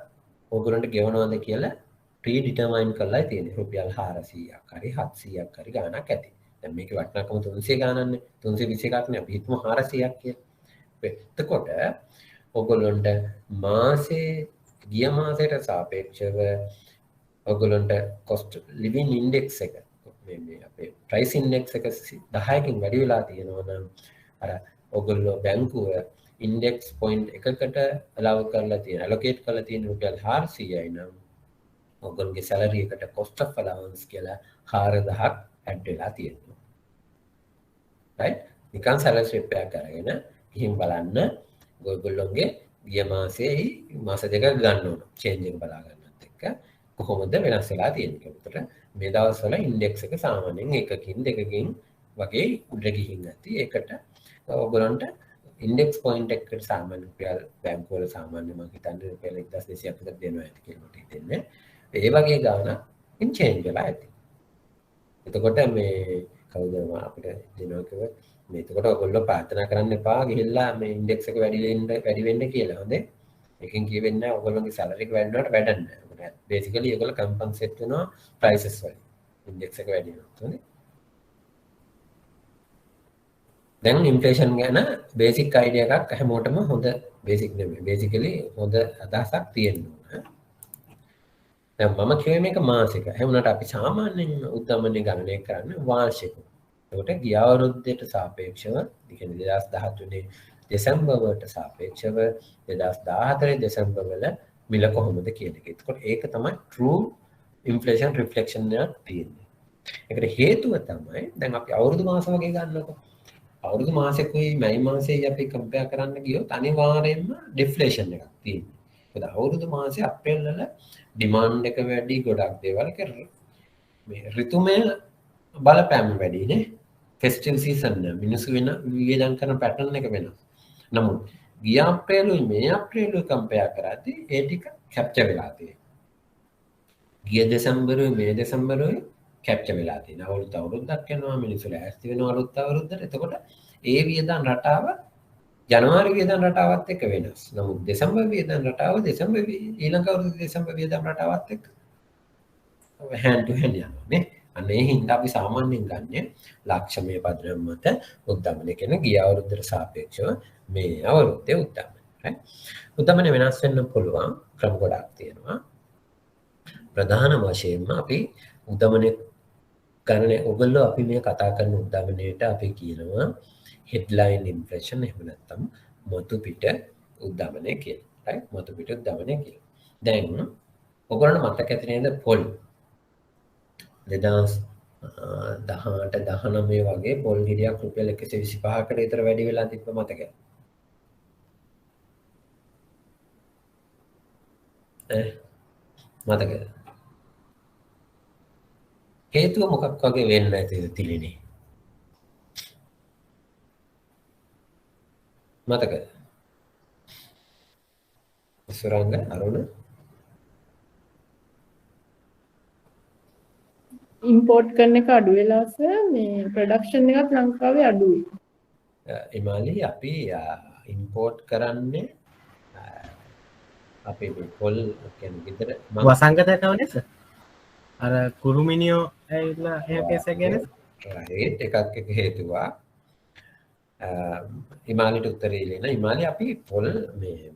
ඔයගොල්ලන්ට ගෙවනවද කියලා ප්‍රී ඩිටර්මයින් කරලා තියෙන්නේ. රුපියල් 400ක් හරි 700ක් හරි ගානක් ඇති. දැන් මේකේ වටිනාකම 300 ගානන්නේ 321ක් නේ අපි හිතමු 400ක් කියලා. එතකොට ඔයගොල්ලන්ට මාසේ ගිය මාසයට සාපේක්ෂව ඔයගොල්ලන්ට cost living index එක මේ අපේ price index එක 10කින් වැඩි වෙලා තියෙනවා නම් අර ඔයගොල්ලෝ බැංකුව index point එකකට allow කරලා තියෙන allocate කරලා තියෙන රුපියල් 400යි නම් ඔයගොල්ලෝගේ salary එකට cost of allowance කියලා 4000ක් add වෙලා තියෙනවා. right නිකන් salary slip එකක් අරගෙන ගිහින් බලන්න ඔයගොල්ලෝගේ ගිය මාසේ මාස දෙක ගන්න ඕන change එක බලා ගන්නත් එක්ක කොහොමද වෙනස් වෙලා තියෙන්නේ. ඒකට මේ දවස්වල ඉන්ඩෙක්ස් එක සාමාන්‍යයෙන් එකකින් දෙකකින් වගේ උඩ ගිහින් නැති. ඒකට ඔයගොල්ලන්ට ඉන්ඩෙක්ස් පොයින්ට් එකකට සාමාන්‍ය රුපියල් බැංකුව වල සාමාන්‍ය මම හිතන්නේ රුපියල් 1200ක් විතර දෙනවා ඇති කියලා මට හිතෙන්නේ. ඒ වගේ ගානකින් චේන්ජ් වෙලා ඇති. එතකොට මේ කවුද අපිට දෙනවා කිව්ව මේ එතකොට ඔයගොල්ලෝ ප්‍රාර්ථනා කරන්න එපා ගිහිල්ලා මේ ඉන්ඩෙක්ස් එක වැඩි වෙන්න කියලා. හොඳේ. එකෙන් කියවෙන්නේ නැහැ ඔයගොල්ලෝගේ සැලරි එක වැඩි වුණාට වැඩක් නැහැ. මොකද බේසිකලි ඔයගොල්ලෝ කම්පන්සේට් වෙනවා ප්‍රයිසස් වලින්. ඉන්ඩෙක්ස් එක වැඩි වෙනවා. හොඳේ. දැන් ඉන්ෆ්ලේෂන් ගැන බේසික් අයිඩියා එකක් හැමෝටම හොඳ බේසික් නෙමෙයි. බේසිකලි හොඳ අදහසක් තියෙන්න ඕන. දැන් මම කියුවේ මේක මාසික. ඒ වුණාට අපි සාමාන්‍යයෙන් උද්දමනය ගණනය කරන්නේ වාර්ෂිකව. ඒකට ගිය අවුරුද්දට සාපේක්ෂව, ඒ කියන්නේ 2013 දෙසැම්බර් වලට සාපේක්ෂව 2014 දෙසැම්බර් වල මිල කොහොමද කියන එක. ඒකට ඒක තමයි true inflation reflection එකක් තියෙන්නේ. ඒකට හේතුව තමයි දැන් අපි අවුරුදු මාස වගේ ගන්නකො. අවුරුදු මාසෙකුයි මැයි මාසෙයි අපි කම්පෙයාර් කරන්න ගියොත් අනිවාර්යයෙන්ම ඩිෆ්ලේෂන් එකක් තියෙනවා. මොකද අවුරුදු මාසේ අප්‍රේල් වල ඩිමාන්ඩ් එක වැඩි ගොඩක් දේවල් මේ ඍතුමය බලපෑම වැඩි නේ. ෆෙස්ටිව් සීසන් මිනිස්සු වෙන වියදම් කරන පැටර්න් එක වෙනස්. නමුත් ගිය අප්‍රේලුයි මේ අප්‍රේලුයි කම්පෙයාර් කරද්දී ඒ ටික කැප්චර් වෙලා තියෙනවා. ගිය දෙසැම්බරුයි මේ දෙසැම්බරුයි කැප්චර් වෙලා තියෙනවා. අවුරුද්දක් යනවා මිනිස්සු ලෑස්ති වෙනවා අලුත් අවුරුද්දට. එතකොට ඒ වියදම් රටාව ජනවාරි වියදම් රටාවත් එක්ක වෙනස්. නමුත් දෙසැම්බර් වියදම් රටාව ඊළඟ අවුරුද්දේ දෙසැම්බර් වියදම් රටාවත් එක්ක hand to hand යනවා නේ. අන්න ඒ හින්දා අපි සාමාන්‍යයෙන් ගන්නෙ ලක්ෂමය පදනම් මත උද්දමනය කියන ගිය අවුරුද්දට සාපේක්ෂව මේ අවුරුද්දේ උද්දමනය. right? උද්දමනය වෙනස් වෙන්න පුළුවන් ක්‍රම ගොඩක් තියෙනවා. ප්‍රධාන වශයෙන්ම අපි උද්දමනය ගණනය ඔයගොල්ලෝ අපි මේ කතා කරන උද්දමනයට අපි කියනවා headline inflation එහෙම නැත්නම් මතු පිට උද්දමනය කියලා. right? මතු පිට උද්දමනය කියලා. දැන් ඔයගොල්ලන්ට මතක ඇති නේද පොල් 2018 19 වගේ පොල් ගෙඩියක් රුපියල් 125කට විතර වැඩි වෙලා තිබ්බ මතකද? මතකද? හේතුව මොකක් වගේ වෙන්න ඇතිද තිලිනේ? මතකද? සුරංග අරුණ ඉම්පෝර්ට් කරන එක අඩු වෙලා සර් මේ ප්‍රොඩක්ෂන් එකත් ලංකාවේ අඩුයි. එමාලි අපි ඉම්පෝර්ට් කරන්නේ අපි මේ පොල් කියන්නේ විතර වසංගතකවනේ සර්. අර කුරුමිනියෝ ඇවිල්ලා ඒ කේස් එක ගැන රයිට් එකක් එක හේතුවක්. ඉමාලිට උත්තරේ ඉල්ලන ඉමාලි අපි පොල් මේ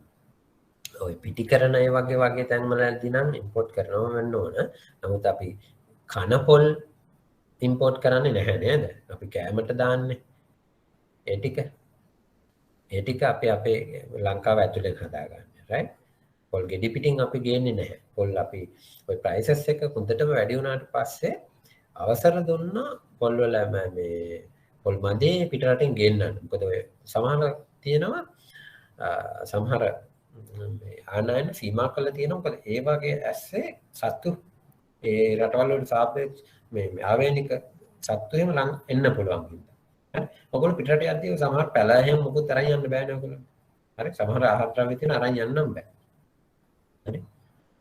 ඔය පිටි කරන අය වගේ තැන්වලදී නම් ඉම්පෝර්ට් කරනවා වෙන්න ඕන. නමුත් අපි කන පොල් ඉම්පෝර්ට් කරන්නේ නැහැ නේද? අපි කෑමට දාන්නේ. ඒ ටික අපි අපේ ලංකාව ඇතුලෙන් හදාගන්නේ. right? පොල් ගෙඩි පිටින් අපි ගේන්නේ නැහැ. පොල් අපි ওই ප්‍රයිසස් එක හොඳටම වැඩි වුණාට පස්සේ අවසර දුන්නා පොල් වල මේ පොල් මදේ පිටරටින් ගෙන්නන්න. මොකද ඔය සමහර තියෙනවා සමහර ආනයන සීමා කළා තියෙනවා. මොකද ඒ වගේ ඇස්සේ සත්තු ඒ රටවල් වලට සාපේක්ෂ මේ ආවේනික සත්තු එහෙම ලං එන්න පුළුවන් හින්දා. හරි. ඔයගොල්ලෝ පිටරට යද්දී සමහර පැල එහෙම මොකුත් තරන් යන්න බෑනේ ඔයගොල්ලෝ. හරි සමහර ආහාර ද්‍රව්‍ය තියෙන අරන් යන්නම් බෑ. හරි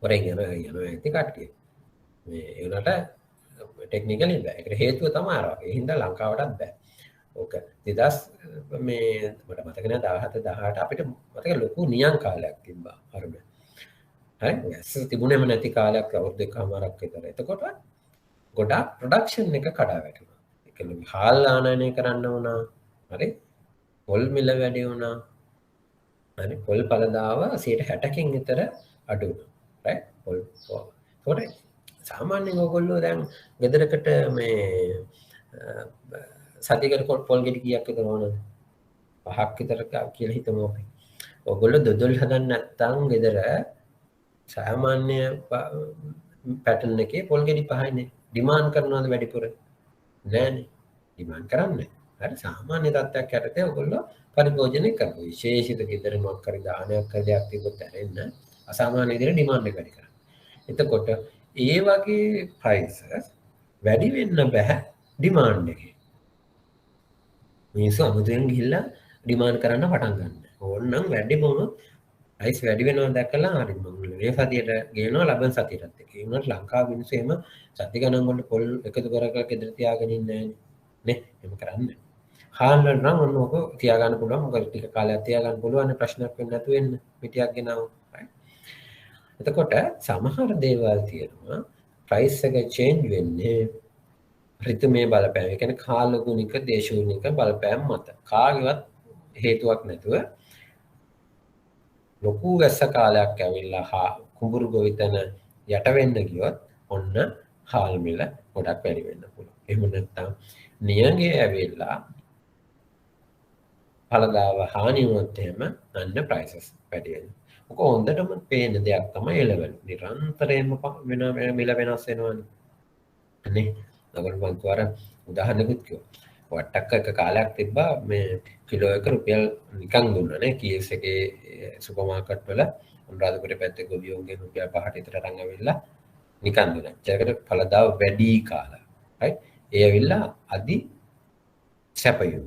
හොරෙන් යනවා ඇති කට්ටිය. මේ ඒ උනට ටෙක්නිකලි බෑ. ඒකට හේතුව තමයි අර වගේ. ඒ හින්දා ලංකාවටත් බෑ. ඕක 2000 මේ මට මතක නෑ 17 18 අපිට මතක ලොකු නියම් කාලයක් තිබ්බා. හරිද? හරි ගැස් තිබුණේම නැති කාලයක් අවුරුදු දෙකමාරක් විතර. එතකොට ගොඩාක් ප්‍රොඩක්ෂන් එක කඩා වැටුණා. ඒ කියන්නේ හාල් ආනයනය කරන්න වුණා. හරි පොල් මිල වැඩි වුණා. හරි පොල් පළදාව 60%කින් විතර අඩු වුණා. right පොල් ඒකට සාමාන්‍යයෙන් ඔයගොල්ලෝ දැන් ගෙදරකට මේ සතියකට පොල් ගෙඩි කීයක් විතර ඕනද? 5ක් විතර කියලා හිතමු අපි. ඔයගොල්ලෝ දොඩොල් හදන්න නැත්නම් ගෙදර සාමාන්‍ය පැටර්න් එකේ පොල් ගෙඩි 5යිනේ. ඩිමාන්ඩ් කරනවද වැඩිපුර? නෑනේ. ඩිමාන්ඩ් කරන්නේ. හරි සාමාන්‍ය තත්ත්වයක් යටතේ ඔයගොල්ලෝ පරිභෝජනය කරනවා. විශේෂිත ගෙදර මොකක් හරි දානයක් කරලා තිබ්බොත් ඇරෙන්න අසාමාන්‍ය විදිහට ඩිමාන්ඩ් එක වැඩි කරනවා. එතකොට ඒ වගේ ප්‍රයිසස් වැඩි වෙන්න බෑ ඩිමාන්ඩ් එකේ. මිනිස්සු අමුතුවෙන් ගිහිල්ලා ඩිමාන්ඩ් කරන්න පටන් ගන්නවා. ඕනනම් වැඩි වුණොත් ප්‍රයිස් වැඩි වෙනවා දැකලා හරි මම මේ සතියට ගේනවා ලබන සතියටත් එක්ක. ඒ වුණාට ලංකාවේ මිනිස්සු එහෙම සති ගණන් වල පොල් එකතු කරලා ගෙදර තියාගෙන ඉන්නේ නේ. එහෙම කරන්නේ. හාල් වල නම් ඔන්න ඔක තියාගන්න පුළුවන්. මොකද ටික කාලයක් තියාගන්න පුළුවන් ප්‍රශ්නයක් වෙන්නේ නැතු වෙන්න. පිටියක් ගෙනාවොත්. එතකොට සමහර දේවල් තියෙනවා ප්‍රයිස් එක චේන්ජ් වෙන්නේ ඍතුමය බලපෑම. ඒ කියන්නේ කාලගුණික දේශගුණික බලපෑම් මත. කාගේවත් හේතුවක් නැතුව ලොකු වැස්ස කාලයක් ඇවිල්ලා කුඹුරු ගොවිතැන යට වෙන්න ගියොත් ඔන්න හාල් මිල ගොඩක් වැඩි වෙන්න පුළුවන්. එහෙම නැත්නම් නියඟේ ඇවිල්ලා පළදාව හානි වුණොත් එහෙම අන්න ප්‍රයිසස් වැඩි වෙනවා. ඔක හොඳටම පේන දෙයක් තමයි එළවලු. නිරන්තරයෙන්ම වෙන මිල වෙනස් වෙනවනේ. නේ? ඔයගොල්ලෝ මං කියවර උදාහරණයක් කිව්වා. වට්ටක්ක එක කාලයක් තිබ්බා මේ කිලෝ එක රුපියල් නිකන් දුන්නා නේ. කීස් එකේ සුපර් මාකට් වල අනුරාධපුරේ පැත්තේ ගොවියෝගෙන් රුපියල් 5ට විතර අරන් ඇවිල්ලා නිකන් දුන්නා. ඒකට පළදාව වැඩි කාලා. right? ඒ ඇවිල්ලා අදි සැපයුම.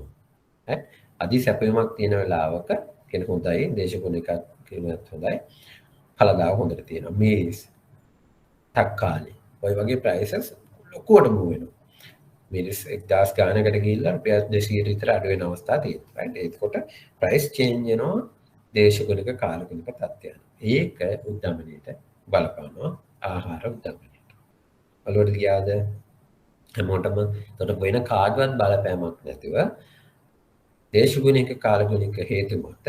right? අදි සැපයුමක් තියෙන වෙලාවක කෙනෙක් හොඳයි දේශගුණිකක් කියනත් හොඳයි. පළදාව හොඳට තියෙනවා. මේස් තක්කාලි. ඔය වගේ ප්‍රයිසස් ලොකුවට මූව් වෙනවා. මිනිස් 1000 ගානකට ගිහිල්ලා රුපියල් 200 විතර අඩු වෙන අවස්ථා තියෙනවා. right? ඒකකොට ප්‍රයිස් චේන්ජ් වෙනවා දේශගුණික කාලගුණික තත්ත්වයන්. ඒක උද්දමනයට බලපානවා ආහාර උද්දමනයට. වලට ගියාද හැමෝටම උඩ වෙන කාගවත් බලපෑමක් නැතිව දේශගුණික කාලගුණික හේතු මත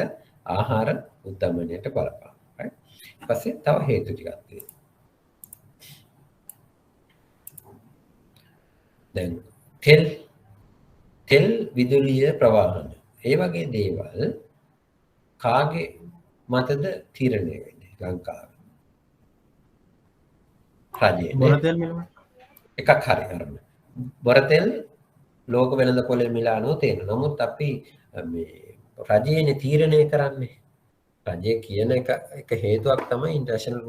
ආහාර උද්දමනයට බලපානවා. right? ඊපස්සේ තව හේතු ටිකක් තියෙනවා. දැන් තෙල් විදුලිය ප්‍රවාහන ඒ වගේ දේවල් කාගේ මතද තීරණය වෙන්නේ ලංකාවේ? රජයේ බොරතෙල් මිල එකක් හරි අරගෙන. බොරතෙල් ලෝක වෙළඳ පොලේ මිල අනුව තියෙනවා. නමුත් අපි මේ රජයේනේ තීරණය කරන්නේ. රජය කියන එක හේතුවක් තමයි ඉන්ටර්නැෂනල්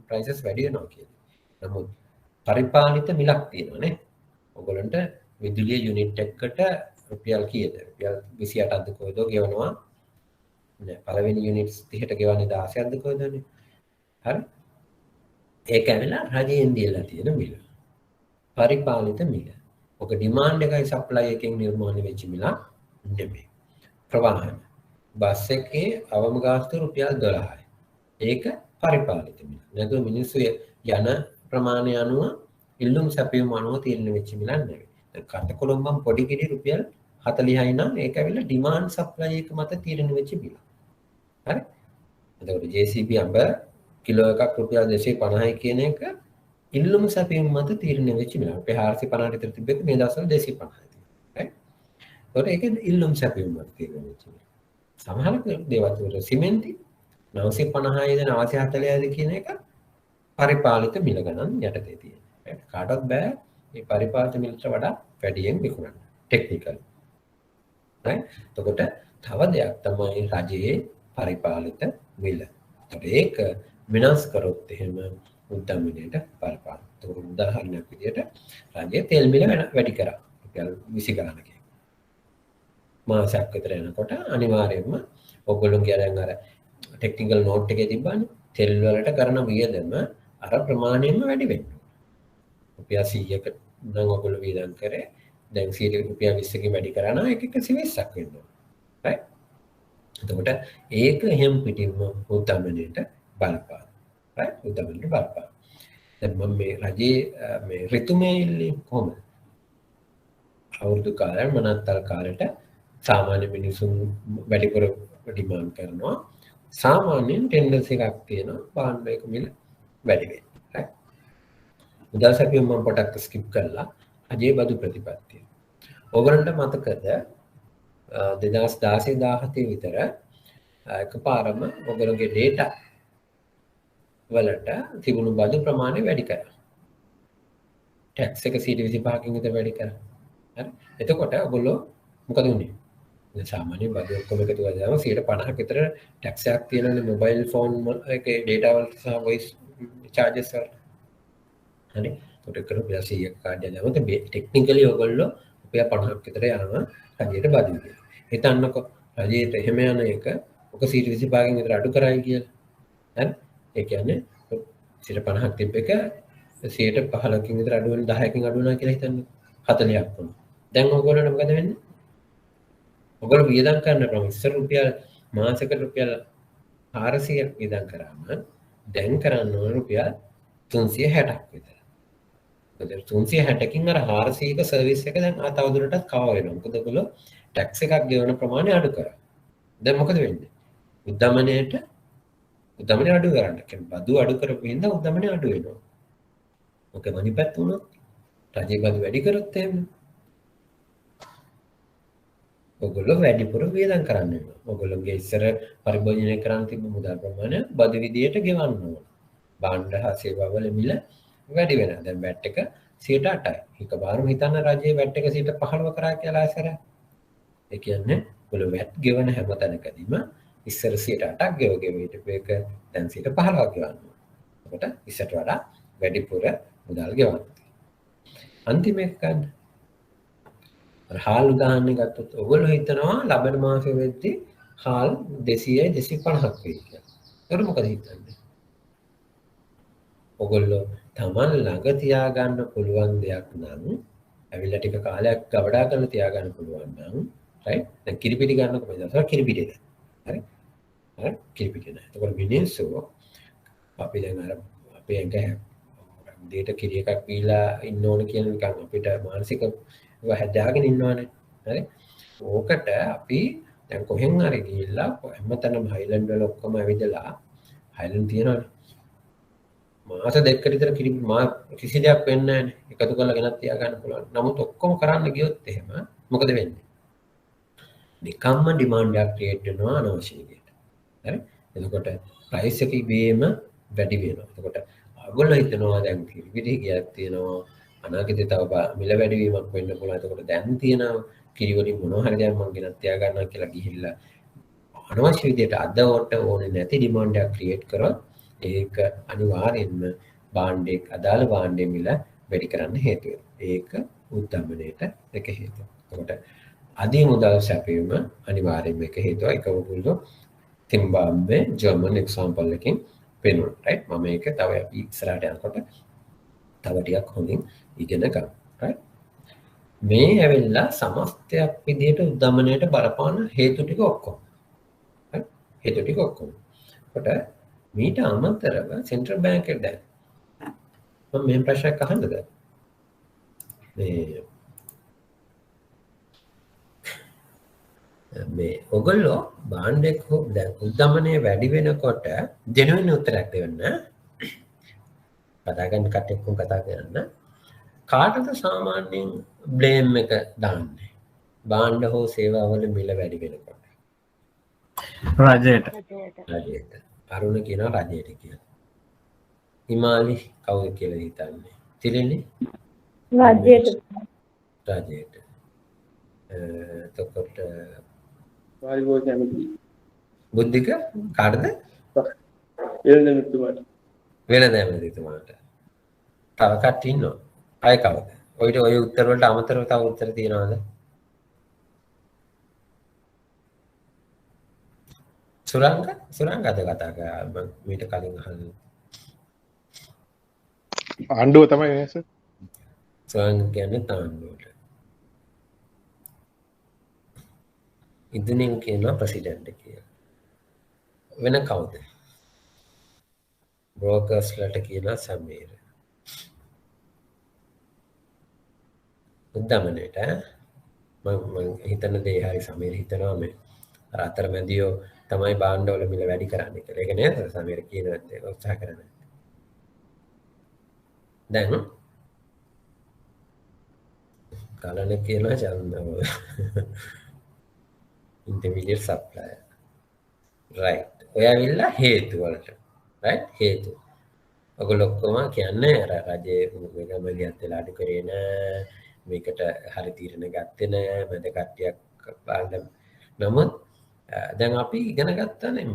ප්‍රයිසස් වැඩි වෙනවා කියන්නේ. නමුත් පරිපාලිත මිලක් තියෙනවා නේ. ඔයගොල්ලන්ට විදුලිය යුනිට් එකකට රුපියල් කීයද? රුපියල් 28ක්ද කොයිද ගෙවනවා? නෑ පළවෙනි යුනිට් 30ට ගෙවන්නේ 16ක්ද කොයිදනේ? හරි. ඒක ඇවිල්ලා රජයෙන් දීලා තියෙන මිල. පරිපාලිත මිල. ඔක ඩිමාන්ඩ් එකයි සප්ලයි එකෙන් නිර්මාණය වෙච්ච මිල නෙමෙයි. ප්‍රවාහන. බස් එකේ අවම ගාස්තු රුපියල් 12යි. ඒක පරිපාලිත මිල. නැතුව මිනිස්සු යන ප්‍රමාණය අනුව ඉල්ලුම් සැපයුම අනුව තීරණය වෙච්ච මිලක් නෙවෙයි. දැන් කටකොළඹම් පොඩි ගෙඩි රුපියල් 40යි නම් ඒක ඇවිල්ලා ඩිමාන්ඩ් සප්ලයි එක මත තීරණය වෙච්ච මිල. හරි? එතකොට JCB අඹ කිලෝ එකක් රුපියල් 250යි කියන එක ඉල්ලුම් සැපයුම මත තීරණය වෙච්ච මිල. අපි 450ට විතර තිබෙත් මේ දවස්වල 250යි. right? ඒකට ඒක ඉල්ලුම් සැපයුම මත තීරණය වෙච්ච මිල. සමහර දේවල් වල සිමෙන්ති 950යිද 940යිද කියන එක පරිපාලිත මිල ගණන් යටතේ තියෙනවා. කාටවත් බෑ මේ පරිපාලිත මිලට වඩා වැඩියෙන් විකුණන්න ටෙක්නිකල්. right? එතකොට තව දෙයක් තමයි රජයේ පරිපාලිත මිල. ඒක වෙනස් කරොත් එහෙම උද්දමනයට බලපාන. ඒක උදාහරණයක් විදිහට රජයේ තෙල් මිල වැඩි කරා. රුපියල් 20 ගානකින්. මාසයක් විතර යනකොට අනිවාර්යයෙන්ම ඔයගොල්ලෝගේ අර ටෙක්නිකල් නෝට් එකේ තිබ්බනේ තෙල් වලට කරන වියදම අර ප්‍රමාණයෙන්ම වැඩි වෙනවා. රුපියල් 100ක නම් ඔයගොල්ලෝ වියදම් කරේ දැන් 100 රුපියල් 20කින් වැඩි කරා නම් ඒක 120ක් වෙනවා. right? එතකොට ඒක එහෙම පිටින්ම උද්දමනයට බලපාන. right? උද්දමනයට බලපාන. දැන් මම මේ රජයේ මේ ඍතුමය ඉල්ලීම් කොහොමද? අවුරුදු කාලයක් මනත්තල් කාලෙට සාමාන්‍ය මිනිසුන් වැඩිපුර ඩිමාන්ඩ් කරනවා. සාමාන්‍යයෙන් ටෙන්ඩන්සි එකක් තියෙනවා භාණ්ඩ එක මිල වැඩි වෙන්න. right? මුදල් සැපයීම මම පොඩක් ස්කිප් කළා. අජේ බදු ප්‍රතිපත්තිය. ඔයගොල්ලන්ට මතකද 2016-17 විතර එකපාරම ඔයගොල්ලෝගේ data වලට තිබුණු බදු ප්‍රමාණය වැඩි කරා. tax එක 25%කින් විතර වැඩි කරා. හරි. එතකොට ඔයගොල්ලෝ මොකද උනේ? සාමාන්‍ය බදු ඔක්කොම එකතු කරලා 50% විතර tax එකක් තියෙනනේ මොබයිල් ෆෝන් එකේ data වලට සහ voice charges වලට. හරි. ඒකට රුපියල් 100ක කාඩ් එකක් දාමු. ටෙක්නිකලි ඔයගොල්ලෝ රුපියල් 50ක් විතර යනවා රජයට බදු කියලා. හිතන්නකො රජයට එහෙම යන එක ඔක 25%කින් විතර අඩු කරයි කියලා. හරි. ඒ කියන්නේ 50ක් තිබ්බ එක 15%කින් විතර අඩු වෙන 10කින් අඩු වෙනවා කියලා හිතන්නකො. 40ක් වුණා. දැන් ඔයගොල්ලන්ට මොකද වෙන්නේ? ඔයගොල්ලෝ වියදම් කරන ප්‍රමාණය ඉස්සර රුපියල් මාසෙකට රුපියල් 400ක් වියදම් කරාම දැන් කරන්න ඕන රුපියල් 360ක් විතර. ඒතර 360කින් අර 400ක සර්විස් එක දැන් තවදුරටත් කව වෙනවා. මොකද ඔයගොල්ලෝ ටැක්ස් එකක් ගෙවන ප්‍රමාණය අඩු කරා. දැන් මොකද වෙන්නේ? උද්දමනය අඩු කරන්න. කියන්නේ බදු අඩු කරපු හින්දා උද්දමනය අඩු වෙනවා. මොකද මනිපත් වුණොත් රජයේ බදු වැඩි කරොත් එහෙම ඔයගොල්ලෝ වැඩිපුර වියදම් කරන්න වෙනවා. ඔයගොල්ලෝගේ ඉස්සර පරිභෝජනය කරන්න තිබ්බ මුදල් ප්‍රමාණය බදු විදියට ගෙවන්න ඕන. භාණ්ඩ හා සේවා වල මිල වැඩි වෙනවා. දැන් VAT එක 8%යි. එකපාරම හිතන්න රජයේ VAT එක 15% කරා කියලා ආසර. ඒ කියන්නේ ඔයගොල්ලෝ VAT ගෙවන හැම තැනකදීම ඉස්සර 8%ක් ගෙව හිටපු එක දැන් 15%ක් ගෙවන්න ඕන. එතකොට ඉස්සරට වඩා වැඩිපුර මුදල් ගෙවන්න. අන්තිම එක ගන්න. හාල් උදාහරණයක් ගත්තොත් ඔයගොල්ලෝ හිතනවා ලබන මාසෙ වෙද්දී හාල් 200යි 250ක් වෙයි කියලා. ඒක මොකද හිතන්නේ? ඔයගොල්ලෝ තමන් ළඟ තියාගන්න පුළුවන් දෙයක් නම් ඇවිල්ලා ටික කාලයක් ගබඩා කරලා තියාගන්න පුළුවන් නම් රයිට් දැන් කිරිපිටි ගන්නකො මම දවසක් කිරිපිටි නෑ හරි හරි කිරිපිටි නෑ එතකොට මිනිස්සු අපි දැන් අර අපේ ඇඟ දෙයට කිරි එකක් පීලා ඉන්න ඕන කියන නිකන් අපිට මානසික හැදාගෙන ඉන්නවනේ හරි ඕකට අපි දැන් කොහෙන් හරි ගිහිල්ලා හැමතැනම හයිලන්ඩ් වල ඔක්කොම ඇවිදලා හයිලන්ඩ් තියනවනේ මාස දෙකකට විතර කිසි දෙයක් වෙන්නේ නැහැ එකතු කරලා ගෙනත් තියාගන්න පුළුවන් නමුත් ඔක්කොම කරන්න ගියොත් එහෙම මොකද වෙන්නේ නිකම්ම ඩිමාන්ඩ් එකක් ක්‍රියේට් වෙනවා අනවශ්‍ය විදියට හරි එතකොට ප්‍රයිස් එක ඉබේම වැඩි වෙනවා එතකොට ඔයගොල්ලෝ හිතනවා දැන් කිරිපිටි ගියක් තියෙනවා අනාගතේ තව මිල වැඩි වීමක් වෙන්න පුළුවන් එතකොට දැන් තියෙන කිරි වලින් මොනවා හරි දැන් මම ගෙනත් තියා ගන්නවා කියලා ගිහිල්ලා අනවශ්‍ය විදියට අද වට ඕනේ නැති ඩිමාන්ඩ් එකක් ක්‍රියේට් කරොත් ඒක අනිවාර්යෙන්ම භාණ්ඩයක අදාළ භාණ්ඩයේ මිල වැඩි කරන්න හේතු වෙනවා. ඒක උද්දමනයට එක හේතුවක්. එතකොට අධි මුදල් සැපයීම අනිවාර්යෙන්ම එක හේතුවක්. ඒක ඔයගොල්ලෝ තිම්බාබ්වේ ජර්මන් එක්සැම්පල් එකකින් පෙන්වනවා. රයිට් මම මේක තව ඉස්සරහට යනකොට තව ටිකක් හොඳින් ඉගෙන ගන්න. රයිට් මේ ඇවිල්ලා සමස්තයක් විදිහට උද්දමනයට බලපාන හේතු ටික ඔක්කොම. හරි හේතු ටික ඔක්කොම. කොට මීට අමතරව සෙන්ට්‍රල් බැංක් එක දැන් මම මේ ප්‍රශ්නයක් අහන්නද මේ ඔයගොල්ලෝ භාණ්ඩයක් දැන් උද්දමනය වැඩි වෙනකොට ජෙනුයින් උත්තරයක් දෙන්න කතා කරන කට්ටියක්ම කතා කරන්න කාටද සාමාන්‍යයෙන් බ්ලේම් එක දාන්නේ භාණ්ඩ හෝ සේවාවල මිල වැඩි වෙනකොට රජයට අරුණ කියනවා රජයට කියලා. හිමාලි කවුද කියලා හිතන්නේ? තිලිනි? රජයට. එතකොට වාරිගෝ කැමති. බුද්ධික කාටද? වෙළඳ මෙතුමාට. තව කට්ටිය ඉන්නවා. අය කවුද? ඔය උත්තර වලට අමතරව තව උත්තර තියනවද? සුරංග අද කතා කරා මම මීට කලින් අහන්න. ආණ්ඩුව තමයි නේද සර්? සුරංග කියන්නේ තාන්නුවට. ඉදනින් කියනවා ප්‍රෙසිඩන්ට් කියලා. වෙන කවුද? බ්‍රෝකර්ස්ලට කියනවා සමීර. උද්දමනේට මම හිතන දේ හරි සමීර හිතනවා මේ අර අතරමැදියෝ තමයි බාණ්ඩවල මිල වැඩි කරන්නේ කියලා. ඒක නේද සමීර කියනත් ඒක උත්සාහ කරන්නේ. දැන් කලන කියනවා චන්දව intermediate supplier. right. ඔය ඇවිල්ලා හේතු වලට. right හේතු. ඔයගොල්ලෝ ඔක්කොම කියන්නේ අර රජයේ මේක මැදිහත් වෙලා අඩු කරේ නෑ. මේකට හරි තීරණ ගත්තේ නෑ. මැද කට්ටියක් බලන්න. නමුත් දැන් අපි ඉගෙන ගත්තානේ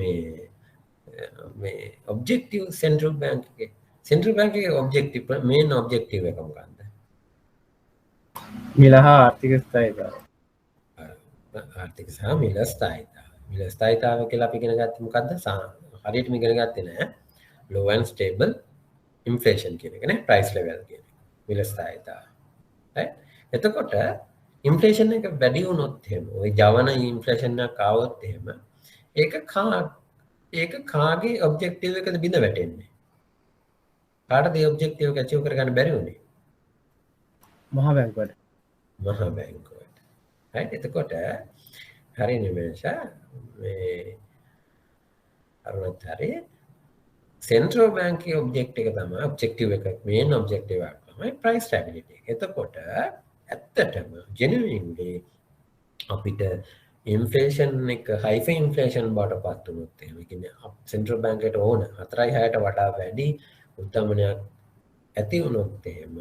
මේ objective central bank එකේ objective main objective එක මොකක්ද? මිල හා ආර්ථික ස්ථායීතාවය. ආර්ථික සහ මිල ස්ථායීතාවය. මිල ස්ථායීතාවය කියලා අපි ඉගෙන ගත්තේ මොකද්ද? හරියටම ඉගෙන ගත්තේ නෑ. low and stable inflation කියන එක නේ price level කියන එක. මිල ස්ථායීතාවය. right? එතකොට inflation එක වැඩි වුණොත් එහෙම ওই ජවන inflation එකක් ආවොත් එහෙම ඒක කාගේ objective එකද බිඳ වැටෙන්නේ? කාටද ඒ objective එක achieve කරගන්න බැරි වුනේ? මහා බැංකුවට. මහා බැංකුවට. right? එතකොට හරි නිමේෂ මේ අරුණත් හරි central bank එකේ objective එක තමයි objective එක main objective එක තමයි price stability. එතකොට ඇත්තටම genuinely අපිට inflation එක hyper inflation බවට පත් වුණොත් එහෙම කියන්නේ central bank එකට ඕන 4.6ට වඩා වැඩි උද්දමනයක් ඇති වුණොත් එහෙම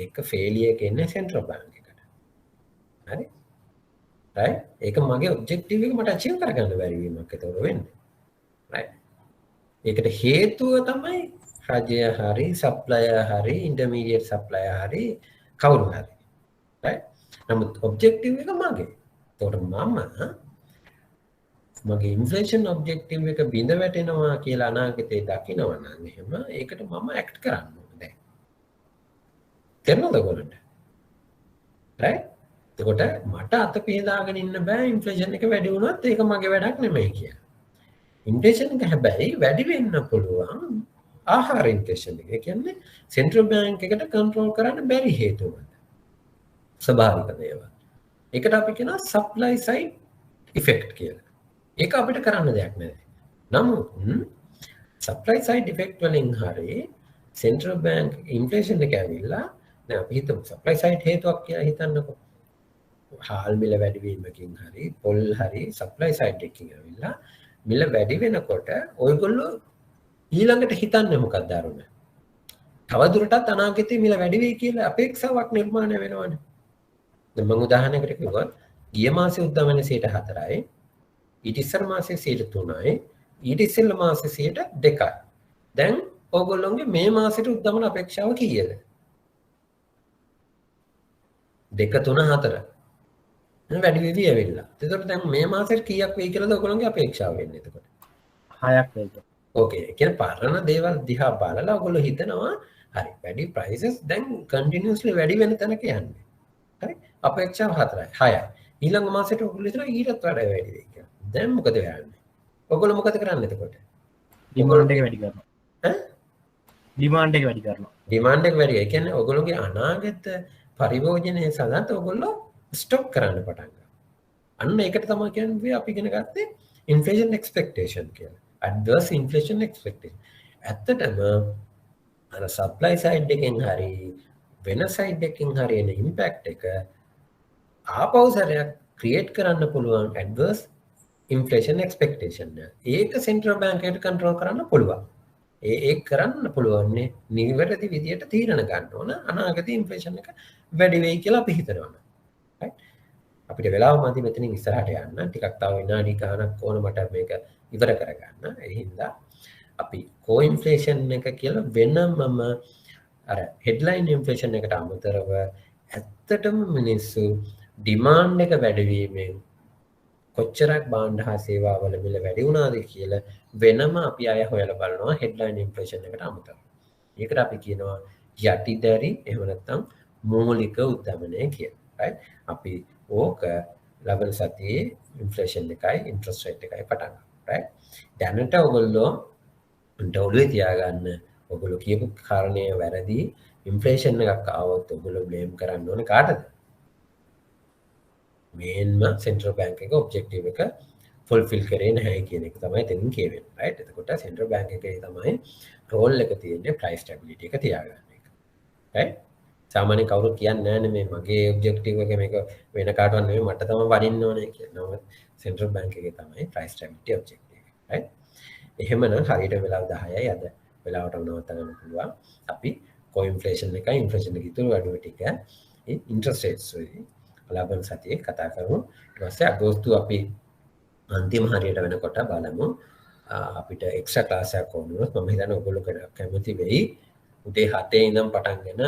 ඒක failure එක එන්නේ central bank එකට. හරි? right? ඒක මගේ objective එක මට achieve කරගන්න බැරි වීමක් ඒතකොට වෙන්නේ. right? ඒකට හේතුව තමයි රජය හරි supplier හරි intermediate supplier හරි කවුරු හරි. right? නමුත් objective එක මගේ. එතකොට මගේ inflation objective එක බිඳ වැටෙනවා කියලා අනාගතේ දකිනවා නම් එහෙම ඒකට මම act කරන්න ඕනේ දැන්. තේරෙනවද ඔයගොල්ලන්ට? right? එතකොට මට අත පිහදාගෙන ඉන්න බෑ inflation එක වැඩි වුණත් ඒක මගේ වැඩක් නෙමෙයි කියලා. inflation එක හැබැයි වැඩි වෙන්න පුළුවන් ආහාර inflation එක. ඒ කියන්නේ central bank එකට control කරන්න බැරි හේතු වල. ස්වභාවික දේවල්. ඒකට අපි කියනවා supply side effect කියලා. ඒක අපිට කරන්න දෙයක් නැහැ. නමුත් supply side effect වලින් හරි central bank inflation එක ඇවිල්ලා දැන් අපි හිතමු supply side හේතුවක් කියලා හිතන්නකෝ. හාල් මිල වැඩි වීමකින් හරි පොල් හරි supply side එකකින් ඇවිල්ලා මිල වැඩි වෙනකොට ඔයගොල්ලෝ ඊළඟට හිතන්නේ මොකක්ද අරුණ? තවදුරටත් අනාගතේ මිල වැඩි වෙයි කියලා අපේක්ෂාවක් නිර්මාණය වෙනවනේ. දැන් මම උදාහරණයකට කිව්වොත් ගිය මාසේ උද්දමන 4%යි ඊට ඉස්සර මාසේ 3%යි ඊට ඉස්සෙල්ලා මාසේ 2%යි. දැන් ඕගොල්ලෝගේ මේ මාසෙට උද්දමන අපේක්ෂාව කීයද? 2 3 4. වැඩි වෙවි ඇවිල්ලා. එතකොට දැන් මේ මාසෙට කීයක් වෙයි කියලාද ඔයගොල්ලෝගේ අපේක්ෂාව වෙන්නේ එතකොට? 6ක් වෙයි. ඕකේ. ඒ කියන්නේ පරණ දේවල් දිහා බලලා ඔයගොල්ලෝ හිතනවා හරි වැඩි prices දැන් continuously වැඩි වෙන තැනක යන්නේ. හරි? අපේක්ෂාව 4යි 6යි. ඊළඟ මාසෙට ඔයගොල්ලෝ හිතනවා ඊටත් වඩා වැඩි වෙයි කියලා. දැන් මොකද වෙන්නේ? ඔයගොල්ලෝ මොකද කරන්නේ එතකොට? ඩිමාන්ඩ් එක වැඩි කරනවා. ඈ? ඩිමාන්ඩ් එක වැඩි කරනවා. ඩිමාන්ඩ් එක වැඩි. ඒ කියන්නේ ඔයගොල්ලෝගේ අනාගත පරිභෝජනය සඳහා ඔයගොල්ලෝ ස්ටොක් කරන්න පටන් ගන්නවා. අන්න ඒකට තමයි කියන්නේ අපි ඉගෙන ගත්තේ inflation expectation කියලා. adverse inflation expectation. ඇත්තටම අර supply side එකෙන් හරි වෙන side එකකින් හරි එන impact එක ආපෞසරයක් create කරන්න පුළුවන් adverse inflation expectation. ඒක central bank එකට control කරන්න පුළුවන්. ඒක කරන්න පුළුවන් නිවැරදි විදියට තීරණ ගන්න ඕන අනාගතේ inflation එක වැඩි වෙයි කියලා අපි හිතනවා. right? අපිට වෙලාව මදි මෙතනින් ඉස්සරහට යන්න. ටිකක් තව විනාඩි ගාණක් ඕන මට මේක ඉවර කරගන්න. ඒ හින්දා අපි core inflation එක කියලා වෙනමම අර headline inflation එකට අමතරව ඇත්තටම මිනිස්සු demand එක වැඩි වීමෙන් කොච්චරක් භාණ්ඩ හා සේවාවල මිල වැඩි වුණාද කියලා වෙනම අපි අය හොයලා බලනවා හෙඩ්ලයින් ඉන්ෆ්ලේෂන් එකට අමතරව. ඒකට අපි කියනවා යටිදරි එහෙම නැත්නම් මූලික උද්දමනය කියලා. right? අපි ඕක ලබන සතියේ ඉන්ෆ්ලේෂන් එකයි ඉන්ට්‍රස්ට් රේට් එකයි පටන් ගන්නවා. right? දැනට ඔයගොල්ලෝ ඔළුවේ තියාගන්න ඔයගොල්ලෝ කියපු කාරණය වැරදි. ඉන්ෆ්ලේෂන් එකක් ආවොත් ඔයගොල්ලෝ බ්ලේම් කරන්න ඕනේ කාටද? මේන්ම සෙන්ට්‍රල් බැංක් එක ඔබ්ජෙක්ටිව් එක ෆුල්ෆිල් කරේ නැහැ කියන එක තමයි එතනින් කියවෙන්නේ. right? එතකොට සෙන්ට්‍රල් බැංක් එකේ තමයි රෝල් එක තියෙන්නේ ප්‍රයිස් ස්ටැබිලිටි එක තියාගන්න එක. right? සාමාන්‍ය කවුරුත් කියන්නේ නැහැ මේ මගේ ඔබ්ජෙක්ටිව් එක මේක වෙන කාටවත් නෙමෙයි මට තමයි වඩින්න ඕනේ කියලා. නමුත් සෙන්ට්‍රල් බැංක් එකේ තමයි ප්‍රයිස් ස්ටැබිලිටි ඔබ්ජෙක්ටිව් එක. right? එහෙමනම් හරියට වෙලාව 10යි අද වෙලාවට නවත්ත ගන්න පුළුවන්. අපි කො ඉන්ෆ්ලේෂන් එකයි ඉන්ෆ්ලේෂන් එක ඉතුරු අඩුව ටික ඉන්ට්‍රස්ට් රේට්ස් වලින් ලබන සතියේ කතා කරමු. ඊට පස්සේ අගෝස්තු අපි අන්තිම හරියට වෙනකොට බලමු අපිට එක්ස්ට්‍රා ක්ලාස් එකක් ඕන වුණොත් මම හිතන්නේ ඔයගොල්ලෝ කැමති වෙයි උදේ 7 ඉඳන් පටන්ගෙන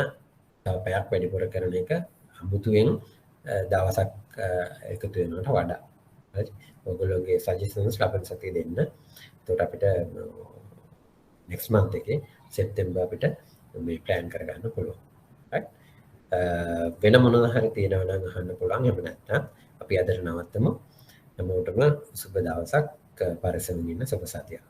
තව පැයක් වැඩිපුර කරන එක අමුතුවෙන් දවසක් එකතු වෙනවට වඩා. හරි. ඔයගොල්ලෝගේ සජෙෂන්ස් ලබන සතියේ දෙන්න. එතකොට අපිට next month එකේ සෙප්තැම්බර් අපිට මේ plan කරගන්න පුළුවන්. right? වෙන මොනවා හරි තියෙනවා නම් අහන්න පුළුවන්. එහෙම නැත්නම් අපි අදට නවත්තමු. හැමෝටම සුබ දවසක් පරිස්සමින් ඉන්න සුබ සතියක්.